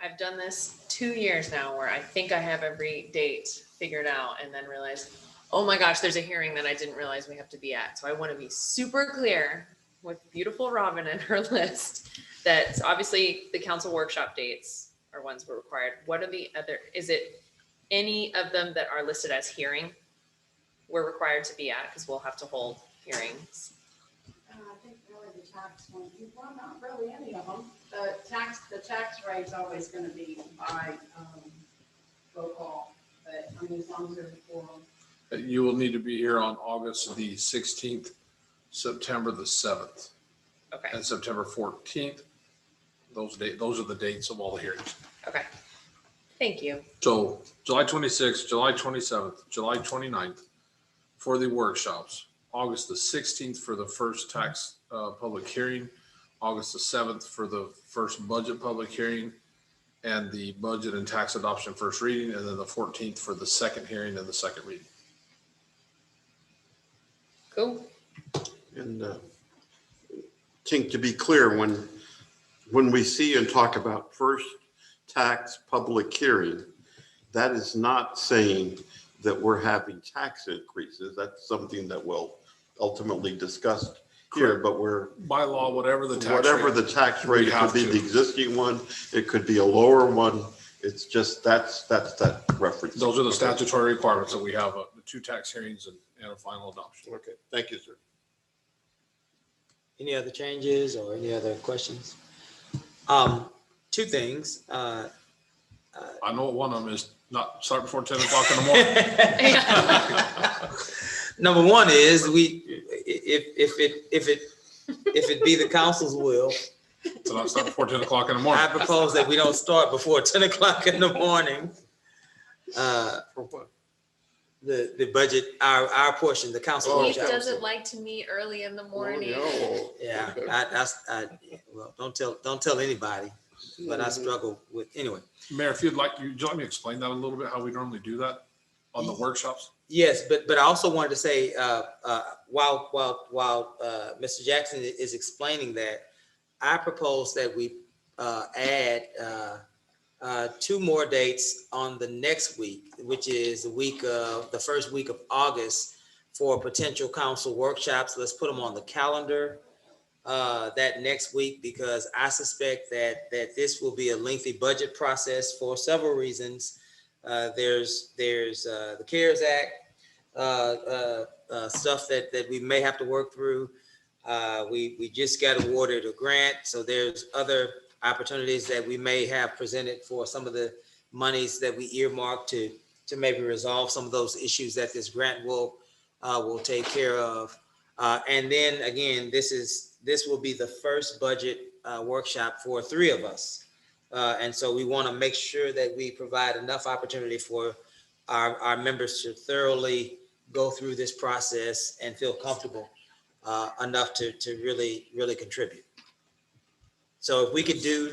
I've done this 2 years now where I think I have every date figured out and then realize, oh my gosh, there's a hearing that I didn't realize we have to be at. So I want to be super clear with beautiful Robin and her list that obviously the council workshop dates are ones we're required. What are the other, is it any of them that are listed as hearing we're required to be at because we'll have to hold hearings? I think really the tax one, well, not really any of them. The tax rate's always going to be by roll call, but I mean, as long as there's a quorum. You will need to be here on August the 16th, September the 7th, Okay. and September 14th. Those are the dates of all the hearings. Okay. Thank you. So July 26th, July 27th, July 29th for the workshops, August the 16th for the first tax public hearing, August the 7th for the first budget public hearing and the budget and tax adoption first reading, and then the 14th for the second hearing and the second reading. Cool. And Tink, to be clear, when we see and talk about first tax public hearing, that is not saying that we're having tax increases. That's something that will ultimately discussed here, but we're, By law, whatever the tax whatever rate. the tax rate, we it have could be to. the existing one, it could be a lower one. It's just, that's that reference. Those are the statutory requirements that we have, the 2 tax hearings and a final adoption. Okay, thank you, sir. Any other changes or any other questions? 2 things. I know what one of them is, not start before 10 o'clock in the morning. Number 1 is if it be the council's will, So not start before 10 o'clock in the I morning. propose that we don't start before 10 o'clock in the morning. For what? The budget, our portion, the council. Oh, He workshop. doesn't like to meet early in the morning. Oh, Yeah, okay. well, don't tell anybody, but I struggle with, anyway. Mayor, if you'd like me to explain that a little bit, how we normally do that on the workshops? Yes, but I also wanted to say, while Mr. Jackson is explaining that, I propose that we add 2 more dates on the next week, which is the first week of August, for potential council workshops. Let's put them on the calendar that next week, because I suspect that this will be a lengthy budget process for several reasons. There's the CARES Act stuff that we may have to work through. We just got awarded a grant, so there's other opportunities that we may have presented for some of the monies that we earmarked to maybe resolve some of those issues that this grant will take care of. And then again, this will be the first budget workshop for 3 of us. And so we want to make sure that we provide enough opportunity for our members to thoroughly go through this process and feel comfortable enough to really contribute. So if we could do,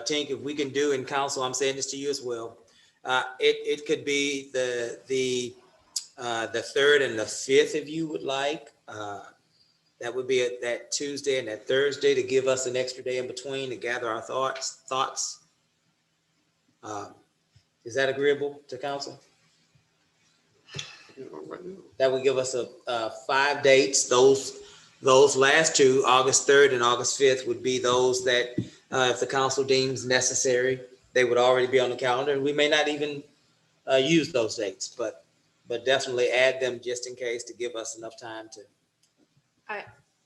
Tink, if we can do in council, I'm saying this to you as well, it could be the 3rd and the 5th if you would like. That would be that Tuesday and that Thursday, to give us an extra day in between to gather our thoughts. Is that agreeable to council? That would give us 5 dates. Those last 2, August 3rd and August 5th, would be those that, if the council deems necessary, they would already be on the calendar. And we may not even use those dates, but definitely add them just in case, to give us enough time to.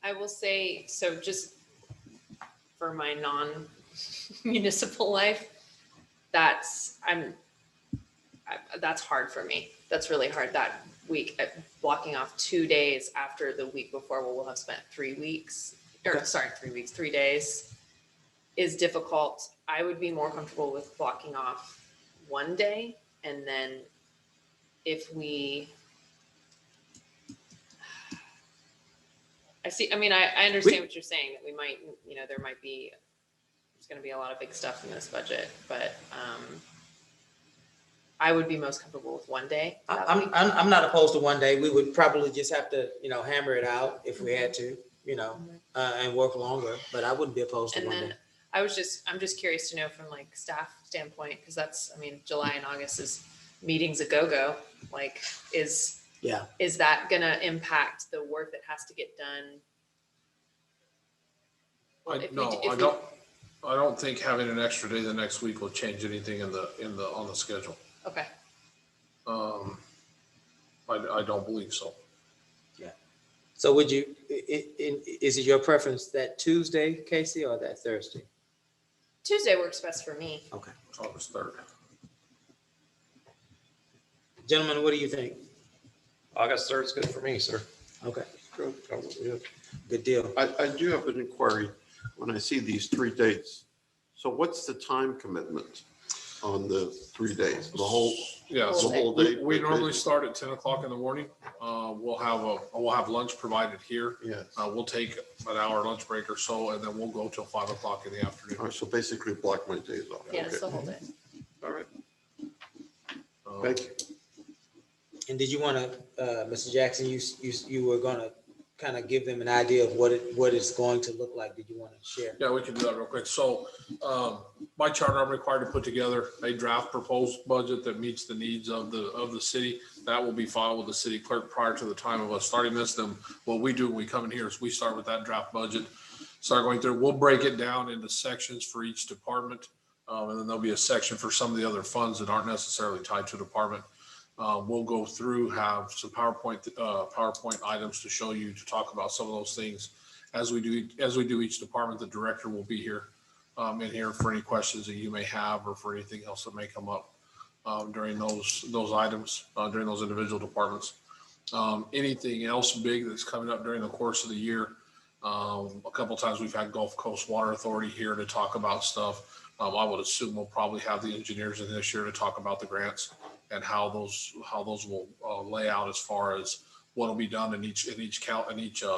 I will say, so just for my non-municipal life, that's hard for me. That's really hard that week, blocking off 2 days after the week before where we'll have spent 3 weeks, or Okay. sorry, 3 weeks, 3 days is difficult. I would be more comfortable with blocking off 1 day, and then if we, I understand what you're saying, that we might, there might be, there's gonna be a lot of big stuff in this budget, but I would be most comfortable with 1 day. that week. I'm not opposed to 1 day. We would probably just have to, hammer it out if we had to, and work longer, but I wouldn't be opposed to And 1 then day. I'm just curious to know from like staff standpoint, because that's, July and August is meetings a go-go, like Yeah. is that gonna impact the work that has to get done? Well, if we No, do- if I we- don't think having an extra day the next week will change anything on the schedule. Okay, I don't believe so. So would you, is it your preference that Tuesday, Casey, or that Thursday? Tuesday works best for me. Okay. August 3rd. Gentlemen, what do you think? August 3rd is good for me, sir. Okay, Good, yeah. good deal. I do have an inquiry when I see these 3 dates. So what's the time commitment on the 3 days? The whole, Yeah, the so whole day? we normally start at 10 o'clock in the morning. We'll have lunch provided here. Yes. We'll take an hour lunch break or so, and then we'll go till 5 o'clock in the afternoon. All right, so basically block my days off. Yeah, it's Okay. the whole day. All right, Um, thank you. And did you want to, Mr. Jackson, you were going to kind of give them an idea of what it's going to look like? Did you want to share? Yeah, we can do that real quick. So by charter, I'm required to put together a draft proposed budget that meets the needs of the city. That will be filed with the city clerk prior to the time of us starting this. Then what we do when we come in here is we start with that draft budget, start going through. We'll break it down into sections for each department. And then there'll be a section for some of the other funds that aren't necessarily tied to department. We'll go through, have some PowerPoint items to show you, to talk about some of those things. As we do each department, the director will be here in here for any questions that you may have or for anything else that may come up during those items, during those individual departments. Anything else big that's coming up during the course of the year. A couple of times we've had Gulf Coast Water Authority here to talk about stuff. I would assume we'll probably have the engineers in this year to talk about the grants and how those will lay out as far as what will be done in each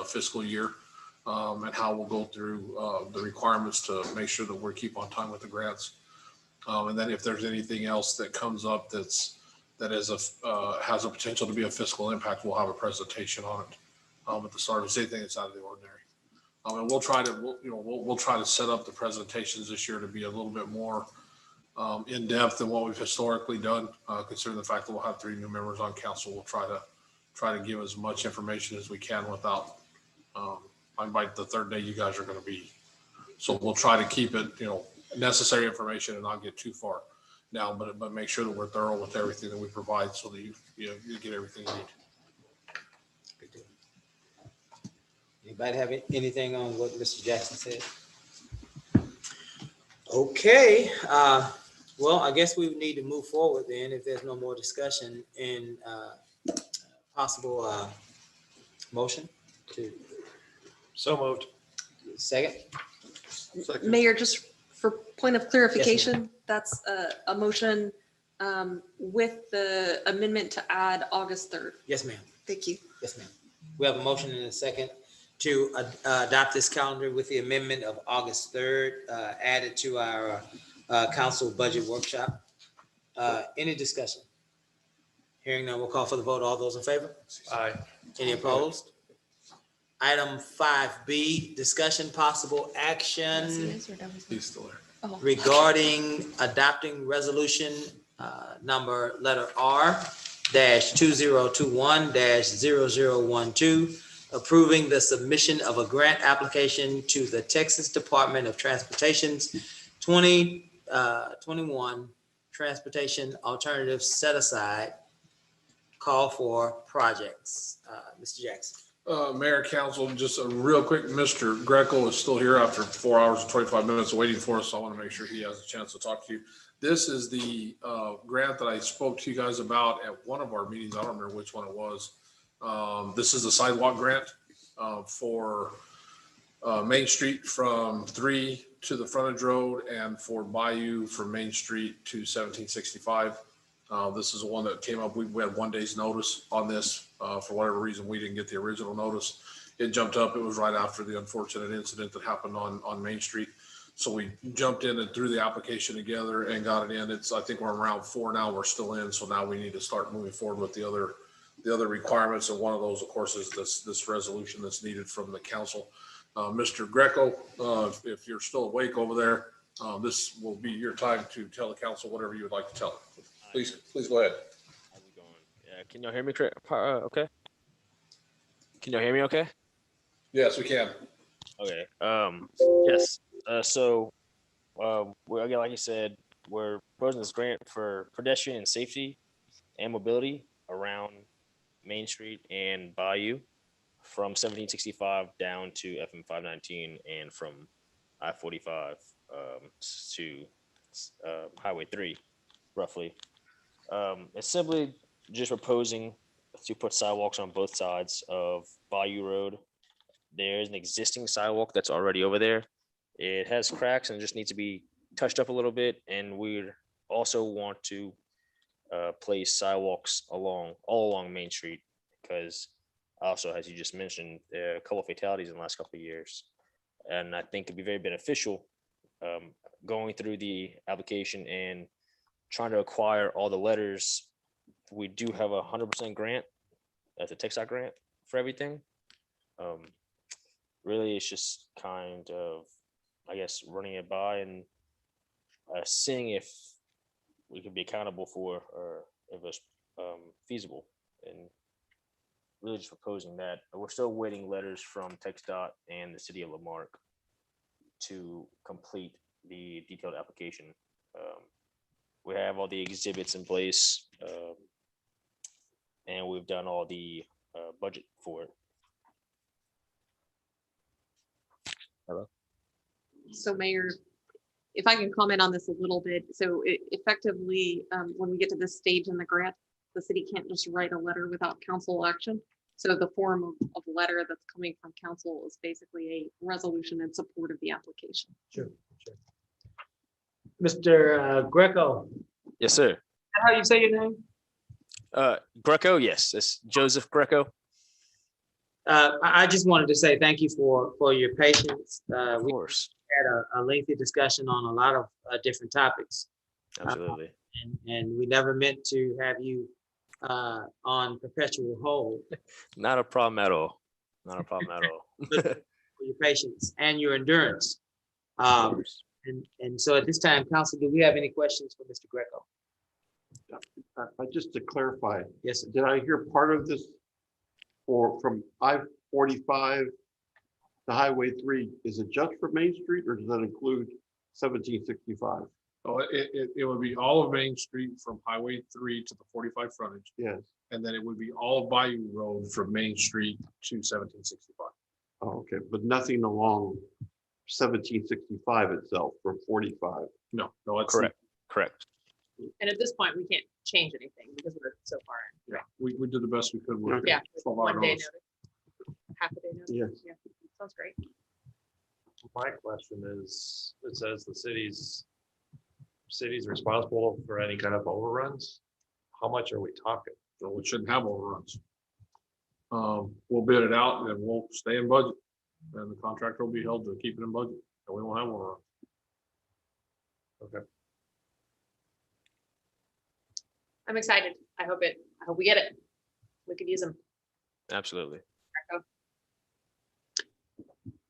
fiscal year. And how we'll go through the requirements to make sure that we're keep on time with the grants. And then if there's anything else that comes up that has a potential to be a fiscal impact, we'll have a presentation on it at the start of anything that's out of the ordinary. And we'll try to set up the presentations this year to be a little bit more in depth than what we've historically done. Considering the fact that we'll have 3 new members on council, we'll try to give as much information as we can without. By the third day, you guys are going to be. So we'll try to keep it, necessary information and not get too far down, but make sure that we're thorough with everything that we provide so that you get everything you need. Good deal. Anybody have anything on what Mr. Jackson said? Okay, well, I guess we would need to move forward then if there's no more discussion and possible motion to. So moved. Second? Mayor, just for point of clarification, that's a motion with the amendment to add August 3rd. Yes, ma'am. Thank you. Yes, ma'am. We have a motion and a second to adopt this calendar with the amendment of August 3rd added to our council budget workshop. Any discussion? Hearing none, we'll call for the vote. All those in favor? Aye. Any opposed? Item 5B, discussion possible action He's still there. regarding adopting resolution number letter R -2021-0012, approving the submission of a grant application to the Texas Department of Transportation's 2021 Transportation Alternatives Set Aside Call for Projects. Mr. Jackson. Mayor, Council, just a real quick, Mr. Greco is still here after 4 hours and 25 minutes waiting for us. So I want to make sure he has a chance to talk to you. This is the grant that I spoke to you guys about at one of our meetings. I don't remember which one it was. This is the sidewalk grant for Main Street from 3 to the frontage road and for Bayou from Main Street to 1765. This is the one that came up. We had 1 day's notice on this. For whatever reason, we didn't get the original notice. It jumped up. It was right after the unfortunate incident that happened on Main Street. So we jumped in and threw the application together and got it in. I think we're around 4 now. We're still in. So now we need to start moving forward with the other requirements. And one of those, of course, is this resolution that's needed from the council. Mr. Greco, if you're still awake over there, this will be your time to tell the council whatever you would like to tell it. Please go ahead. How's it going? Can y'all hear me? Okay. Can y'all hear me? Okay. Yes, we can. Okay. Yes. So, again, like you said, we're proposing this grant for pedestrian and safety and mobility around Main Street and Bayou from 1765 down to FM 519 and from I-45 to Highway 3, roughly. It's simply just proposing to put sidewalks on both sides of Bayou Road. There's an existing sidewalk that's already over there. It has cracks and just needs to be touched up a little bit. And we also want to place sidewalks all along Main Street because also, as you just mentioned, there are a couple of fatalities in the last couple of years. And I think it'd be very beneficial going through the application and trying to acquire all the letters. We do have a 100% grant. That's a TechStop grant for everything. Really, it's just kind of, I guess, running it by and seeing if we can be accountable for, or if it's feasible, and really just proposing that. We're still waiting letters from TxDOT and the city of Lamarck to complete the detailed application. We have all the exhibits in place, and we've done all the budget for it. Hello? So Mayor, if I can comment on this a little bit, so effectively, when we get to this stage in the grant, the city can't just write a letter without council action. So the form of letter that's coming from council is basically a resolution in support of the application. Sure. Mr. Greco, Yes, sir. how you say your name? Greco, yes, it's Joseph Greco. I just wanted to say thank you for your patience. Of We course, had a lengthy discussion on a lot of different topics. absolutely. And we never meant to have you on perpetual hold. Not a problem at all. Not a problem at all. For your patience and your endurance. Of course. And so at this time, council, do we have any questions for Mr. Greco? Just to clarify, Yes, sir. did I hear part of this or from I-45 to Highway 3, is it just for Main Street or does that include 1765? Oh, it would be all of Main Street from Highway 3 to the 45 frontage. Yes. And then it would be all of Bayou Road from Main Street to 1765. Oh, okay, but nothing along 1765 itself from 45. No, it's Correct. And at this point, we can't change anything because we're so far in. Yeah, we did the best we could with. Okay. Yeah, 12-hour 1 day notice. notice. Half a day notice. Yes. Yeah, sounds great. My question is, it says the city's responsible for any kind of overruns. How much are we talking? So we shouldn't have overruns. We'll bid it out and then we'll stay in budget. And the contractor will be held to keep it in budget, and we won't have overruns. Okay. I'm excited. I hope we get it. We could use them. Absolutely.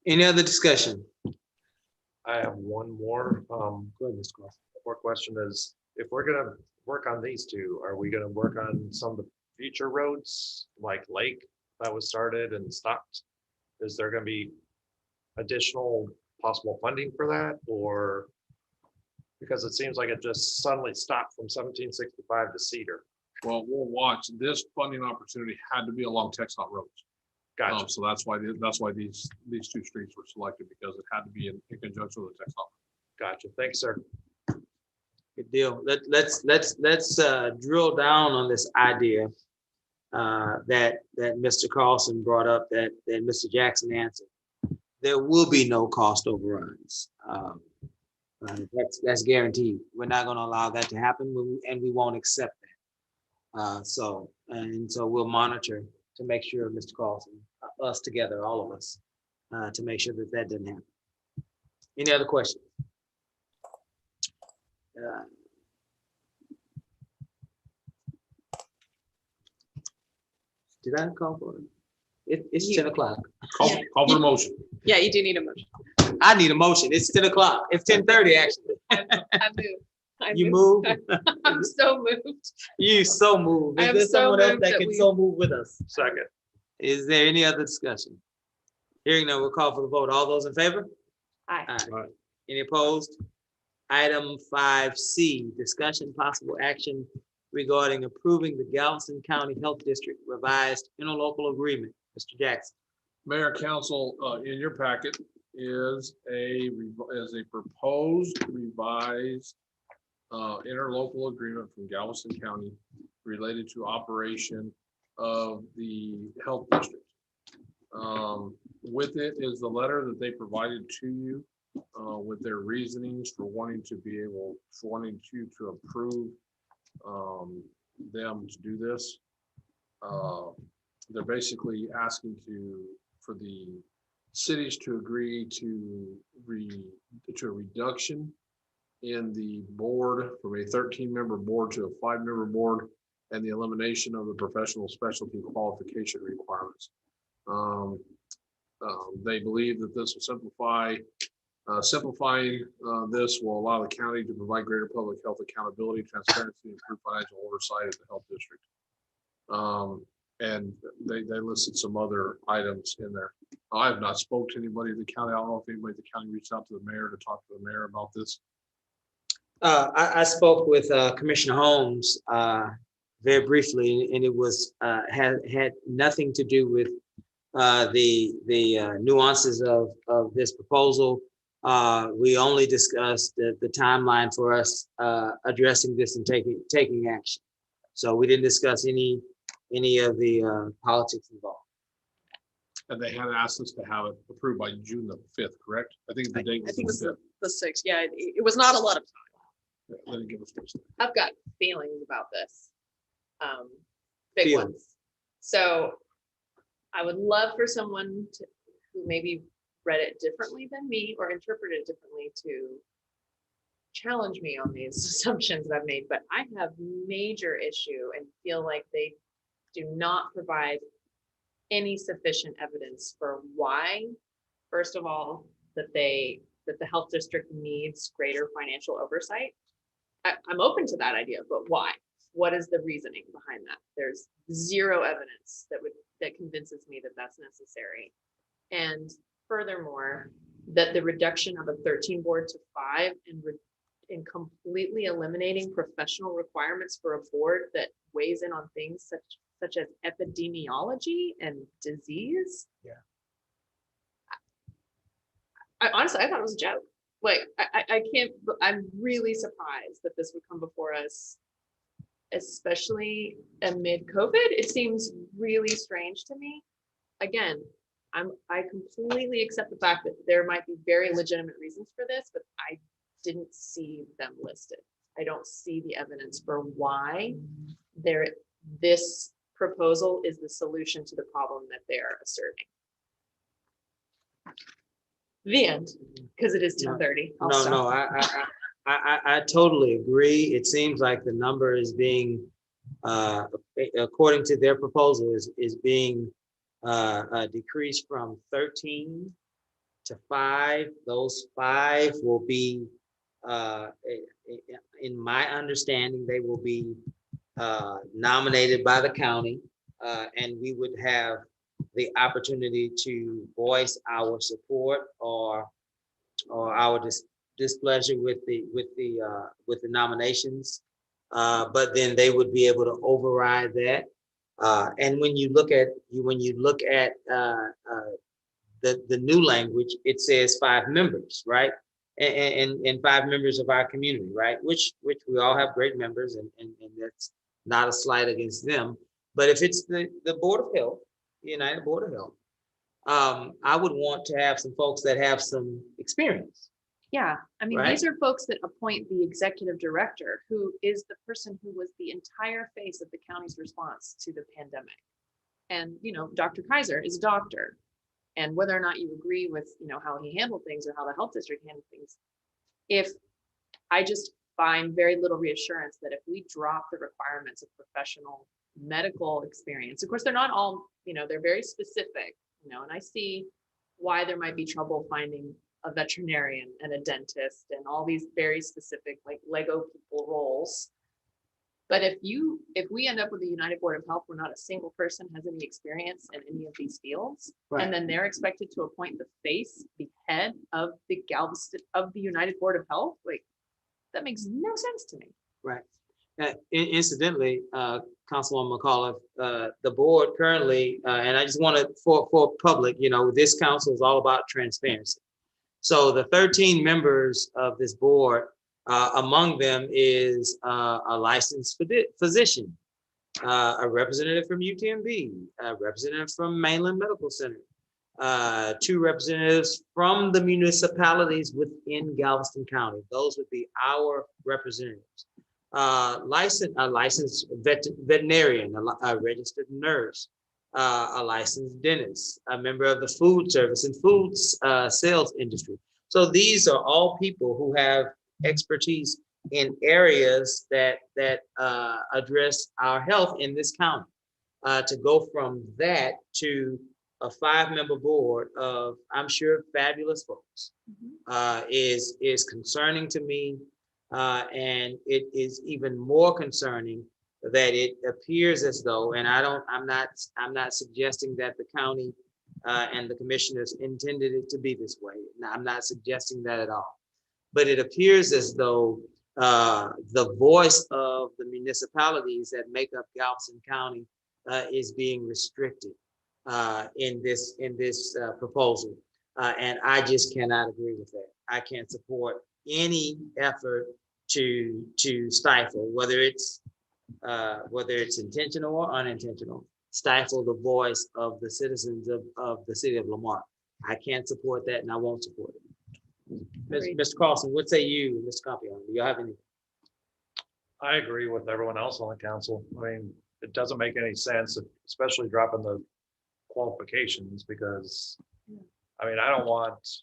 Any other discussion? I have one more. Go ahead, Mr. Cross. More question is, if we're gonna work on these two, are we gonna work on some of the future roads like Lake that was started and stopped? Is there gonna be additional possible funding for that, or? Because it seems like it just suddenly stopped from 1765 to Cedar. Well, we'll watch. This funding opportunity had to be along TxDOT roads. Gotcha. So that's why these two streets were selected, because it had to be in conjunction with the TxDOT. Gotcha. Thanks, sir. Good deal. Let's drill down on this idea that Mr. Carlson brought up, that Mr. Jackson answered. There will be no cost overruns. That's guaranteed. We're not going to allow that to happen, and we won't accept that. So we'll monitor to make sure, Mr. Carlson, us together, all of us, to make sure that doesn't happen. Any other questions? Did I call for it? It's 10 o'clock. Call for the motion. Yeah, you do need a motion. I need a motion. It's 10 o'clock. It's 10:30 actually. I move. You move? I'm so moved. You so moved. I Is am there so someone else moved that that can we- so move with us? Second. Is there any other discussion? Hearing none, we'll call for the vote. All those in favor? Aye. Aye. Any opposed? Item 5C, discussion possible action regarding approving the Galveston County Health District revised interlocal agreement. Mr. Jackson. Mayor, council, in your packet is a proposed revised interlocal agreement from Galveston County related to operation of the health district. With it is the letter that they provided to you with their reasonings for wanting you to approve them to do this. They're basically asking for the cities to agree to a reduction in the board from a 13-member board to a 5-member board, and the elimination of the professional specialty qualification requirements. They believe that this will simplifying this will allow the county to provide greater public health accountability, transparency, and improve financial oversight of the health district. And they listed some other items in there. I have not spoke to anybody at the county. I don't know if anybody at the county reached out to the mayor to talk to the mayor about this. I spoke with Commissioner Holmes very briefly, and it was had nothing to do with the nuances of this proposal. We only discussed the timeline for us addressing this and taking action. So we didn't discuss any of the politics involved. And they had asked us to have it approved by June the 5th, correct? I think the date I was think the it's 5th. the 6th. Yeah, it was not a lot of time. Yeah, they didn't give us this. I've got feelings about this. Big Feelings. ones. So I would love for someone to, who maybe read it differently than me or interpreted it differently to challenge me on these assumptions that I've made, but I have major issue and feel like they do not provide any sufficient evidence for why, first of all, that the health district needs greater financial oversight. I'm open to that idea, but why? What is the reasoning behind that? There's zero evidence that convinces me that that's necessary. And furthermore, that the reduction of a 13 board to 5 and completely eliminating professional requirements for a board that weighs in on things such as epidemiology and disease. Yeah. I honestly, I thought it was a joke. Like, I can't, I'm really surprised that this would come before us, especially amid COVID. It seems really strange to me. Again, I completely accept the fact that there might be very legitimate reasons for this, but I didn't see them listed. I don't see the evidence for why this proposal is the solution to the problem that they are asserting. The end, because it is 10:30. No, I totally agree. It seems like the number is being, according to their proposal, is being decreased from 13 to 5. Those 5 will be, in my understanding, they will be nominated by the county, and we would have the opportunity to voice our support or our displeasure with the nominations. But then they would be able to override that. And when you look at the new language, it says 5 members, right? And 5 members of our community, right? Which we all have great members, and that's not a slight against them. But if it's the Board of Health, the United Board of Health, I would want to have some folks that have some experience. Yeah, I mean, Right. these are folks that appoint the executive director, who is the person who was the entire face of the county's response to the pandemic. And, Dr. Kaiser is a doctor. And whether or not you agree with, how he handled things or how the health district handled things, if I just find very little reassurance that if we drop the requirements of professional medical experience, of course, they're not all, they're very specific, and I see why there might be trouble finding a veterinarian and a dentist and all these very specific, like Lego people roles. But if we end up with the United Board of Health where not a single person has any experience in any of these fields, Right. and then they're expected to appoint the head of the Galveston of the United Board of Health, like, that makes no sense to me. Right. Incidentally, Councilwoman McAuliffe, the board currently, and I just want to, for public, this council is all about transparency. So the 13 members of this board, among them is a licensed physician, a representative from UTMB, a representative from Mainland Medical Center, 2 representatives from the municipalities within Galveston County. Those would be our representatives. A licensed veterinarian, a registered nurse, a licensed dentist, a member of the food service and foods sales industry. So these are all people who have expertise in areas that address our health in this county. To go from that to a 5-member board of, I'm sure, fabulous folks, is concerning to me. And it is even more concerning that it appears as though, and I'm not suggesting that the county and the commissioners intended it to be this way. Now, I'm not suggesting that at all. But it appears as though the voice of the municipalities that make up Galveston County is being restricted in this proposal. And I just cannot agree with that. I can't support any effort to stifle, whether it's intentional or unintentional, stifle the voice of the citizens of the city of Lamar. I can't support that, and I won't support it. Mr. Carlson, what say you, Mr. Campion? Do you have any? I agree with everyone else on the council. I mean, it doesn't make any sense, especially dropping the qualifications, because, I mean, I don't want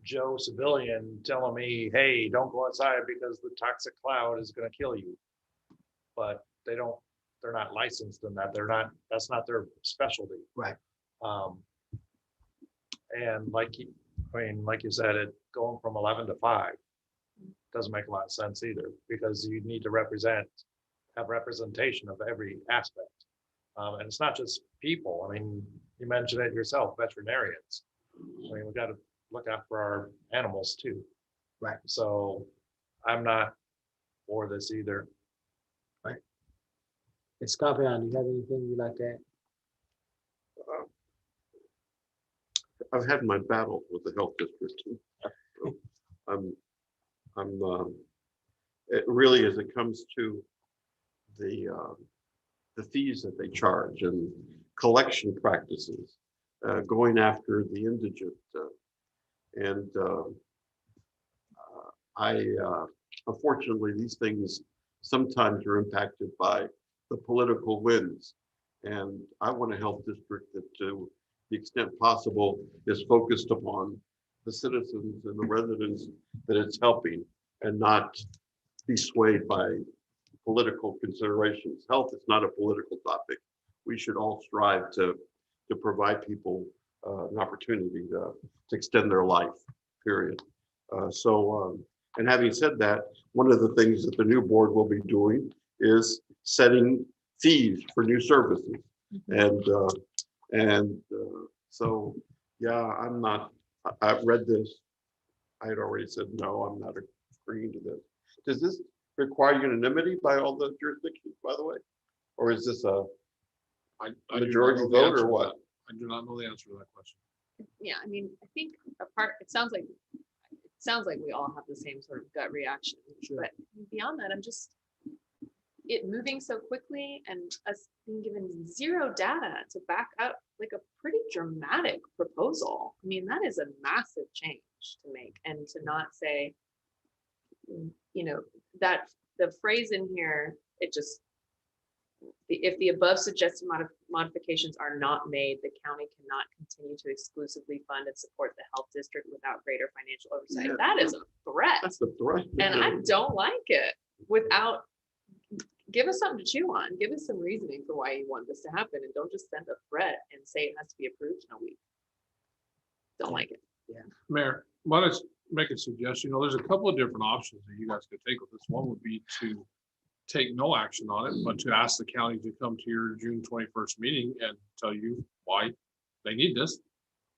Joe civilian telling me, hey, don't go outside because the toxic cloud is gonna kill you. But they're not licensed in that. That's not their specialty. Right. And like you said, it going from 11 to 5 doesn't make a lot of sense either, because you need to have representation of every aspect. And it's not just people. I mean, you mentioned it yourself, veterinarians. I mean, we got to look out for our animals too. Right. So I'm not for this either. Right. Ms. Campion, do you have anything you'd like to add? I've had my battle with the health district. It really, as it comes to the fees that they charge and collection practices, going after the indigent, unfortunately, these things sometimes are impacted by the political winds. And I want a health district that, to the extent possible, is focused upon the citizens and the residents that it's helping, and not be swayed by political considerations. Health is not a political topic. We should all strive to provide people an opportunity to extend their life, period. And having said that, one of the things that the new board will be doing is setting fees for new services. So, yeah, I've read this. I had already said, no, I'm not agreeing to this. Does this require unanimity by all the jurisdictions, by the way? Or is this a majority vote or what? I do not know the answer to that question. Yeah, I mean, I think it sounds like we all have the same sort of gut reaction, but beyond that, it moving so quickly and us being given zero data to back up like a pretty dramatic proposal. I mean, that is a massive change to make, and to not say, that the phrase in here, if the above suggested modifications are not made, the county cannot continue to exclusively fund and support the health district without greater financial oversight. Yeah. That is a threat. That's a threat. And I don't like it. Give us something to chew on. Give us some reasoning for why you want this to happen, and don't just send a threat and say it has to be approved in a week. Don't like it. Yeah. Mayor, might I make a suggestion? There's a couple of different options that you guys could take with this. One would be to take no action on it, but to ask the county to come to your June 21st meeting and tell you why they need this.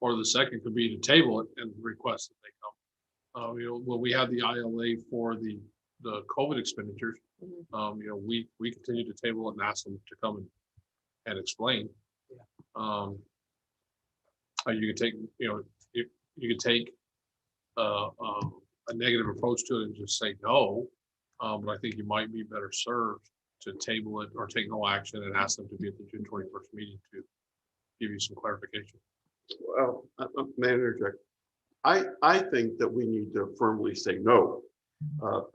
Or the second could be to table it and request that they come. When we had the ILA for the COVID expenditures, we continue to table it and ask them to come and explain. Yeah. You could take, you could take a negative approach to it and just say no. But I think you might be better served to table it or take no action and ask them to be at the June 21st meeting to give you some clarification. Well, may I interject? I think that we need to firmly say no.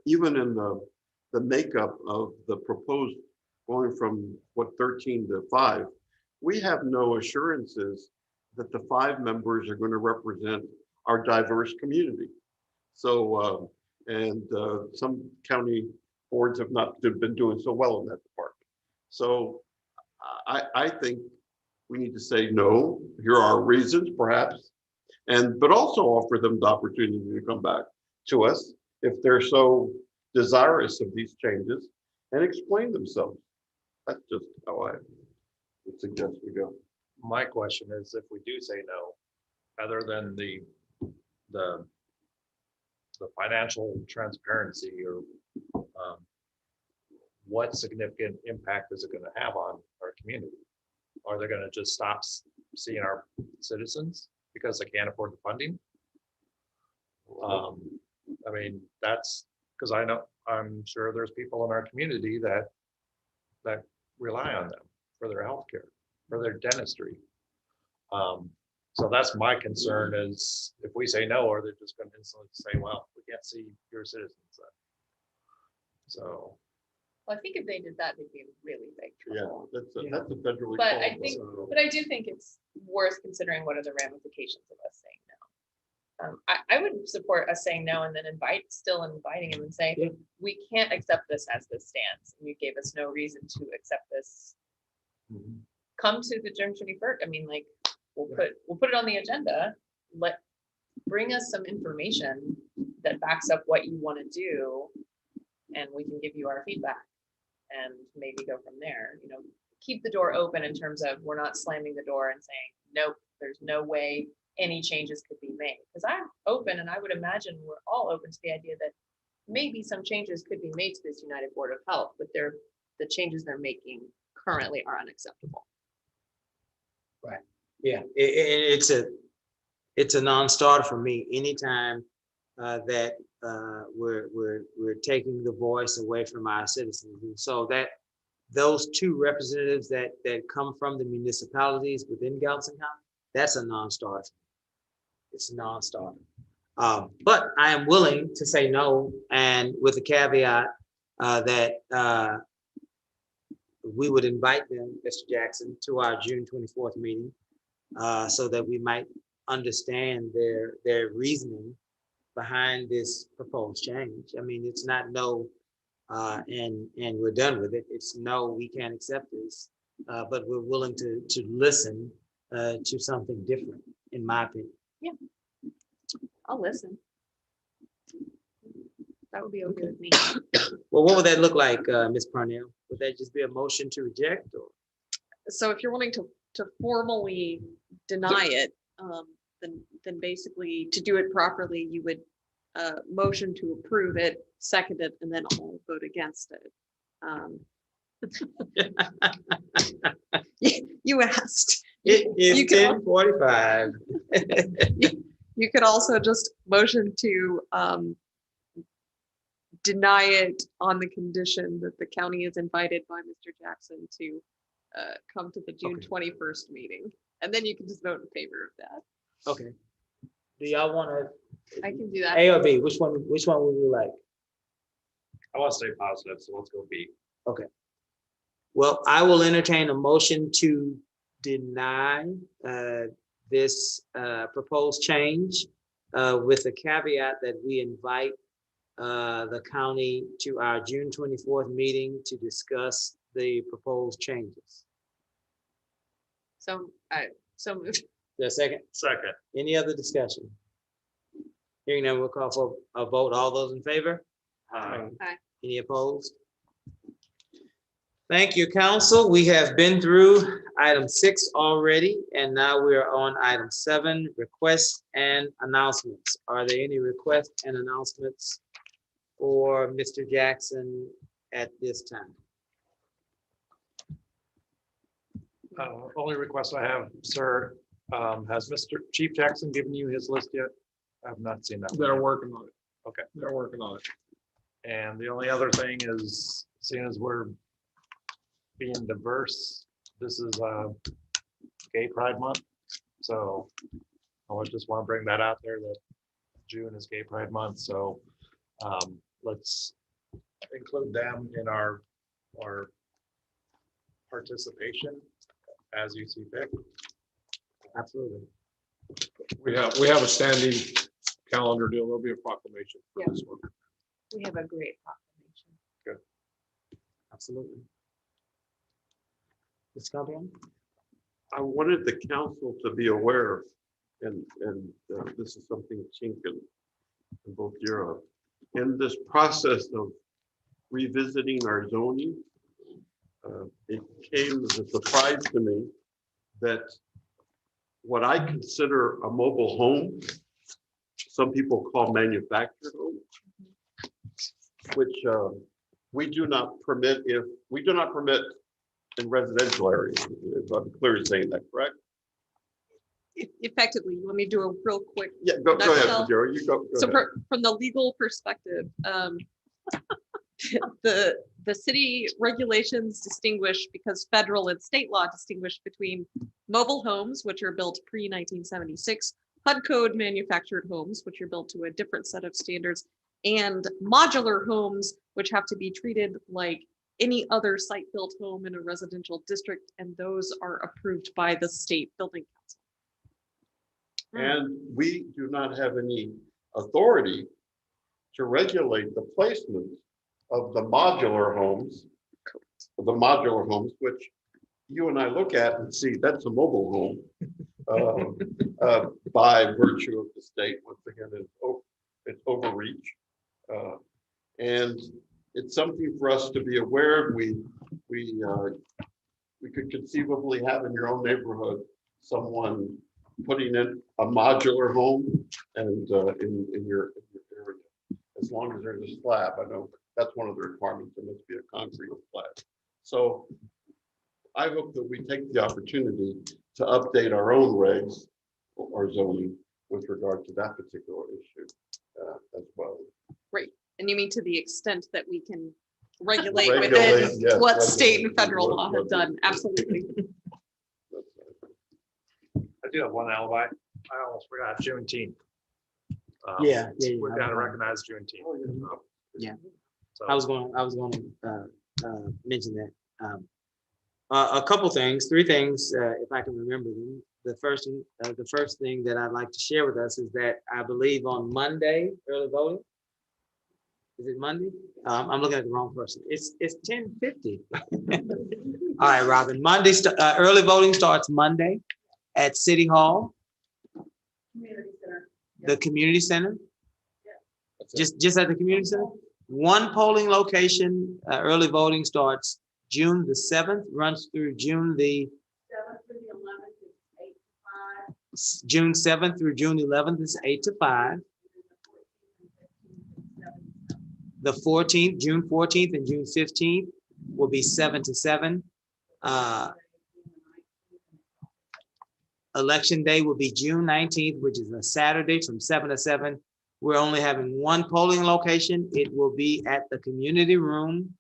Even in the makeup of the proposed going from 13 to 5, we have no assurances that the 5 members are going to represent our diverse community. So, some county boards have not been doing so well in that department. So I think we need to say, no, here are our reasons perhaps. But also offer them the opportunity to come back to us if they're so desirous of these changes and explain themselves. That's just how I would suggest we go. My question is, if we do say no, other than the financial transparency or what significant impact is it going to have on our community? Are they going to just stop seeing our citizens because they can't afford the funding? I mean, that's because I'm sure there's people in our community that rely on them for their healthcare, for their dentistry. So that's my concern is if we say no, are they just going to instantly say, well, we can't see your citizens then? So. Well, I think if they did that, they'd be in really big trouble. Yeah, that's a federally. But I qualified. think, but I do think it's worth considering what are the ramifications of us saying no. I would support us saying no and then still inviting them and say, Yeah. we can't accept this as this stands. And you gave us no reason to accept this. Come to the June 21st. I mean, like, we'll put it on the agenda. Bring us some information that backs up what you want to do, and we can give you our feedback and maybe go from there. You know, keep the door open in terms of we're not slamming the door and saying, nope, there's no way any changes could be made. Because I'm open, and I would imagine we're all open to the idea that maybe some changes could be made to this United Board of Health, but the changes they're making currently are unacceptable. Right. Yeah, it's a non-starter for me. Anytime that we're taking the voice away from our citizens, and so that those two representatives that come from the municipalities within Galveston County, that's a non-starter. It's a non-starter. But I am willing to say no, and with the caveat that we would invite them, Mr. Jackson, to our June 24th meeting, so that we might understand their reasoning behind this proposed change. I mean, it's not no, and we're done with it. It's no, we can't accept this, but we're willing to listen to something different, in my opinion. Yeah, I'll listen. That would be okay with me. Well, what would that look like, Ms. Parnell? Would that just be a motion to reject, or? So if you're wanting to formally deny it, then basically to do it properly, you would motion to approve it, second it, and then all vote against it. You asked. It is You can- 10:45. You could also just motion to deny it on the condition that the county is invited by Mr. Jackson to come to the June 21st meeting. And then you can just vote in favor of that. Okay. Do y'all want to, I can do that. A or B? Which one would you like? I want to stay positive, so let's go B. Okay. Well, I will entertain a motion to deny this proposed change with the caveat that we invite the county to our June 24th meeting to discuss the proposed changes. So moved. Is there a second? Second. Any other discussion? Hearing none, we'll call for a vote. All those in favor? Aye. Any opposed? Thank you, council. We have been through item 6 already, and now we're on item 7, requests and announcements. Are there any requests and announcements for Mr. Jackson at this time? Only request I have, sir, has Mr. Chief Jackson given you his list yet? I have not seen that. one They're yet. working on it. Okay. They're working on it. And the only other thing is, seeing as we're being diverse, this is Gay Pride Month. So I just want to bring that out there that June is Gay Pride Month. So let's include them in our participation as you see fit. Absolutely. We have a standing calendar deal. There'll be a proclamation for Yeah. this one. We have a great proclamation. Absolutely. Mr. Compion? I wanted the council to be aware, and this is something Chink and both Europe, in this process of revisiting our zoning, it came as a surprise to me that what I consider a mobile home, some people call manufactured home, which we do not permit in residential areas. If I'm clear in saying that, correct? Effectively, let me do a real quick. Yeah, go ahead, nutshell. Joe. You go. So ahead. from the legal perspective, the city regulations distinguish, because federal and state law distinguish between mobile homes, which are built pre-1976, HUD code manufactured homes, which are built to a different set of standards, and modular homes, which have to be treated like any other site-built home in a residential district, and those are approved by the state building council. And we do not have any authority to regulate the placement of the modular homes, which you and I look at and see that's a mobile home by virtue of the state. Once again, it's overreach. And it's something for us to be aware of. We could conceivably have in your own neighborhood someone putting in a modular home and in your area, as long as there's a slab. I know that's one of the requirements. There must be a concrete slab. So I hope that we take the opportunity to update our own regs or zoning with regard to that particular issue as well. Right. And you mean to the extent that we can regulate Regulate, within yes, what regulate state and federal law have what- done? Absolutely. I do have one alibi. I almost forgot Juneteenth. Yeah. We've got to recognize Juneteenth. Yeah. So I was going to mention that. A couple things, three things, if I can remember them. The first thing that I'd like to share with us is that I believe on Monday, early voting. Is it Monday? I'm looking at the wrong person. It's 10:50. All right, Robin. Monday, early voting starts Monday at City Hall, the community center. Just at the community center. One polling location. Early voting starts June the 7th, runs through June the 7th through the 11th is 8 to 5. June 7th through June 11th is 8 to 5. The 14th, June 14th and June 15th will be 7 to 7. Election day will be June 19th, which is a Saturday from 7 to 7. We're only having one polling location. It will be at the community room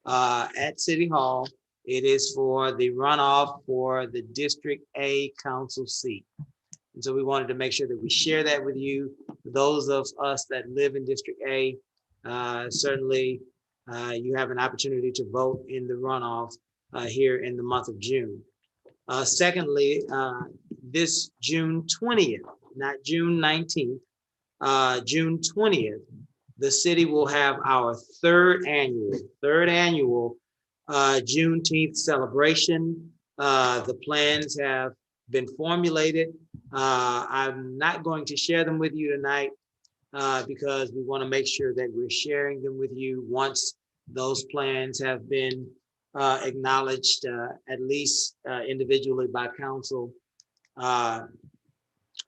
at City Hall. It is for the runoff for the District A council seat. And so we wanted to make sure that we share that with you. Those of us that live in District A, certainly you have an opportunity to vote in the runoff here in the month of June. Secondly, this June 20th, not June 19th, June 20th, the city will have our third annual Juneteenth celebration. The plans have been formulated. I'm not going to share them with you tonight because we want to make sure that we're sharing them with you once those plans have been acknowledged, at least individually by council,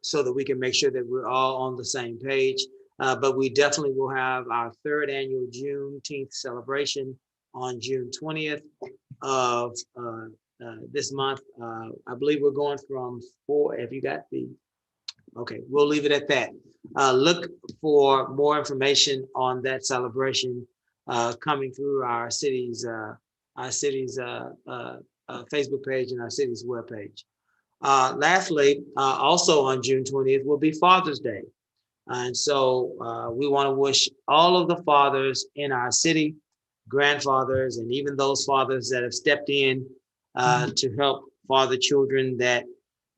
so that we can make sure that we're all on the same page. But we definitely will have our third annual Juneteenth celebration on June 20th of this month. I believe we're going from 4, have you got the, okay, we'll leave it at that. Look for more information on that celebration coming through our city's Facebook page and our city's webpage. Lastly, also on June 20th will be Father's Day. And so we want to wish all of the fathers in our city, grandfathers, and even those fathers that have stepped in to help father children that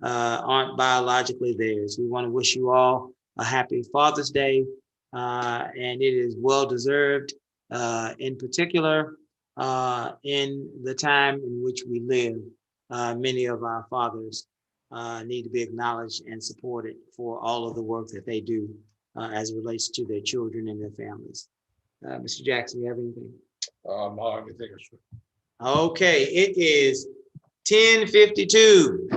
aren't biologically theirs. We want to wish you all a happy Father's Day, and it is well deserved, in particular in the time in which we live. many of our fathers need to be acknowledged and supported for all of the work that they do as it relates to their children and their families. Mr. Jackson, you have anything? Everything is. Okay, it is 10:52.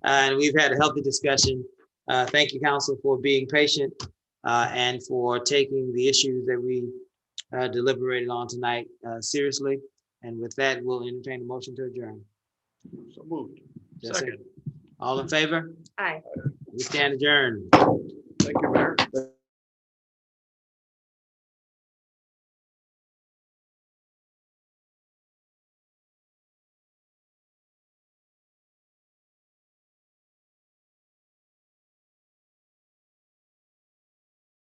And we've had a healthy discussion. Thank you, council, for being patient and for taking the issues that we deliberated on tonight seriously. And with that, we'll entertain a motion to adjourn. So moved. Yes, sir. Second. All in favor? Aye. We stand adjourned. Thank you, Mayor.